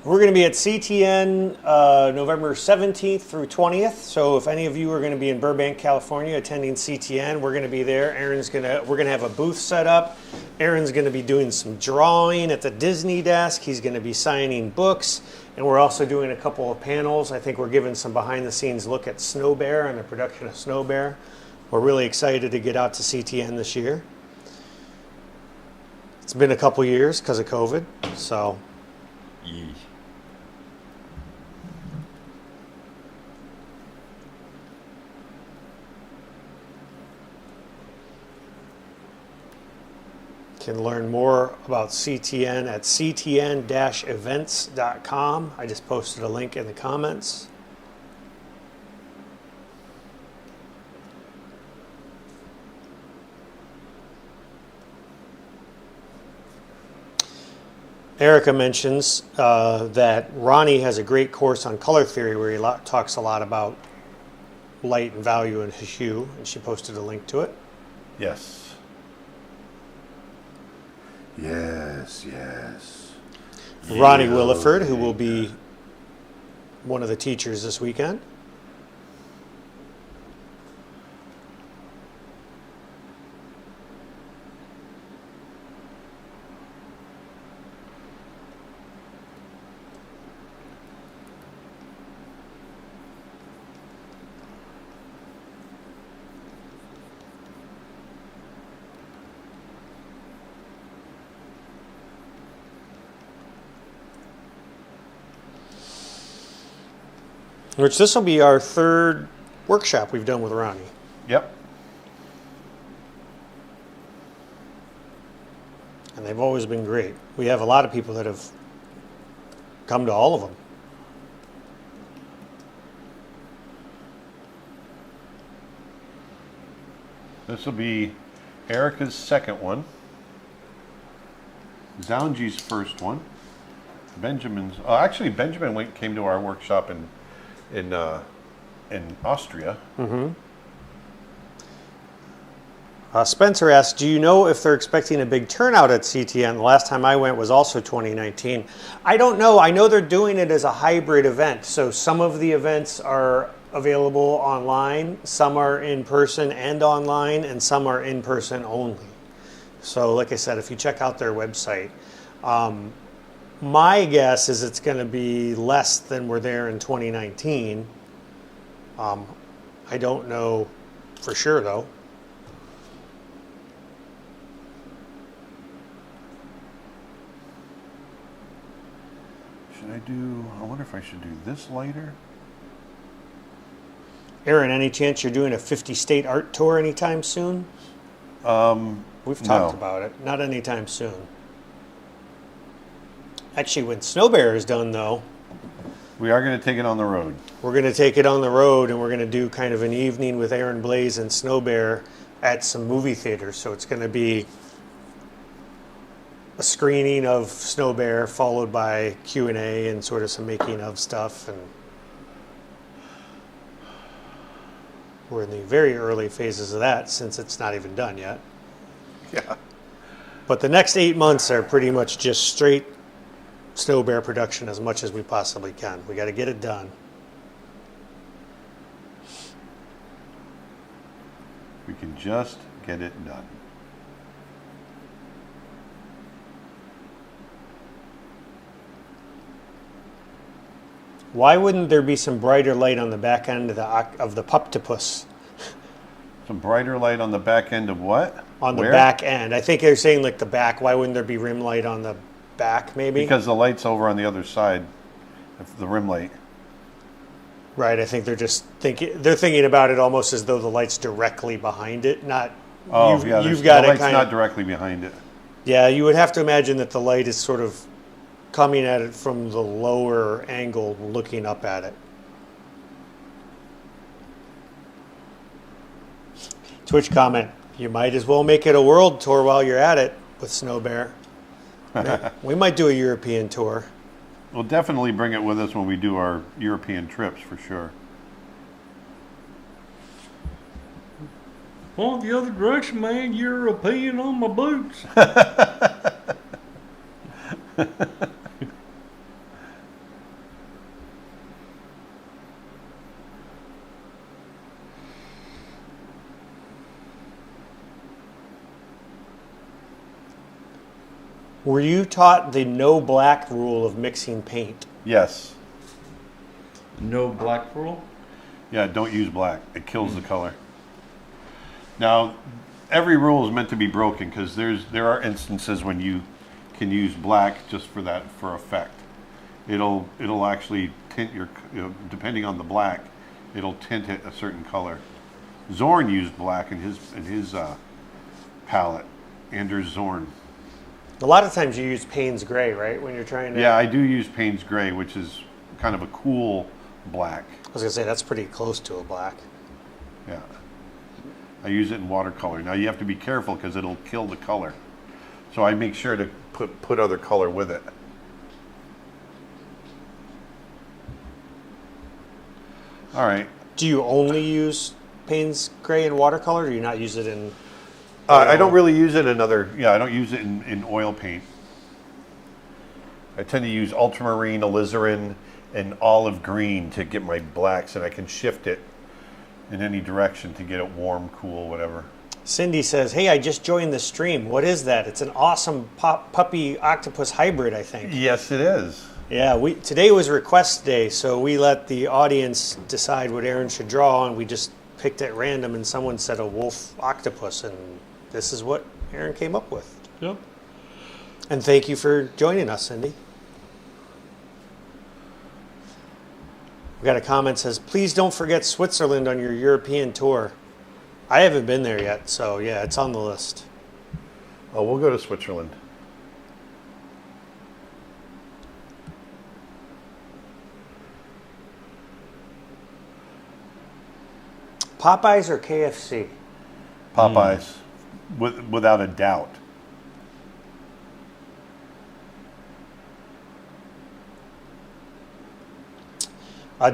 We're going to be at CTN November 17th through 20th. So if any of you are going to be in Burbank, California, attending CTN, we're going to be there. We're going to have a booth set up. Aaron's going to be doing some drawing at the Disney desk. He's going to be signing books, and we're also doing a couple of panels. I think we're giving some behind-the-scenes look at Snow Bear and the production of Snow Bear. We're really excited to get out to CTN this year. It's been a couple years because of COVID, so. Yee. Can learn more about CTN at ctn-events.com. I just posted a link in the comments. Erica mentions that Ronnie has a great course on color theory where he talks a lot about light and value and hue, and she posted a link to it. Yes. Yes. Ronnie Williford, who will be one of the teachers this weekend. Which this will be our third workshop we've done with Ronnie. Yep. And they've always been great. We have a lot of people that have come to all of them. This will be Erica's second one. Zounji's first one. Benjamin's. Actually, Benjamin came to our workshop in Austria. Mm-hmm. Spencer asked, do you know if they're expecting a big turnout at CTN? The last time I went was also 2019. I don't know. I know they're doing it as a hybrid event. So some of the events are available online, some are in person and online, and some are in person only. So like I said, if you check out their website, my guess is it's going to be less than were there in 2019. I don't know for sure, though. I wonder if I should do this later. Aaron, any chance you're doing a 50-state art tour anytime soon? We've talked about it. Not anytime soon. Actually, when Snow Bear is done, though, we are going to take it on the road. We're going to take it on the road, and we're going to do kind of an evening with Aaron Blaze and Snow Bear at some movie theaters. So it's going to be a screening of Snow Bear followed by Q&A and sort of some making of stuff. And we're in the very early phases of that since it's not even done yet. Yeah. But the next 8 months are pretty much just straight Snow Bear production as much as we possibly can. We got to get it done. We can just get it done. Why wouldn't there be some brighter light on the back end of the Puptopus? Some brighter light on the back end of what? On the Where? back end. I think they're saying like the back. Why wouldn't there be rim light on the back, maybe? Because the light's over on the other side of the rim light. Right. I think they're just thinking about it almost as though the light's directly behind it. Not. Oh, you've got the it light's kind not of. directly behind it. Yeah, you would have to imagine that the light is sort of coming at it from the lower angle, looking up at it. Twitch comment: you might as well make it a world tour while you're at it with Snow Bear. We might do a European tour. We'll definitely bring it with us when we do our European trips for sure. Oh, the other direction, man. You're peeing on my boots. Were you taught the no black rule of mixing paint? Yes. No black rule? Yeah, don't use black. It kills the color. Now, every rule is meant to be broken because there are instances when you can use black just for effect. It'll actually tint your, depending on the black, it'll tint it a certain color. Zorn used black in his palette. Anders Zorn. A lot of times you use Payne's gray, right? When you're trying to. Yeah, I do use Payne's gray, which is kind of a cool black. I was gonna say that's pretty close to a black. Yeah. I use it in watercolor. Now you have to be careful because it'll kill the color. So I make sure to put other color with it. All right. Do you only use Payne's gray in watercolor, or do you not use it in? I don't really use it in I don't use it in oil paint. I tend to use ultramarine, alizarin, and olive green to get my blacks, and I can shift it in any direction to get it warm, cool, whatever. Cindy says, "Hey, I just joined the stream. What is that? It's an awesome puppy octopus hybrid, I think." Yes, it is. Yeah, today was request day, so we let the audience decide what Aaron should draw, and we just picked at random, and someone said a wolf octopus, and this is what Aaron came up with. Yep. And thank you for joining us, Cindy. We got a comment that says, "Please don't forget Switzerland on your European tour." I haven't been there yet, so yeah, it's on the list. Oh, we'll go to Switzerland. Popeyes or KFC? Popeyes, without a doubt.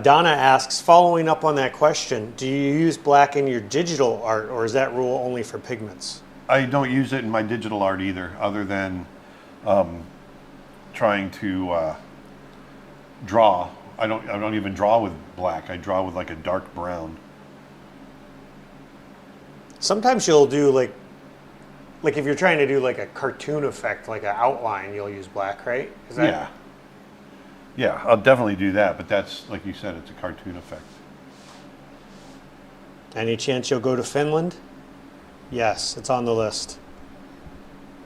Donna asks, following up on that question, do you use black in your digital art, or is that rule only for pigments? I don't use it in my digital art either, other than trying to draw. I don't even draw with black. I draw with like a dark brown. Sometimes you'll do like if you're trying to do like a cartoon effect, like an outline, you'll use black, right? Is that... Yeah. Yeah, I'll definitely do that, but that's, like you said, it's a cartoon effect. Any chance you'll go to Finland? Yes, it's on the list.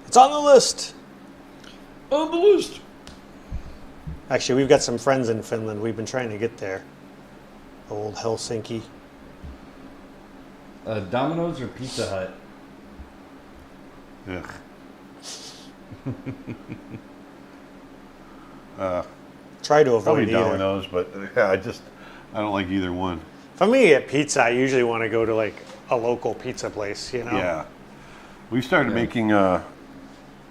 It's on the list! On the list. Actually, we've got some friends in Finland. We've been trying to get there. Old Helsinki. Domino's or Pizza Hut? Ugh. Try to avoid Probably either. Domino's, but yeah, I don't like either one. If I'm gonna get pizza, I usually want to go to like a local pizza place, you know? Yeah. We started making our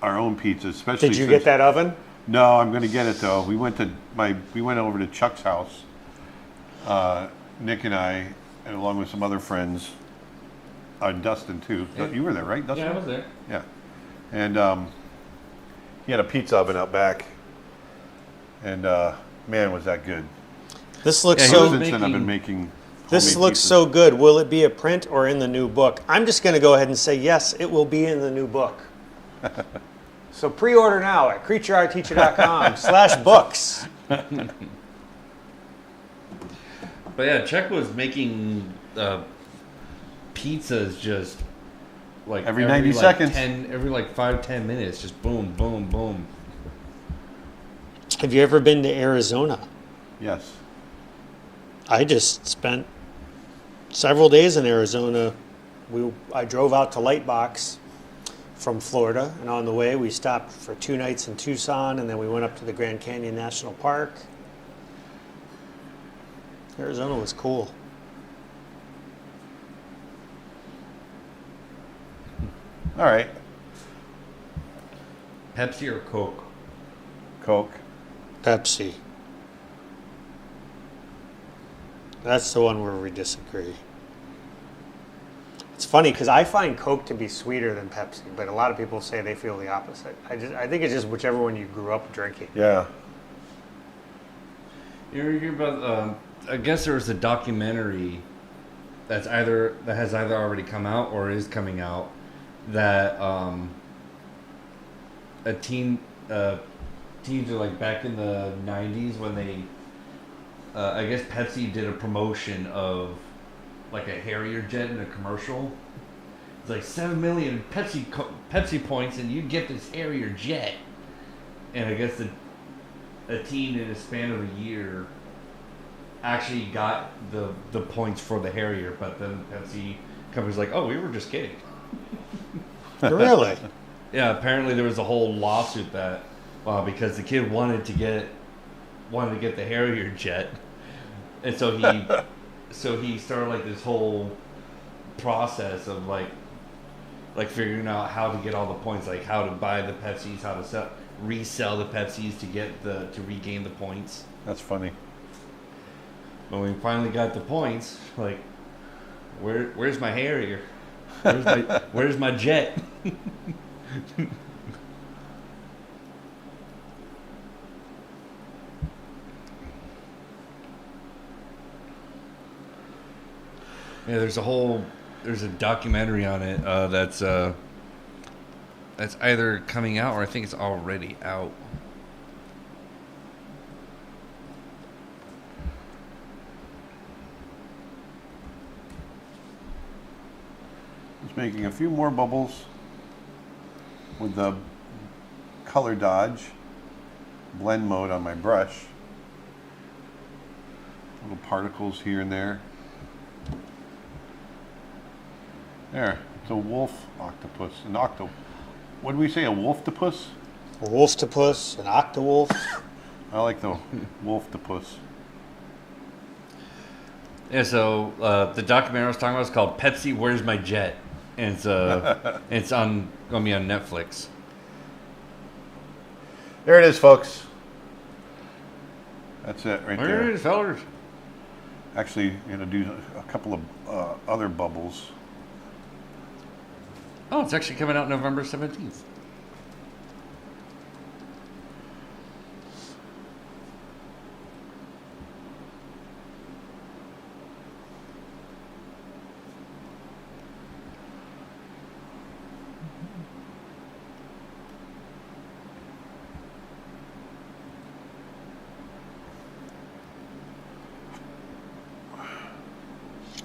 own pizzas, especially. Did you get that oven? No, I'm going to get it though. We went over to Chuck's house, Nick and I, and along with some other friends, Dustin too. You were there, right, Dustin? Yeah, I was there. Yeah, and he had a pizza oven out back, and man, was that good. This looks Yeah, so. Since then, I've been making. This homemade looks pizzas. so good. Will it be a print or in the new book? I'm just going to go ahead and say yes. It will be in the new book. So pre-order now at creatureartteacher.com/books. But yeah, Chuck was making pizzas just like Every 90 seconds. every like 5-10 minutes, just boom, boom, boom. Have you ever been to Arizona? Yes. I just spent several days in Arizona. I drove out to Lightbox from Florida, and on the way we stopped for 2 nights in Tucson, and then we went up to the Grand Canyon National Park. Arizona was cool. All right. Pepsi or Coke? Coke. Pepsi. That's the one where we disagree. It's funny because I find Coke to be sweeter than Pepsi, but a lot of people say they feel the opposite. I think it's just whichever one you grew up drinking. Yeah. You ever hear about? I guess there was a documentary that has either already come out or is coming out that teens are like back in the 90s when they I guess Pepsi did a promotion of like a Harrier jet in a commercial. It's like 7 million Pepsi points and you get this Harrier jet. And I guess a teen in a span of a year actually got the points for the Harrier, but then Pepsi company's like, oh, we were just kidding. Really? Yeah, apparently there was a whole lawsuit that because the kid wanted to get the Harrier jet, and so he started like this whole process of like figuring out how to get all the points, like how to buy the Pepsis, how to resell the Pepsis to regain the points. That's funny. When we finally got the points, like, where's my Harrier? Where's my jet? Yeah, there's a documentary on it that's either coming out or I think it's already out. Just making a few more bubbles with the color dodge blend mode on my brush. Little particles here and there. There, it's a wolf octopus, what did we say, a wolftopus? A wolftopus, an octowolf. I like the wolftopus. Yeah, so the documentary I was talking about is called Pepsi, Where's My Jet? And it's gonna be on Netflix. There it is, folks. That's it right There there. it is, fellers. Actually, gonna do a couple of other bubbles. Oh, it's actually coming out November 17th.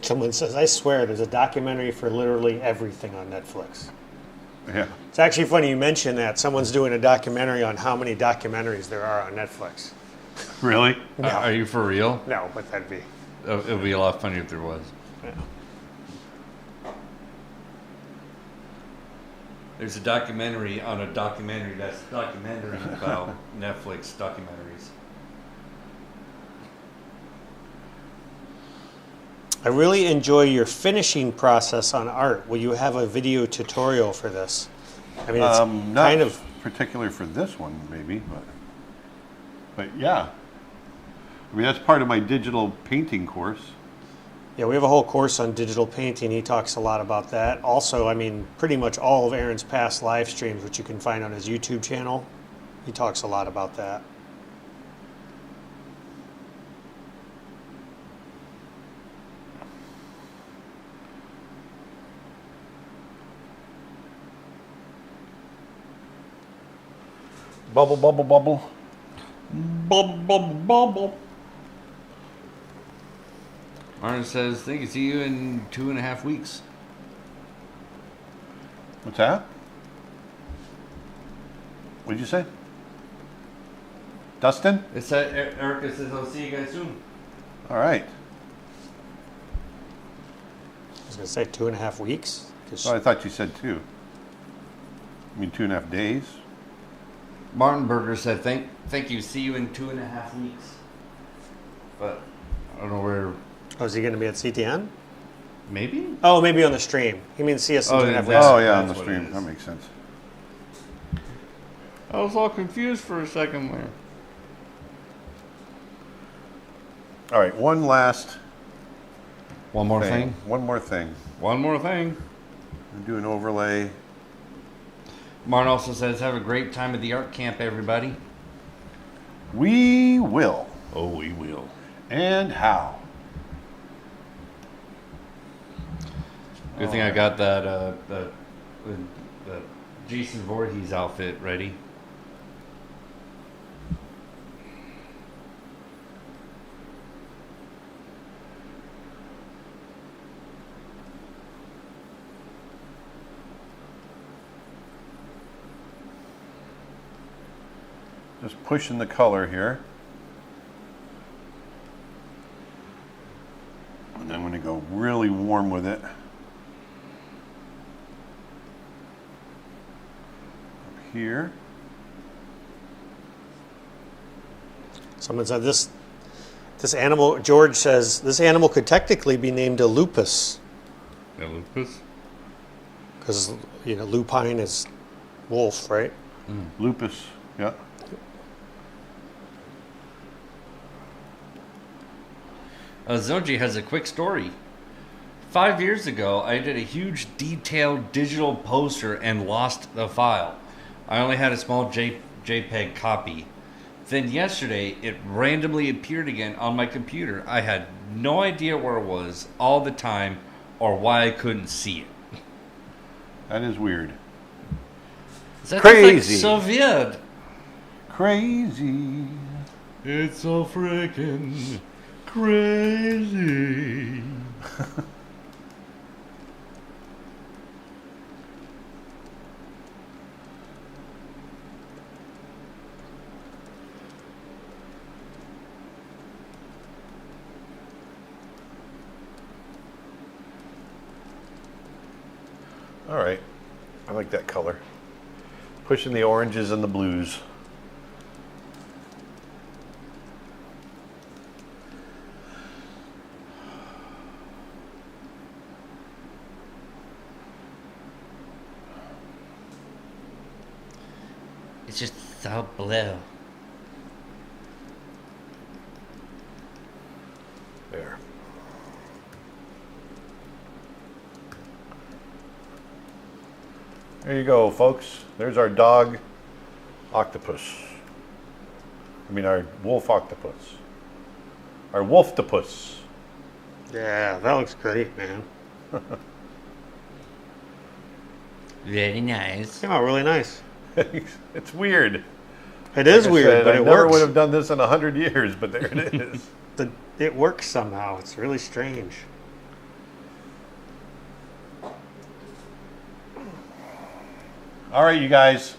Someone says, I swear, there's a documentary for literally everything on Netflix. Yeah. It's actually funny you mention that. Someone's doing a documentary on how many documentaries there are on Netflix. Really? No. Are you for real? No, but that'd be. It would be a lot funnier if there was. Yeah. There's a documentary on a documentary that's documentary about Netflix documentaries. I really enjoy your finishing process on art. Will you have a video tutorial for this? I mean, it's Not kind of. particular for this one, maybe, but yeah. I mean, that's part of my digital painting course. Yeah, we have a whole course on digital painting. He talks a lot about that. Also, I mean, pretty much all of Aaron's past live streams, which you can find on his YouTube channel, he talks a lot about that. Bubble, bubble, bubble. Bubble, bubble, bubble. Martin says, "Think see you in 2.5 weeks." What's that? What'd you say? Dustin? It said Erica says, "I'll see you guys soon." All right. I was going to say 2.5 weeks. 'Cause Oh, I thought you said 2. I mean 2.5 days. Martin Berger said, "Thank you. See you in 2.5 weeks." But I don't know where. Oh, is he going to be at CTN? Maybe. Oh, maybe on the stream. He means see us in Oh, 2.5 yeah. weeks. Oh yeah, on the That's what it stream. is. That makes sense. I was all confused for a second there. All right, one last One more thing. One more thing. One more thing. Do an overlay. Martin also says, have a great time at the art camp, everybody. We will. Oh, we will. And how? Good thing I got that the Jason Voorhees outfit ready. Just pushing the color here. And I'm going to go really warm with it. Up here. Someone said this animal, George says, this animal could technically be named a lupus. A lupus? Because, lupine is wolf, right? Lupus, yeah. Zoji has a quick story. 5 years ago, I did a huge detailed digital poster and lost the file. I only had a small JPEG copy. Then yesterday, it randomly appeared again on my computer. I had no idea where it was all the time or why I couldn't see it. That is weird. That's Crazy. Like so weird. Crazy. It's so freaking crazy. All right. I like that color. Pushing the oranges and the blues. It's just so blue. There. There you go, folks. There's our dog octopus. I mean, our wolf octopus. Our Wolftopus. Yeah, that looks great, man. Very nice. Came out really nice. It's weird. It is Like I weird, said, but I it never works. would have done this in 100 years, but there it is. It works somehow. It's really strange. All right, you guys.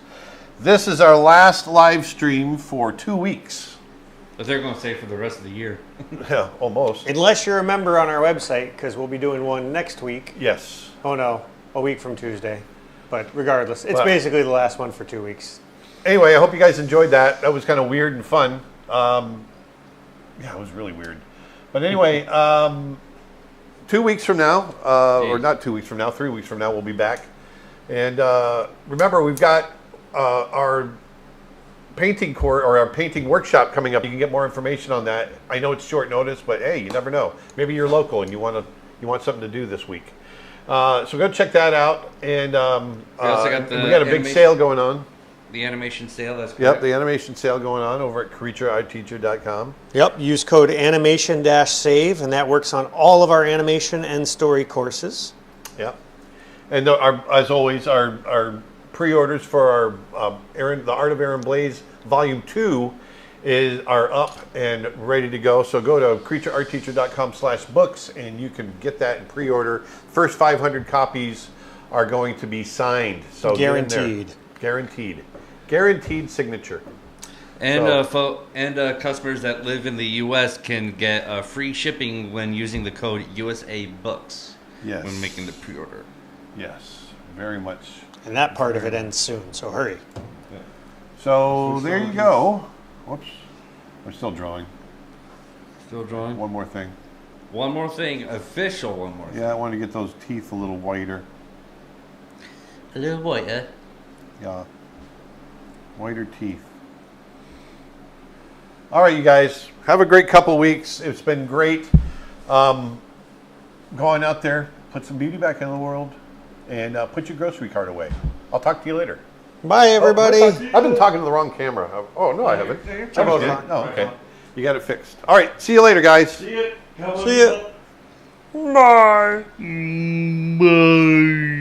This is our last live stream for 2 weeks. But they're going to say for the rest of the year. Yeah, almost. Unless you're a member on our website, because we'll be doing one next week. Yes. Oh no, a week from Tuesday. But regardless, it's Well- basically the last one for 2 weeks. Anyway, I hope you guys enjoyed that. That was kind of weird and fun. Yeah, it was really weird. But anyway, 2 weeks from now, or not 2 weeks from now, 3 weeks from now, we'll be back. And remember, we've got our painting course or our painting workshop coming up. You can get more information on that. I know it's short notice, but hey, you never know. Maybe you're local and you want something to do this week. So go check that out. And We also got the we got a big animation- sale going on. The animation sale, that's correct. Yep, the animation sale going on over at creatureartteacher.com. Yep, use code animation-save, and that works on all of our animation and story courses. Yep. And as always, our pre-orders for our the Art of Aaron Blaze Volume 2 are up and ready to go. So go to creatureartteacher.com/books and you can get that in pre-order. First 500 copies are going to be signed. So get in there. Guaranteed. Guaranteed. Guaranteed signature. And So- customers that live in the U.S. can get free shipping when using the code USA Books. Yes. When making the pre-order. Yes, very much. And that part of it ends soon, so hurry. So there you go. Whoops. We're still drawing. Still drawing. One more thing. One more thing, official one more thing. Yeah, I want to get those teeth a little whiter. A little whiter. Yeah. Whiter teeth. All right, you guys. Have a great couple weeks. It's been great going out there, put some beauty back in the world. and put your grocery cart away. I'll talk to you later. Bye, everybody. I've been talking to the wrong camera. Oh, no, I haven't. I both did. on. Oh, okay. You got it fixed. All right. See you later, guys. See ya. Bye. Bye.